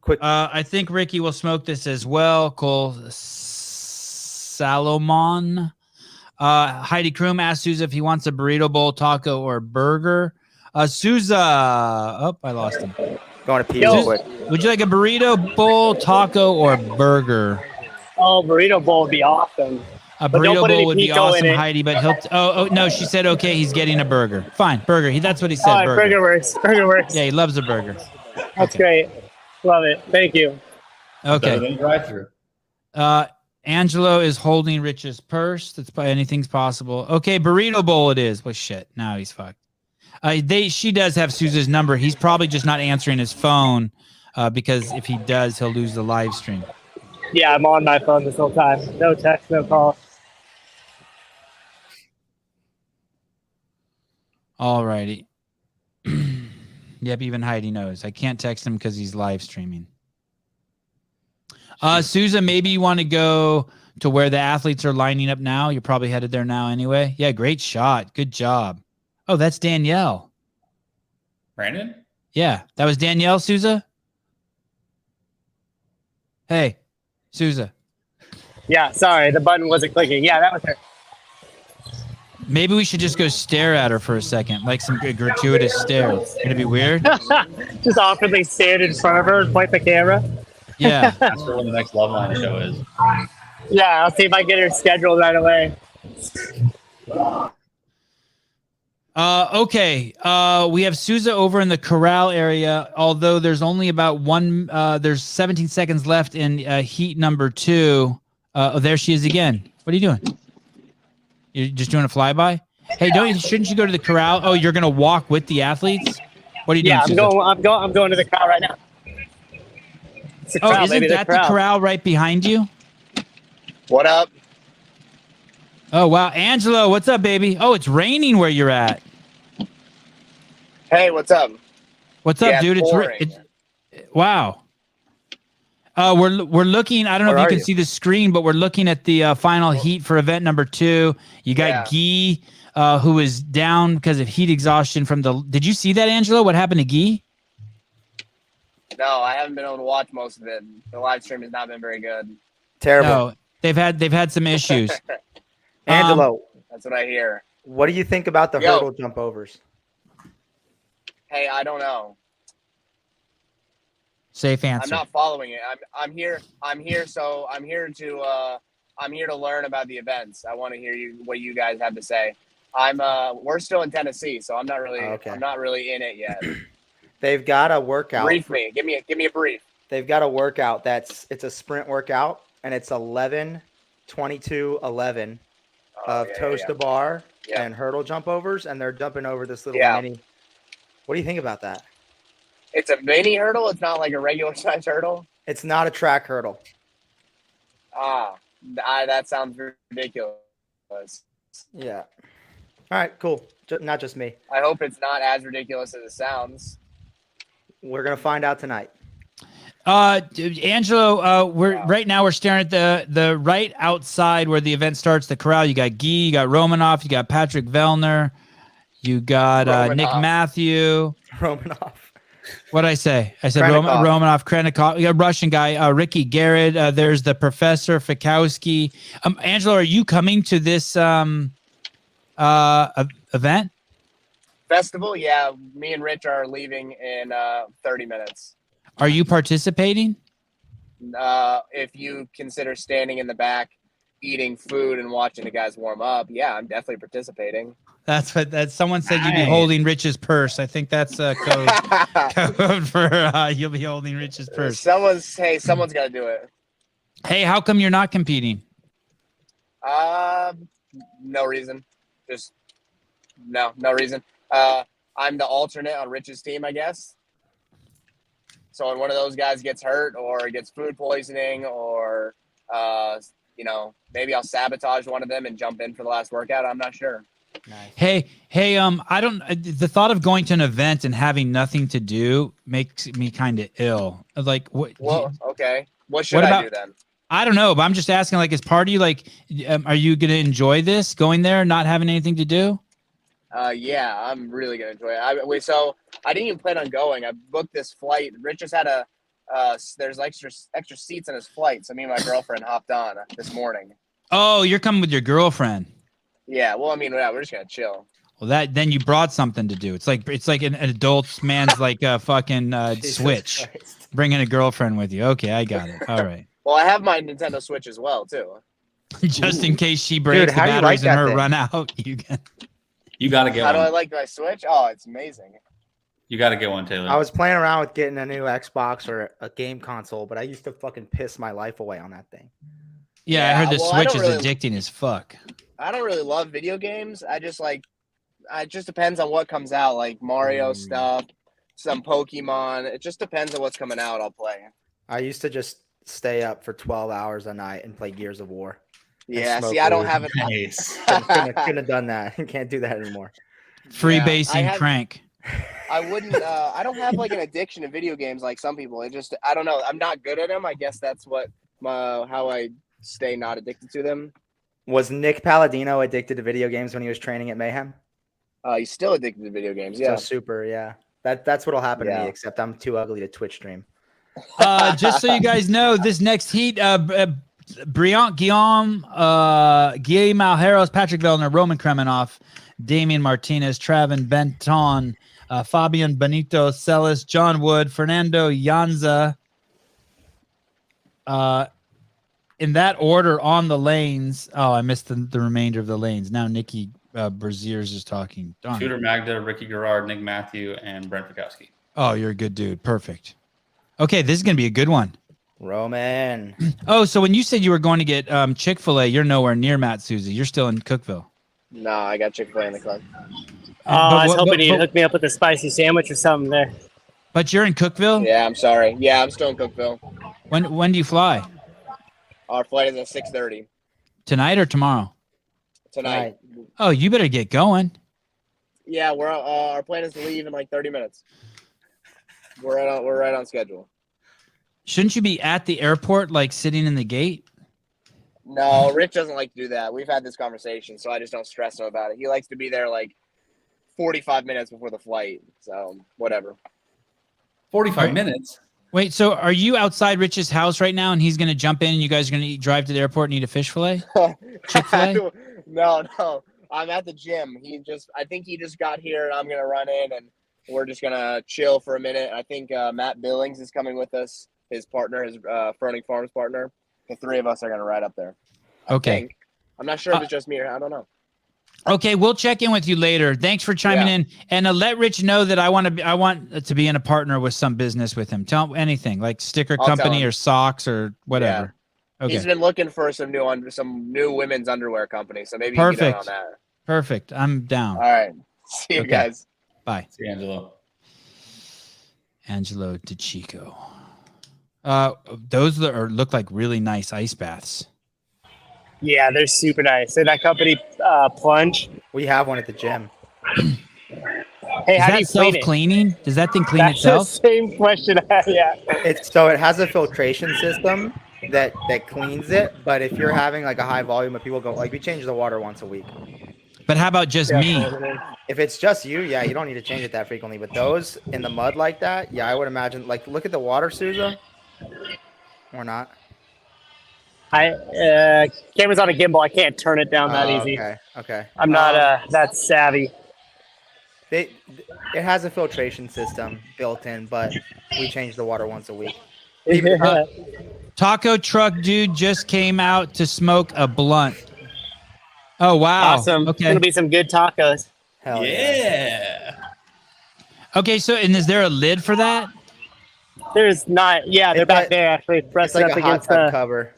Quick. I think Ricky will smoke this as well. Cole Salomon. Heidi Kroom asked Souza if he wants a burrito bowl, taco, or burger. Souza. Oh, I lost him. Going to pee real quick. Would you like a burrito bowl, taco, or burger? Oh, burrito bowl would be awesome. A burrito bowl would be awesome, Heidi, but he'll... Oh, no, she said, okay, he's getting a burger. Fine, burger. That's what he said, burger. Burger works. Burger works. Yeah, he loves a burger. That's great. Love it. Thank you. Okay. Drive-through. Angelo is holding Rich's purse. That's probably anything's possible. Okay, burrito bowl it is. Well, shit. Now he's fucked. She does have Souza's number. He's probably just not answering his phone because if he does, he'll lose the live stream. Yeah, I'm on my phone this whole time. No text, no call. All righty. Yep, even Heidi knows. I can't text him because he's live streaming. Souza, maybe you want to go to where the athletes are lining up now. You're probably headed there now anyway. Yeah, great shot. Good job. Oh, that's Danielle. Brandon? Yeah, that was Danielle, Souza? Hey, Souza. Yeah, sorry, the button wasn't clicking. Yeah, that was her. Maybe we should just go stare at her for a second, like some gratuitous stare. Gonna be weird. Just awkwardly stand in front of her and point the camera. Yeah. That's where the next Love Line show is. Yeah, I'll see if I get her scheduled right away. Okay. We have Souza over in the corral area, although there's only about there's 17 seconds left in heat number 2. Oh, there she is again. What are you doing? You're just doing a flyby? Hey, shouldn't you go to the corral? Oh, you're going to walk with the athletes? What are you doing, Yeah, Souza? I'm going to the corral right now. It's the corral, isn't that the corral right behind you? What up? Oh, wow. Angelo, what's up, baby? Oh, it's raining where you're at. Hey, what's up? What's up, Yeah, dude? pouring. Wow. We're looking. I don't know if you can see the screen, but we're looking at the final heat for event number 2. You got Guy, who is down because of heat exhaustion from the. Did you see that, Angelo? What happened to Guy? No, I haven't been able to watch most of it. The live stream has not been very good. Terrible. No, they've had some issues. Angelo, That's what I hear. what do you think about the hurdle jump overs? Hey, I don't know. Safe answer. I'm not following it. I'm here to learn about the events. I want to hear what you guys have to say. We're still in Tennessee, so I'm not really in it yet. They've got a workout. Brief me. Give me a brief. They've got a workout it's a sprint workout, and it's 11, 22, 11 of toes to bar and hurdle jump overs, and they're jumping over this little mini. What do you think about that? It's a mini hurdle. It's not like a regular size hurdle. It's not a track hurdle. That sounds ridiculous. Yeah. All right, cool. Not just me. I hope it's not as ridiculous as it sounds. We're gonna find out tonight. Angelo, right now we're staring at the right outside where the event starts, the corral. You got Guy, you got Romanoff, you got Patrick Vellner, you got Nick Matthew. Romanoff. What'd I say? I said Romanoff, Krenikov. You got Russian guy, Ricky Garrett. There's the Professor Fikowski. Angelo, are you coming to this event? Festival? Yeah, me and Rich are leaving in 30 minutes. Are you participating? If you consider standing in the back, eating food and watching the guys warm up, yeah, I'm definitely participating. That's what someone said. You'd be holding Rich's purse. I think that's code for you'll be holding Rich's purse. Someone's got to do it. Hey, how come you're not competing? No reason. Just no reason. I'm the alternate on Rich's team, I guess. So when one of those guys gets hurt or gets food poisoning or maybe I'll sabotage one of them and jump in for the last workout. I'm not sure. Nice. Hey, I don't. The thought of going to an event and having nothing to do makes me kind of ill. Like, what? Well, okay. What should I do then? I don't know, but I'm just asking. Like, as part of you, like, are you gonna enjoy this going there, not having anything to do? Yeah, I'm really gonna enjoy it. So I didn't even plan on going. I booked this flight. Rich just had there's extra seats in his flight, so me and my girlfriend hopped on this morning. Oh, you're coming with your girlfriend. Yeah, well, I mean, we're just gonna chill. Well, then you brought something to do. It's like an adult man's like a fucking Switch. Christ. Bringing a girlfriend with you. Okay, I got it. All right. Well, I have my Nintendo Switch as well too. Just in case she breaks the batteries and her run out, you got to get How one. do I like my Switch? Oh, it's amazing. You got to get one, Taylor. I was playing around with getting a new Xbox or a game console, but I used to fucking piss my life away on that thing. Yeah, I heard the Switch is addicting as fuck. I don't really love video games. It just depends on what comes out, like Mario stuff, some Pokemon. It just depends on what's coming out. I'll play. I used to just stay up for 12 hours a night and play Gears of War. Yeah, see, I don't have it. Nice. Couldn't have done that. Can't do that anymore. Freebasing crank. I wouldn't. I don't have like an addiction to video games like some people. I don't know. I'm not good at them. I guess that's how I stay not addicted to them. Was Nick Palladino addicted to video games when he was training at Mayhem? He's still addicted to video games. Yeah. So super. Yeah. That's what'll happen to me. Except I'm too ugly to Twitch stream. Just so you guys know, this next heat, Briant Guillaume, Guillaume Aljeros, Patrick Vellner, Roman Kremenov, Damian Martinez, Travin Benton, Fabian Benito, Celis, John Wood, Fernando Yanza. In that order on the lanes. Oh, I missed the remainder of the lanes. Now Nikki Braziers is talking. Darn. Shooter Magda, Ricky Garrard, Nick Matthew, and Brent Fikowski. Oh, you're a good dude. Perfect. Okay, this is gonna be a good one. Roman. Oh, so when you said you were going to get Chick-fil-A, you're nowhere near Matt Susie. You're still in Cookeville. No, I got Chick-fil-A in the car. I was hoping you'd hook me up with a spicy sandwich or something there. But you're in Cookeville? Yeah, I'm sorry. Yeah, I'm still in Cookeville. When do you fly? Our flight is at 6:30 Tonight or tomorrow? tonight. Oh, you better get going. Yeah, we're our plan is to leave in like 30 minutes. We're right on schedule. Shouldn't you be at the airport, like sitting in the gate? No, Rich doesn't like to do that. We've had this conversation, so I just don't stress him about it. He likes to be there like 45 minutes before the flight. So whatever. 45 minutes? Wait, so are you outside Rich's house right now and he's going to jump in and you guys are going to drive to the airport and eat a fish fillet? Chick-fil-A? No. I'm at the gym. I think he just got here and I'm going to run in and we're just going to chill for a minute. I think Matt Billings is coming with us, his partner, his Froning Farms partner. The three of us are going to ride up there. Okay. I'm not sure if it's just me or I don't know. Okay, we'll check in with you later. Thanks for chiming in, and let Rich know that I want to be in a partner with some business with him. Tell him anything like sticker company or socks or whatever. Yeah. Okay. He's been looking for some new women's underwear company, so maybe you can get on that. Perfect. I'm down. All right. See you guys. Bye. See you, Angelo. Angelo DeChico. Those look like really nice ice baths. Yeah, they're super nice. So that company, Plunge. We have one at the gym. Hey, how do you clean it? Self-cleaning? Does that thing clean That's itself? the same question. Yeah. It has a filtration system that cleans it. But if you're having like a high volume of people we change the water once a week. But how about just me? If it's just you, you don't need to change it that frequently. But those in the mud like that, I would imagine. Like, look at the water, Souza. Or not. Camera's on a gimbal. I can't turn it down that easy. Okay. I'm not that savvy. It has a filtration system built in, but we change the water once a week. Taco truck dude just came out to smoke a blunt. Oh wow! Awesome. Okay, It'll be some good tacos. Hell yeah. Okay, so and is there a lid for that? There's not. Yeah, they're back there actually. It's Pressed like up a hot against tub cover.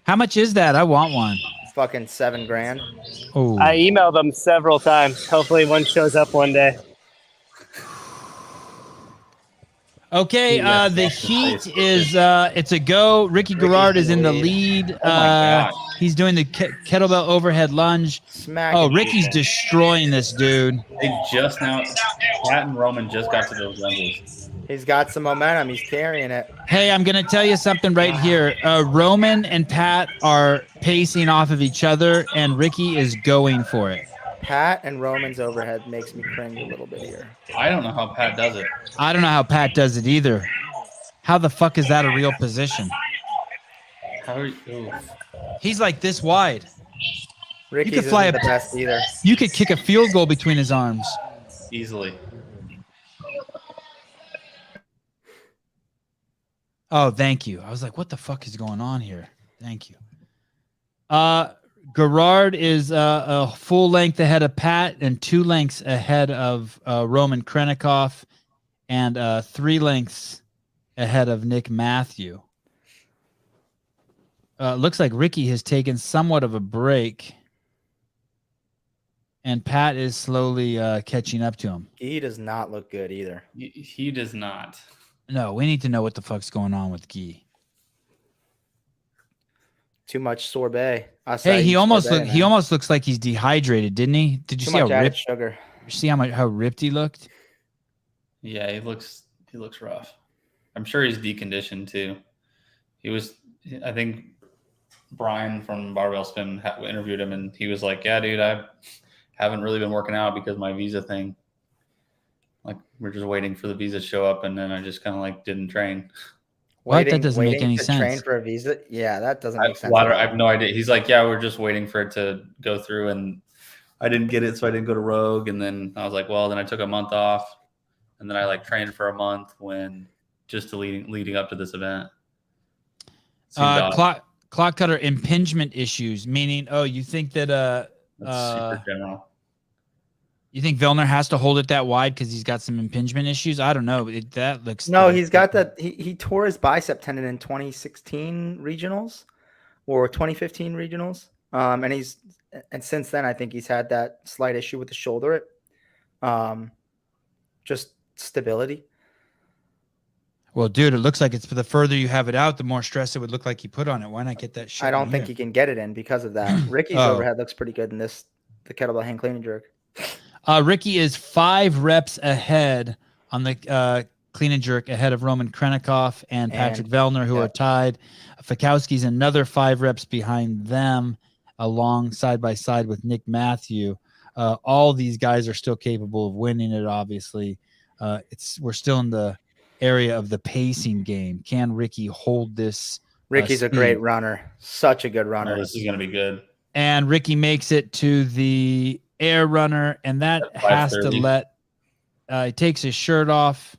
How much is that? I want one. Fucking $7,000. Oh. I emailed them several times. Hopefully one shows up one day. Okay, the Heat is it's a go. Ricky Garrard is in the lead. He's doing the kettlebell overhead lunge. Ricky's destroying this dude. They just now, Pat and Roman just got to those lunges. He's got some momentum. He's carrying it. Hey, I'm gonna tell you something right here. Roman and Pat are pacing off of each other, and Ricky is going for it. Pat and Roman's overhead makes me cringe a little bit here. I don't know how Pat does it. I don't know how Pat does it either. How the fuck is that a real position? He's like this wide. Ricky's could fly isn't the best either. You could kick a field goal between his arms. Easily. Oh, thank you. I was like, what the fuck is going on here? Thank you. Garrard is a full length ahead of Pat and 2 lengths ahead of Roman Krennikov and 3 lengths ahead of Nick Matthew. Looks like Ricky has taken somewhat of a break and Pat is slowly catching up to him. He does not look good either. He does not. No, we need to know what the fuck's going on with Guy. Too much sorbet. Hey, he almost looks like he's dehydrated, didn't he? Did you see how ripped sugar? You see how ripped he looked? Yeah, he looks rough. I'm sure he's deconditioned too. I think Brian from Barbell Spin interviewed him and he was like, "Yeah, dude, I haven't really been working out because my visa thing. Like we're just waiting for the visa to show up and then I just kind of didn't train." That doesn't make any sense. Train for a visa? Yeah, that doesn't make sense. I have no idea. He's like, yeah, we're just waiting for it to go through, and I didn't get it, so I didn't go to Rogue. And then I was like, well, then I took a month off, and then I trained for a month leading up to this event. Clock cutter impingement issues, meaning, you think that That's super general. You think Vellner has to hold it that wide because he's got some impingement issues? I don't know. That looks No, he's got that. He tore his bicep tendon in 2016 regionals or 2015 regionals. And since then I think he's had that slight issue with the shoulder. Just stability. Well, dude, it looks like it's the further you have it out, the more stress it would look like you put on it. Why not get that shit? I don't think he can get it in because of that. Ricky's overhead looks pretty good in the kettlebell hang clean and jerk. Ricky is 5 reps ahead on the clean and jerk ahead of Roman Krennikov and Patrick Vellner, who are tied. Fikowski's another 5 reps behind them, along side by side with Nick Matthew. All these guys are still capable of winning it. Obviously, we're still in the area of the pacing game. Can Ricky hold this? Ricky's a great runner, such a good runner. This is going to be good. And Ricky makes it to the air runner, and that has to let he takes his shirt off,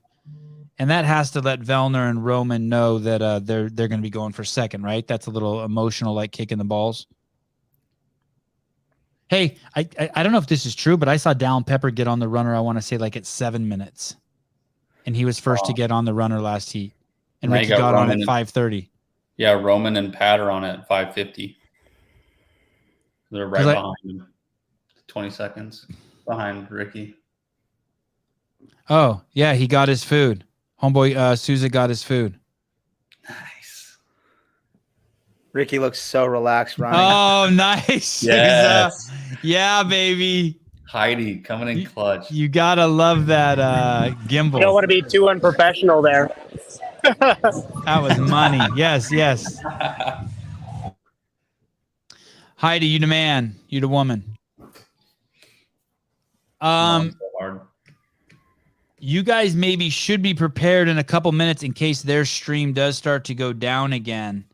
and that has to let Vellner and Roman know that they're going to be going for second, right? That's a little emotional, like kicking the balls. Hey, I don't know if this is true, but I saw Dallin Pepper get on the runner. I want to say like at 7 minutes, and he was first to get on the runner last heat, and Ricky got on at 5:30. Yeah, Roman and Pat are on at 5:50. They're right behind him. 20 seconds behind Ricky. Oh, yeah, he got his food. Homeboy Souza got his food. Nice. Ricky looks so relaxed running. Oh, nice. Yes. Yeah, baby. Heidi coming in clutch. You got to love that gimbal. You don't want to be too unprofessional there. That was money. Yes. Heidi, you the man. You the woman. You guys maybe should be prepared in a couple minutes in case their stream does start to go down again,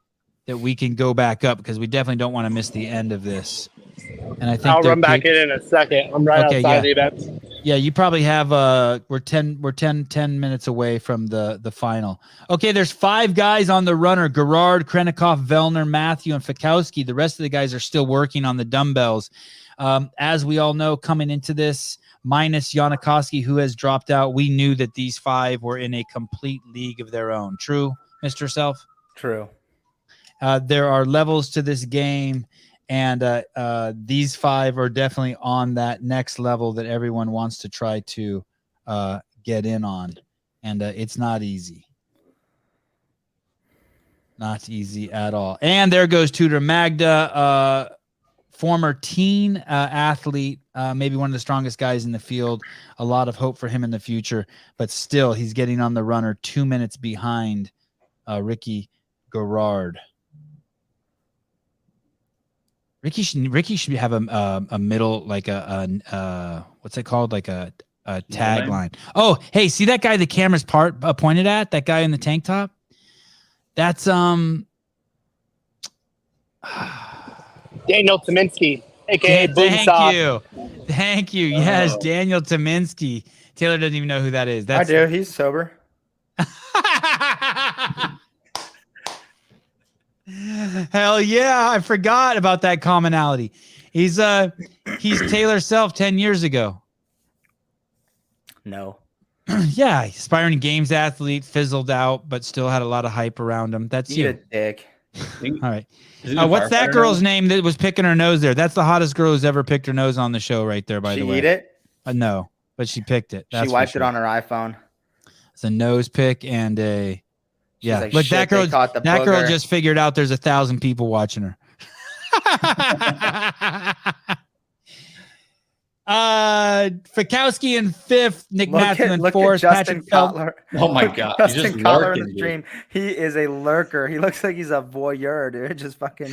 that we can go back up, because we definitely don't want to miss the end of this. And I think I'll run back in a second. I'm right outside the event. Yeah, you probably have we're 10 minutes away from the final. Okay, there's 5 guys on the runner: Gerard, Krennikov, Vellner, Matthew, and Fikowski. The rest of the guys are still working on the dumbbells. As we all know, coming into this, minus Yanikoski, who has dropped out, we knew that these 5 were in a complete league of their own. True, Mr. Self? True. There are levels to this game, and these 5 are definitely on that next level that everyone wants to try to get in on. And it's not easy. Not easy at all. And there goes Tudor Magda, former teen athlete, maybe one of the strongest guys in the field. A lot of hope for him in the future, but still he's getting on the runner 2 minutes behind Ricky Gerard. Ricky should have a middle, like a what's it called, like a tagline. Oh, hey, see that guy the camera's pointed at? That guy in the tank top? That's Daniel Tominski, aka Boomsoft. Thank you. Yes, Daniel Tominski. Taylor doesn't even know who that is. I do. He's sober. Hell yeah, I forgot about that commonality. He's Taylor Self 10 years ago. No. Yeah, aspiring games athlete, fizzled out, but still had a lot of hype around him. That's you. A dick. All right. What's that girl's name that was picking her nose there? That's the hottest girl who's ever picked her nose on the show right there, by the way. She eat it? No, but she picked it. She wiped it on her iPhone. It's a nose pick and a... She's yeah, like, look, that girl just figured out there's 1,000 people watching her. Fikowski in 5th, Nick Matthew in 4th, Justin Cutler. Oh my God, Justin Cutler in the stream. He is a lurker. He looks like he's a voyeur, dude. Just fucking.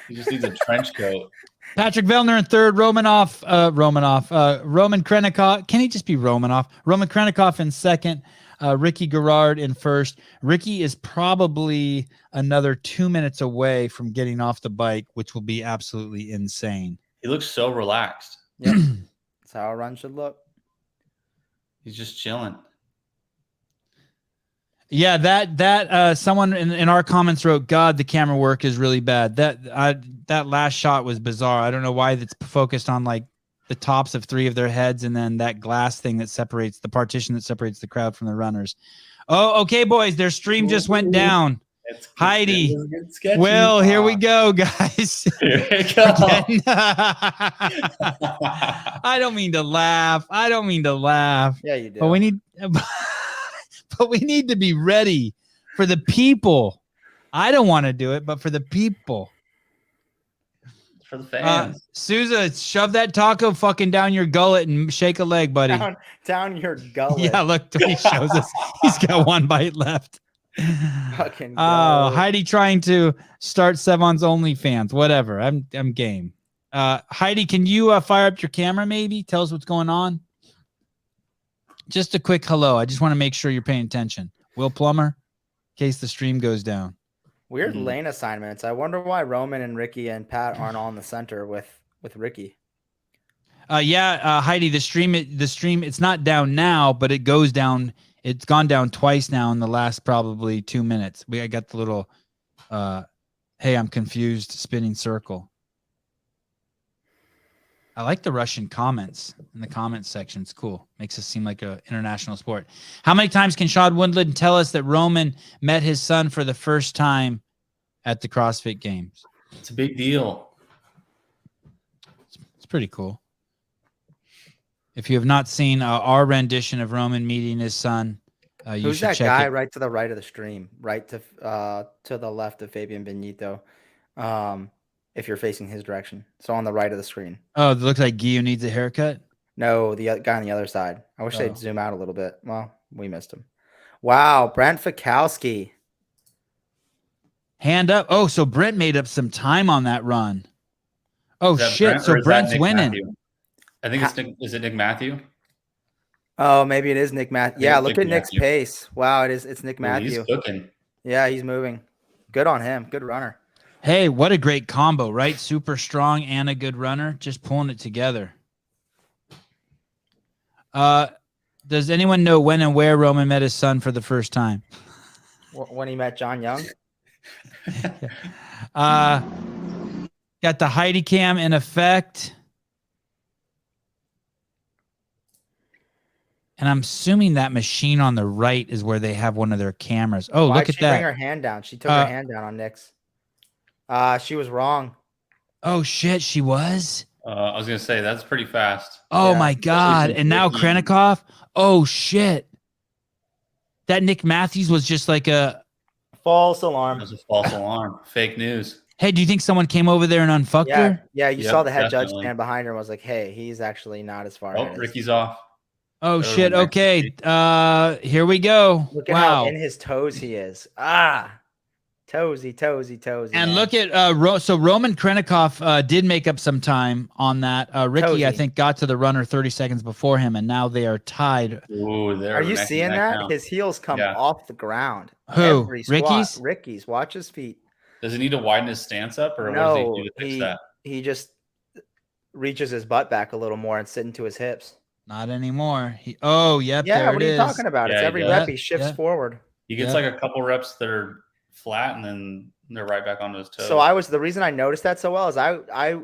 He just needs a trench coat. Patrick Vellner in 3rd, Roman Krennikov. Can he just be Romanoff? Roman Krennikov in 2nd. Ricky Gerard in 1st. Ricky is probably another 2 minutes away from getting off the bike, which will be absolutely insane. He looks so relaxed. Yep. That's how a run should look. He's just chilling. Yeah, that someone in our comments wrote, "God, the camera work is really bad." That last shot was bizarre. I don't know why that's focused on like the tops of 3 of their heads, and then that glass thing that separates the partition that separates the crowd from the runners. Oh, okay, boys, their stream just went down. Heidi, Will, here we go, guys. Here we go. I don't mean to laugh. Yeah, you do. But we need to be ready for the people. I don't want to do it, but for the people. For the fans. Souza, shove that taco fucking down your gullet and shake a leg, buddy. Down your gullet. Yeah, look, he shows us. He's got 1 bite left. Fucking Heidi trying to start Sevan's OnlyFans. Whatever. I'm game. Heidi, can you fire up your camera maybe? Tell us what's going on. Just a quick hello. I just want to make sure you're paying attention. Will Plummer, in case the stream goes down. Weird lane assignments. I wonder why Roman and Ricky and Pat aren't on the center with Ricky. Heidi, the stream, it's not down now, but it goes down. It's gone down twice now in the last probably 2 minutes. I got the little, hey, I'm confused spinning circle. I like the Russian comments in the comments section. It's cool. Makes us seem like an international sport. How many times can Shad Woodland tell us that Roman met his son for the first time at the CrossFit Games? It's a big deal. It's pretty cool. If you have not seen our rendition of Roman meeting his son, you Who's should that check guy it. right to the right of the stream, right to the left of Fabian Benito? If you're facing his direction, so on the right of the screen. Oh, it looks like Guillaume needs a haircut. No, the guy on the other side. I wish they'd zoom out a little bit. Well, we missed him. Wow, Brent Fikowski. Hand up. Oh, so Brent made up some time on that run. Oh shit! Brent, So Brent's winning. Matthew? I think it's Nick. Is it Nick Matthew? Oh, maybe it is Nick Matthew. Yeah, look Nick at Nick's Matthew. pace. Wow, it's Nick Ooh, Matthew. He's cooking. Yeah, he's moving. Good on him. Good runner. Hey, what a great combo, right? Super strong and a good runner, just pulling it together. Does anyone know when and where Roman met his son for the first time? When he met John Young. Got the Heidi cam in effect. And I'm assuming that machine on the right is where they have one of their cameras. Oh, Why'd look at she bring that. her hand down? She took her hand down on Nick's. She was wrong. Oh, shit, she was? I was going to say, that's pretty fast. Oh, Yeah. my God. And now Krennikov? Oh, shit. That Nick Matthews was just like a... False That alarm. was a false alarm. Fake news. Hey, do you think someone came over there and unfucked Yeah, her? yeah. You Yep, saw the head judge definitely. stand behind her and was like, "Hey, he's actually not as far." Oh, as Ricky's off. Oh, That shit. would've Okay. been Here we go. Look at Wow. how in his toes he is. Toesy. And man. look at so Roman Krennikov did make up some time on that. Ricky, I Toesy. think, got to the runner 30 seconds before him, and now they are tied. Ooh, they're Are you neck and seeing neck that? now. His heels come Yeah. off the ground. Who? Every squat. Ricky's? Ricky's. Watch his feet. Does he need to widen his stance up, or what No, does he do to fix that? he just reaches his butt back a little more and sit into his hips. Not anymore. Oh, yep. Yeah, there what it are you is. talking about? Yeah, It's he every does. rep he shifts Yeah. forward. He gets Yeah. like a couple reps that are flat, and then they're right back onto his toes. So the reason I noticed that so well is I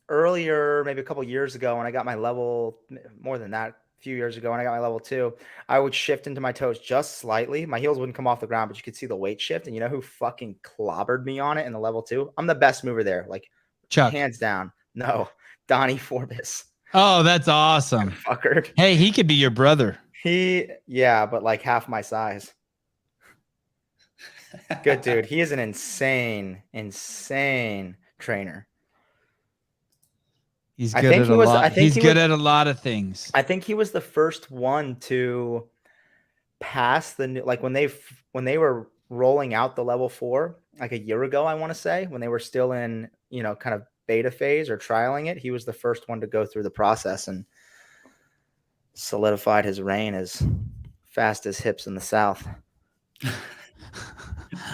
earlier, maybe a couple years ago, when I got my level, more than that, a few years ago when I got my level 2, I would shift into my toes just slightly. My heels wouldn't come off the ground, but you could see the weight shift. And you know who fucking clobbered me on it in the level 2? I'm the best mover there, like Chuck. hands down. No, Donnie Forbes. Oh, that's awesome. Fucker. Hey, he could be your brother. Yeah, but like half my size. Good dude. He is an insane trainer. He's I good think at he a was- lot. I think He's he good was- at a lot of things. I think he was the first one to pass the new, like when they were rolling out the level 4 like a year ago, I want to say, when they were still in, kind of beta phase or trialing it, he was the first one to go through the process and solidified his reign as fast as hips in the South.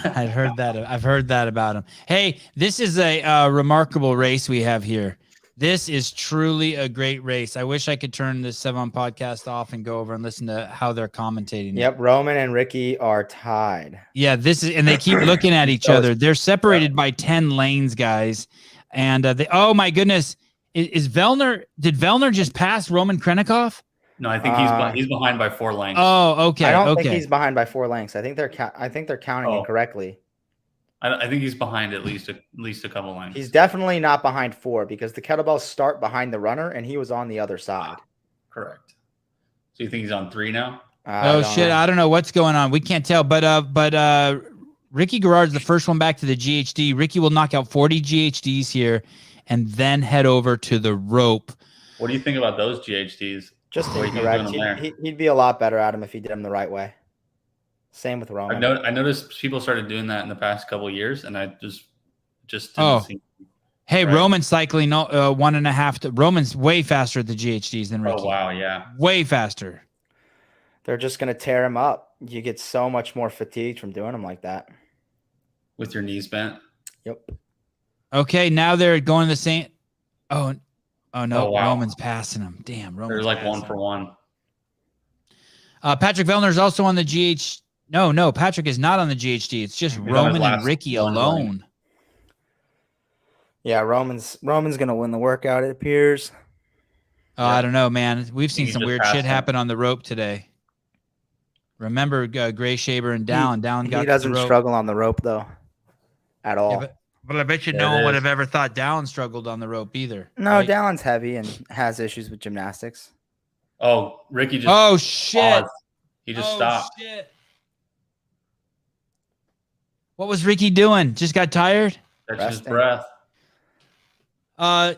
I've heard that about him. Hey, this is a remarkable race we have here. This is truly a great race. I wish I could turn the Sevan podcast off and go over and listen to how they're commentating. Yep, Roman and Ricky are tied. Yeah, this is, and they keep looking at each other. They're separated by 10 lanes, guys. And oh my goodness, is Vellner? Did Vellner just pass Roman Krennikov? No, I think he's behind by 4 lengths. Oh, okay. I don't okay. think he's behind by 4 lengths. I think they're counting incorrectly. I think he's behind at least a couple lengths. He's definitely not behind 4 because the kettlebells start behind the runner, and he was on the other side. Correct. So you think he's on 3 now? Oh shit! I don't know what's going on. We can't tell. But Ricky Garrard's the first one back to the GHD. Ricky will knock out 40 GHDs here, and then head over to the rope. What do you think about those GHDs? Just incorrect. He'd be a lot better at him if he did them the right way. Same with Roman. I noticed people started doing that in the past couple of years, and I just didn't see. Hey, right. Roman cycling 1.5. Roman's way faster at the GHDs than Ricky. Oh wow, yeah, way faster. They're just gonna tear him up. You get so much more fatigued from doing them like that. With your knees bent. Yep. Okay, now they're going the same. Oh no, wow. Roman's passing him. Damn, Roman's they're like 1 for 1. Patrick Vellner's also on the GH. No, Patrick is not on the GHD. It's just Roman and Ricky alone. Yeah, Roman's gonna win the workout, it appears. I don't know, man. We've seen some weird shit happen on the rope today. Remember Gray Shaber and Down. Down got. He doesn't struggle on the rope though, at all. Yeah, but I bet you no one would have ever thought Down struggled on the rope either. No, right? Down's heavy and has issues with gymnastics. Oh, Ricky just. Oh shit! Paused. He just stopped. Shit. What was Ricky doing? Just got tired? That's his breath. Roman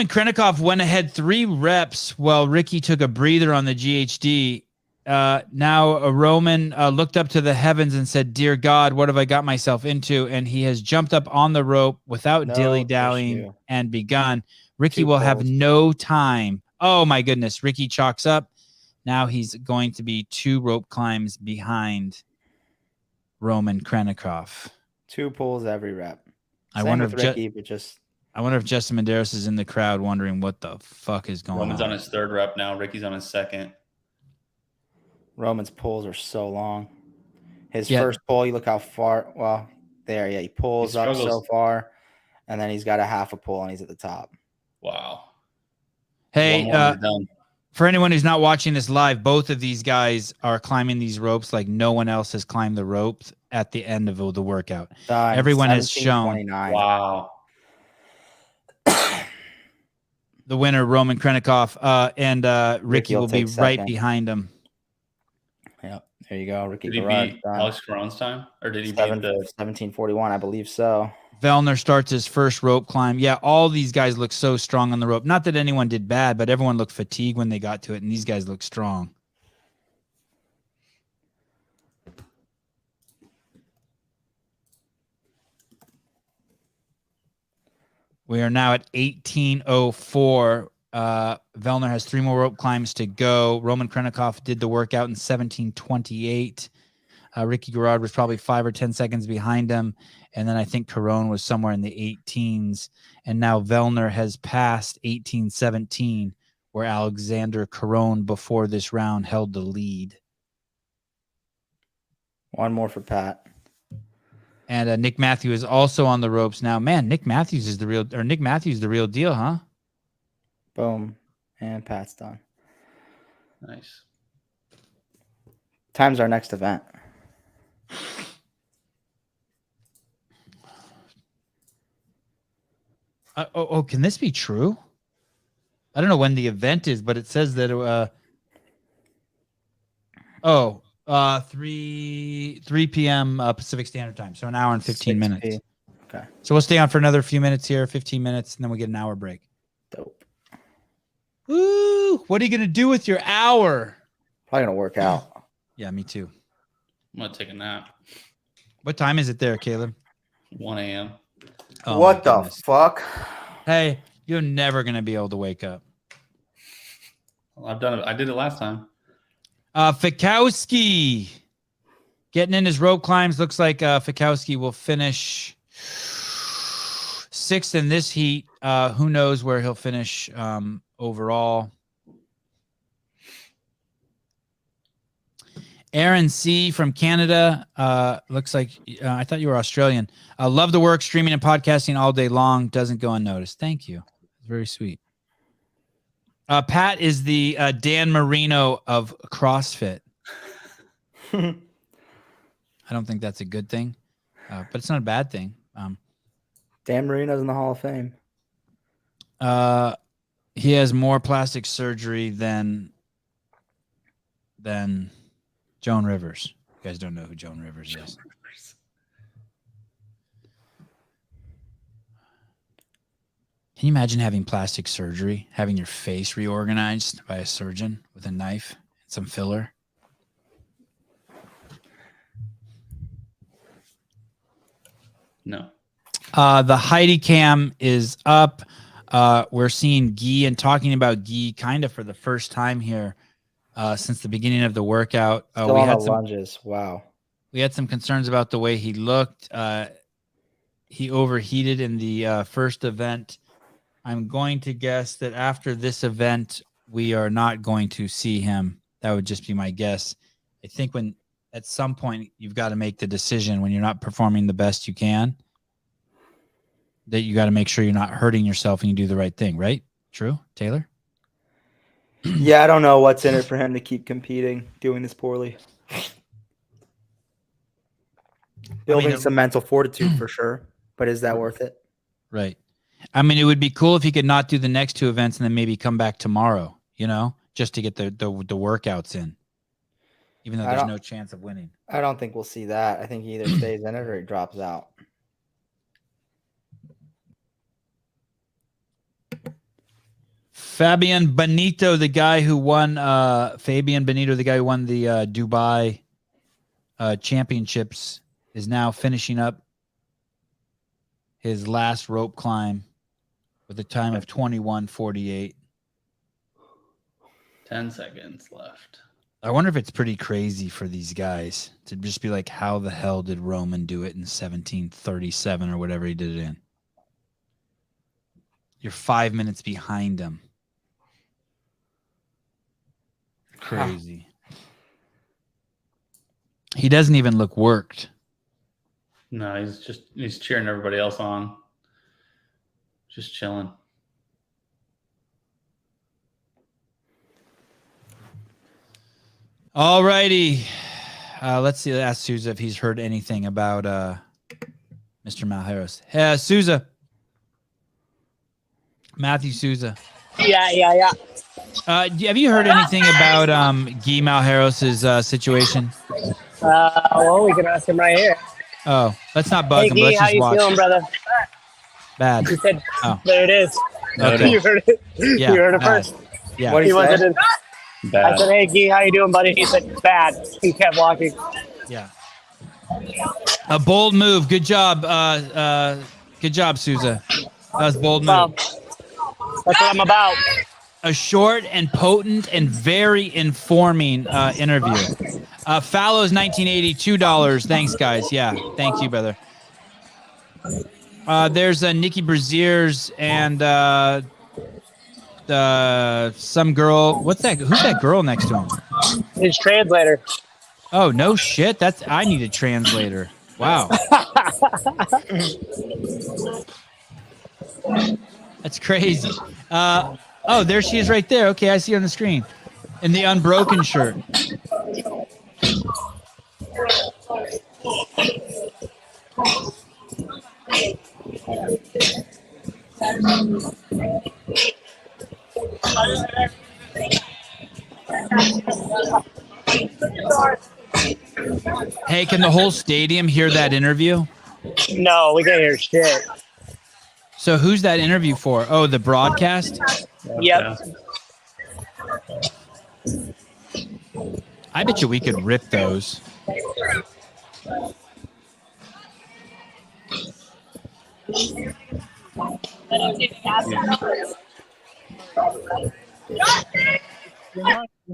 Krennikov went ahead 3 reps while Ricky took a breather on the GHD. Now Roman looked up to the heavens and said, "Dear God, what have I got myself into?" And he has jumped up on the rope without dilly-dallying and begun. Ricky will have no time. Oh my goodness. Ricky chalks up. Now he's going to be 2 rope climbs behind Roman Krennikov. 2 pulls every rep. I wonder if Justin Medeiros is in the crowd wondering what the fuck is going on. Roman's on his 3rd rep now. Ricky's on his 2nd. Roman's pulls are so long. His first pull, you look how far. Well, there, he pulls up so far, and then he's got a half a pull, and he's at the top. Wow. Hey, for anyone who's not watching this live, both of these guys are climbing these ropes like no one else has climbed the ropes at the end of the workout. Everyone has shown. Wow. The winner, Roman Krennikov, and Ricky will be right behind him. Yep, there you go. Ricky did he beat Alex Caron's time? Or did he beat the 17:41? I believe so. Vellner starts his first rope climb. Yeah, all these guys look so strong on the rope. Not that anyone did bad, but everyone looked fatigued when they got to it, and these guys look strong. We are now at 18:04. Vellner has 3 more rope climbs to go. Roman Krennikov did the workout in 17:28. Ricky Garrard was probably 5 or 10 seconds behind him. And then I think Caron was somewhere in the 18s. And now Vellner has passed 18:17, where Alexander Caron before this round held the lead. 1 more for Pat. And Nick Matthews is also on the ropes now. Man, Nick Matthews is the real deal, huh? Boom. And Pat's done. Nice. Time's our next event. Can this be true? I don't know when the event is, but it says that 3 p.m. Pacific Standard Time. So an hour and 15 minutes. Okay. So we'll stay on for another few minutes here, 15 minutes, and then we get an hour break. Dope. Woo! What are you gonna do with your hour? Probably gonna work out. Yeah, me too. I'm gonna take a nap. What time is it there, Caleb? 1 a.m. Oh, what the fuck? Hey, you're never gonna be able to wake up. Well, I've done it. I did it last time. Fikowski getting in his rope climbs. Looks like Fikowski will finish 6th in this heat. Who knows where he'll finish overall. Aaron C. from Canada. Looks like I thought you were Australian. Love the work, streaming and podcasting all day long. Doesn't go unnoticed. Thank you. Very sweet. Pat is the Dan Marino of CrossFit. I don't think that's a good thing, but it's not a bad thing. Dan Marino's in the Hall of Fame. He has more plastic surgery than Joan Rivers. You guys don't know who Joan Rivers is. Can you imagine having plastic surgery, having your face reorganized by a surgeon with a knife and some filler? No. The Heidi cam is up. We're seeing Guy and talking about Guy kind of for the first time here since the beginning of the workout. Still on the lunges. Wow. We had some concerns about the way he looked. He overheated in the first event. I'm going to guess that after this event, we are not going to see him. That would just be my guess. I think when at some point you've got to make the decision when you're not performing the best you can, that you got to make sure you're not hurting yourself and you do the right thing, right? True, Taylor? Yeah, I don't know what's in it for him to keep competing, doing this poorly. Building some mental fortitude for sure, but is that worth it? Right. I mean, it would be cool if he could not do the next 2 events and then maybe come back tomorrow, just to get the workouts in, even though there's no chance of winning. I don't think we'll see that. I think he either stays in it or he drops out. Fabian Benito, the guy who won the Dubai championships, is now finishing up his last rope climb with a time of 21:48. 10 seconds left. I wonder if it's pretty crazy for these guys to just be like, how the hell did Roman do it in 17:37 or whatever he did it in? You're 5 minutes behind him. Crazy. He doesn't even look worked. No, he's cheering everybody else on. Just chilling. All righty. Let's ask Souza if he's heard anything about Mr. Malheiros. Hey, Souza. Matthew Souza. Yeah. Have you heard anything about Guy Malheiros' situation? Well, we can ask him right here. Oh, let's not bug him. Guy, Let's how just you watch. feeling, brother? Bad. He said, Oh. There it is. Okay. You heard it. Yeah, You heard it bad. first. Yeah. What He he wasn't said? in. Bad. I said, hey, Guy, how you doing, buddy? He said, bad. He kept walking. Yeah. A bold move. Good job. Good job, Souza. That was a bold Well, move. that's what I'm about. A short and potent and very informing interview. Fallows 1980, $2. Thanks, guys. Yeah, thank you, brother. There's Nikki Braziers and some girl. What's that? Who's that girl next to him? His translator. Oh, no shit. I need a translator. Wow. That's crazy. Oh, there she is right there. Okay, I see her on the screen. In the unbroken shirt. Hey, can the whole stadium hear that interview? No, we can't hear shit. So who's that interview for? Oh, the broadcast? Yep. I bet you we could rip those.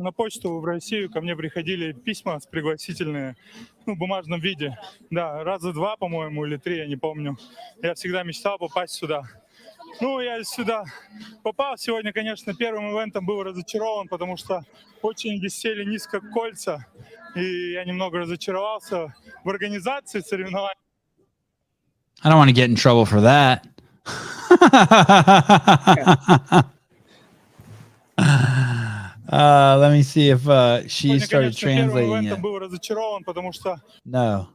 на почту в Россию ко мне приходили письма с пригласительные, ну, в бумажном виде. Да, раза 2, по-моему, или 3, я не помню. Я всегда мечтал попасть сюда. Ну, я сюда попал. Сегодня, конечно, первым ивентом был разочарован, потому что очень висели низко кольца. И я немного разочаровался в организации соревнований. I don't want to get in trouble for that. Let me see if she started translating it. Был разочарован, потому что... No.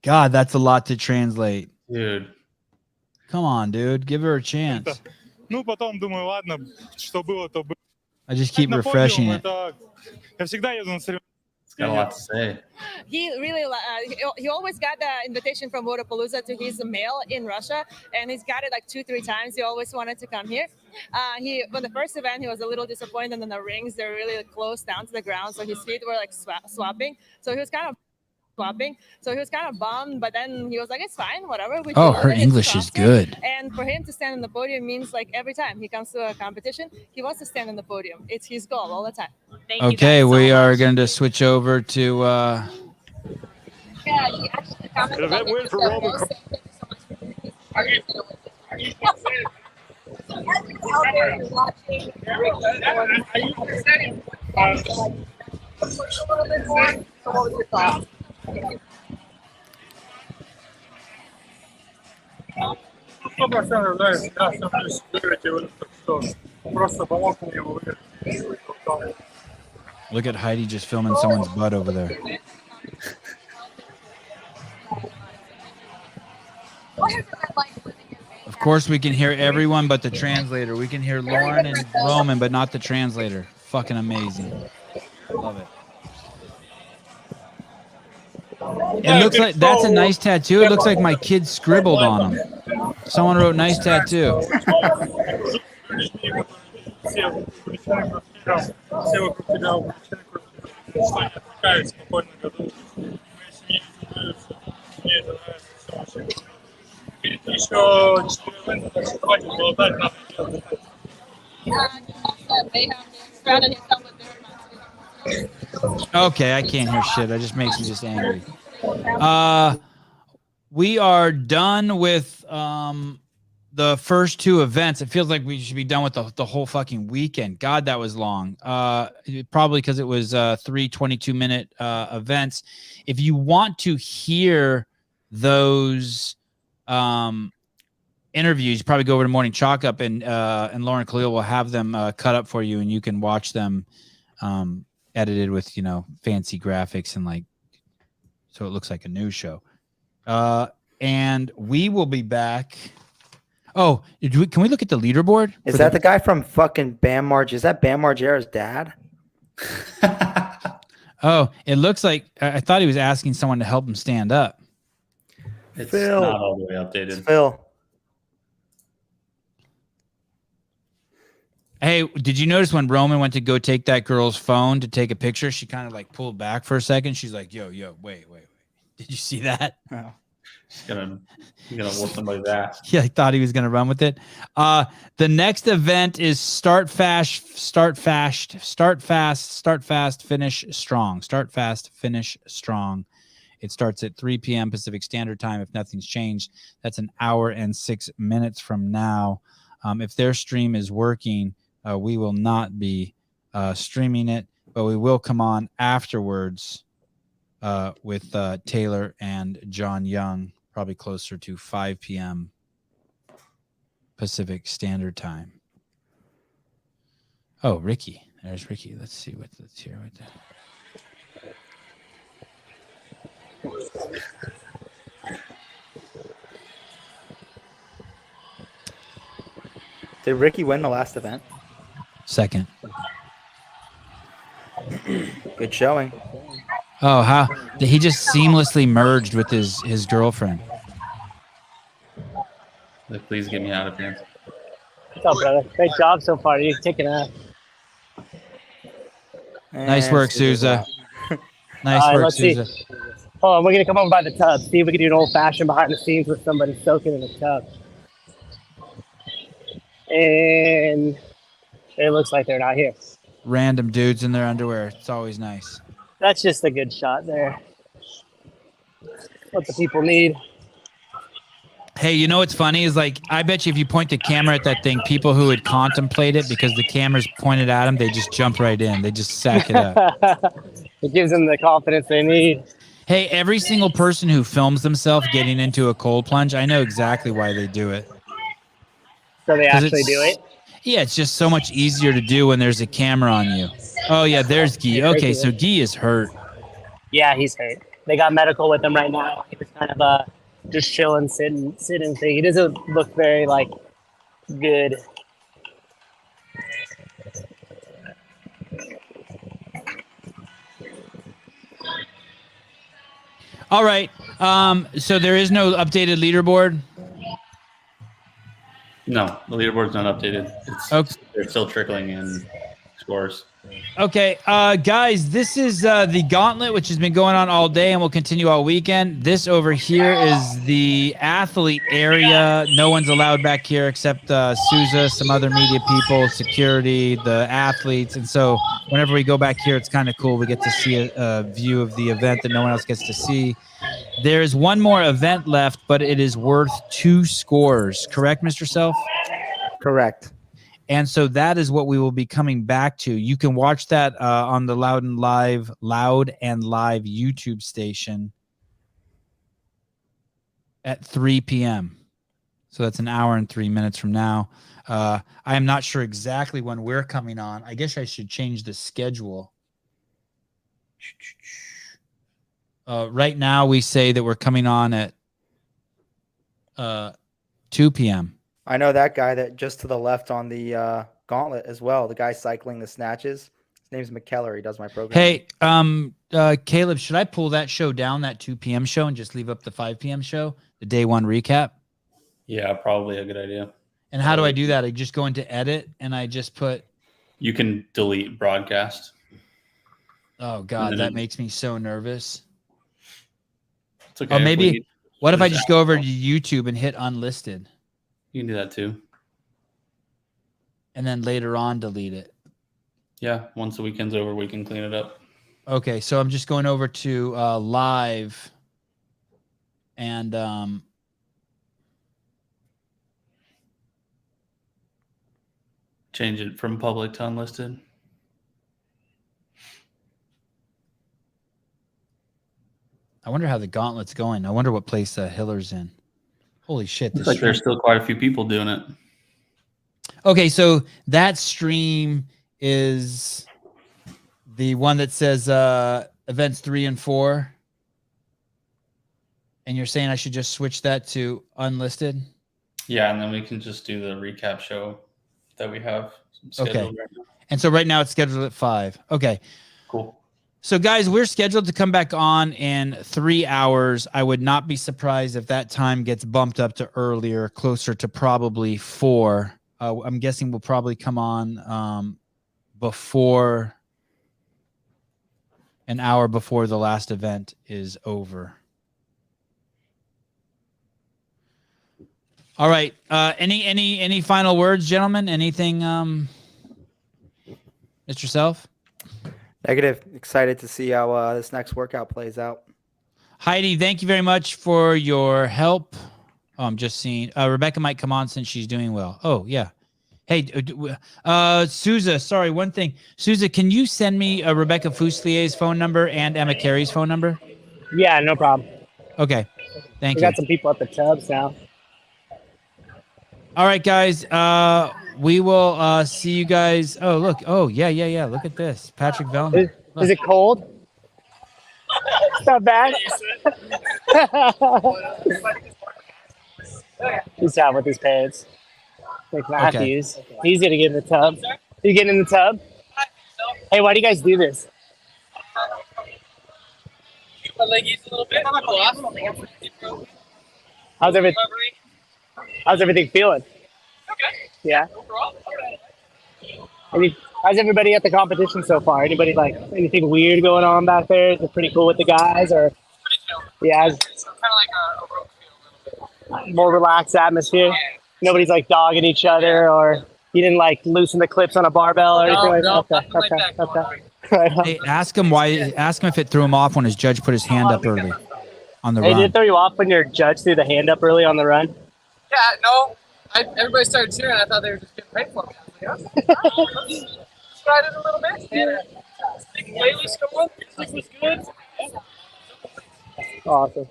God, that's a lot to translate. Dude. Come on, dude. Give her a chance. Ну, потом думаю, ладно, что было, то было. I just keep refreshing it. Я всегда еду на соревнования. Got a lot to say. He really he always got the invitation from Vodapalooza to his mail in Russia, and he's got it like 2-3 times. He always wanted to come here. On the first event he was a little disappointed in the rings. They're really close down to the ground, so his feet were like swapping. So he was kind of bummed, but then he was like, it's fine, whatever. Her English is good. And for him to stand on the podium means like every time he comes to a competition, he wants to stand on the podium. It's his goal all the time. Okay, we are going to switch over to Yeah, he actually commented on win for Roman. Look at Heidi just filming someone's butt over there. Of course, we can hear everyone but the translator. We can hear Lauren and Roman, but not the translator. Fucking amazing. Love it. It looks like that's a nice tattoo. It looks like my kid scribbled on him. Someone wrote nice tattoo. Okay, I can't hear shit. That just makes me just angry. We are done with the first 2 events. It feels like we should be done with the whole fucking weekend. God, that was long. Probably because it was 3 22-minute events. If you want to hear those interviews, you probably go over to Morning Chalk Up, and Lauren Khalil will have them cut up for you, and you can watch them edited with, you know, fancy graphics and like, so it looks like a news show. And we will be back. Oh, can we look at the leaderboard? Is that the guy from fucking Bam Margera? Is that Bam Margera's dad? Oh, it looks like I thought he was asking someone to help him stand up. It's Phil. not all the way updated. It's Phil. Hey, did you notice when Roman went to go take that girl's phone to take a picture, she kind of like pulled back for a second? She's like, yo, wait. Did you see that? Oh. He's gonna whoop somebody's ass. Yeah, I thought he was gonna run with it. The next event is start fast, finish strong. Start fast, finish strong. It starts at 3 p.m. Pacific Standard Time. If nothing's changed, that's an hour and 6 minutes from now. If their stream is working, we will not be streaming it, but we will come on afterwards with Taylor and John Young, probably closer to 5 p.m. Pacific Standard Time. Oh, Ricky. There's Ricky. Let's see what's here right there. Did Ricky win the last event? Second. Good showing. Oh, how he just seamlessly merged with his girlfriend. Like, please get me out of here. What's up, brother? Great job so far. You're kicking ass. Nice work, Souza. Nice work, Souza. Hold on, we're gonna come over by the tub. See if we can do an old fashioned behind the scenes with somebody soaking in the tub. And it looks like they're not here. random dudes in their underwear. It's always nice. That's just a good shot there. What the people need. Hey, you know what's funny is like I bet you if you point the camera at that thing, people who would contemplate it because the camera's pointed at them, they just jump right in. They just sack it up. It gives them the confidence they need. Hey, every single person who films themselves getting into a cold plunge, I know exactly why they do it. So they actually do it? Yeah, it's just so much easier to do when there's a camera on you. Oh, yeah, there's Guy. Okay, so Guy is hurt. Yeah, he's hurt. They got medical with him right now. He was kind of just chilling, sitting thing. He doesn't look very, like, good. All right. So there is no updated leaderboard? No, the leaderboard's not updated. They're still trickling in scores. Okay, guys, this is the gauntlet, which has been going on all day and will continue all weekend. This over here is the athlete area. No one's allowed back here except Souza, some other media people, security, the athletes. And so whenever we go back here, it's kind of cool. We get to see a view of the event that no one else gets to see. There's one more event left, but it is worth 2 scores. Correct, Mr. Self? Correct. And so that is what we will be coming back to. You can watch that on the Loud and Live YouTube station at 3 p.m. So that's an hour and 3 minutes from now. I am not sure exactly when we're coming on. I guess I should change the schedule. Right now, we say that we're coming on at 2 p.m. I know that guy that just to the left on the gauntlet as well. The guy cycling the snatches. His name's McKellar. He does my program. Hey, Caleb, should I pull that show down, that 2 p.m. show, and just leave up the 5 p.m. show, the day one recap? Yeah, probably a good idea. And how do I do that? I just go into edit and I just put. You can delete broadcast. Oh God, that makes me so nervous. It's okay. Or maybe, what if I just go over to YouTube and hit unlisted? You can do that too. And then later on delete it. Yeah, once the weekend's over, we can clean it up. Okay, so I'm just going over to live and change it from public to unlisted. I wonder how the gauntlet's going. I wonder what place Hiller's in. Holy shit. Looks like there's still quite a few people doing it. Okay, so that stream is the one that says events 3 and 4. And you're saying I should just switch that to unlisted? Yeah, and then we can just do the recap show that we have scheduled right now. And so right now it's scheduled at 5. Okay. Cool. So, guys, we're scheduled to come back on in 3 hours. I would not be surprised if that time gets bumped up to earlier, closer to probably 4. I'm guessing we'll probably come on before an hour before the last event is over. All right. Any final words, gentlemen? Anything, Mr. Self? Negative. Excited to see how this next workout plays out. Heidi, thank you very much for your help. Oh, I'm just seeing. Rebecca might come on since she's doing well. Oh, yeah. Hey, Souza, sorry, one thing. Souza, can you send me Rebecca Fouslier's phone number and Emma Carey's phone number? Yeah, no problem. Okay. Thank you. We got some people at the tubs now. All right, guys. We will see you guys. Oh, look. Oh, yeah. Look at this. Patrick Velma. Is it cold? It's not bad. He's out with his pants. Like Matthews. Okay. He's going to get in the tub. You getting in the tub? Hey, why do you guys do this? Keep my leg used a little bit. How's everything feeling? Okay. Yeah. Overall, okay. How's everybody at the competition so far? Anybody like anything weird going on back there? Is it pretty cool with the guys, or? Pretty chill. Yeah. It's kind of like a rope feel a little bit. More relaxed atmosphere. Yeah. Nobody's like dogging each other or. You didn't like loosen the clips on a barbell or anything like No, that? nothing like that. Okay. Right on. Hey, ask him if it threw him off when his judge put his hand up early on the Hey, did run. it throw you off when your judge threw the hand up early on the run? Yeah, no. Everybody started cheering. I thought they were just getting paid for me. I was like, oh, let's try it a little bit. Yeah. Lately's going. This was good. Awesome.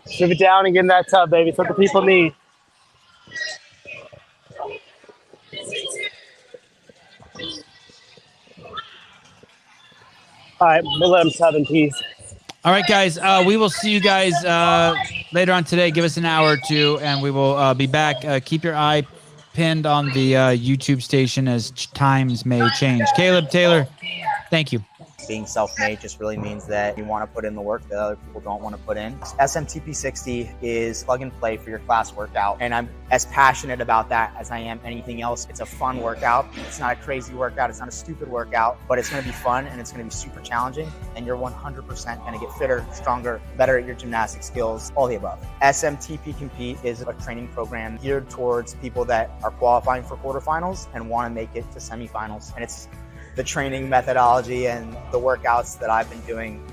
Strip it down and get in that tub, baby. It's what the people need. All right, we'll let them tub in peace. All right, guys. We will see you guys later on today. Give us an hour or two, and we will be back. Keep your eye pinned on the YouTube station as times may change. Caleb, Taylor, thank you. Being self-made just really means that you want to put in the work that other people don't want to put in. SMTP60 is plug and play for your class workout, and I'm as passionate about that as I am anything else. It's a fun workout. It's not a crazy workout. It's not a stupid workout, but it's going to be fun and it's going to be super challenging, and you're 100% going to get fitter, stronger, better at your gymnastic skills, all the above. SMTP Compete is a training program geared towards people that are qualifying for quarterfinals and want to make it to semifinals, and it's the training methodology and the workouts that I've been doing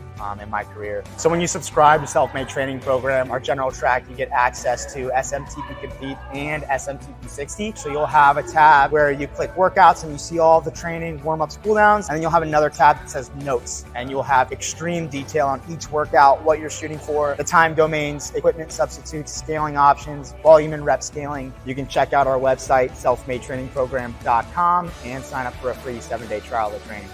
in my career. So when you subscribe to Self-Made Training Program, our general track, you get access to SMTP Compete and SMTP 60. So you'll have a tab where you click workouts and you see all the training, warm-ups, cool-downs, and then you'll have another tab that says notes, and you'll have extreme detail on each workout, what you're shooting for, the time domains, equipment substitutes, scaling options, volume and rep scaling. You can check out our website, selfmadetrainingprogram.com, and sign up for a free 7-day trial of training.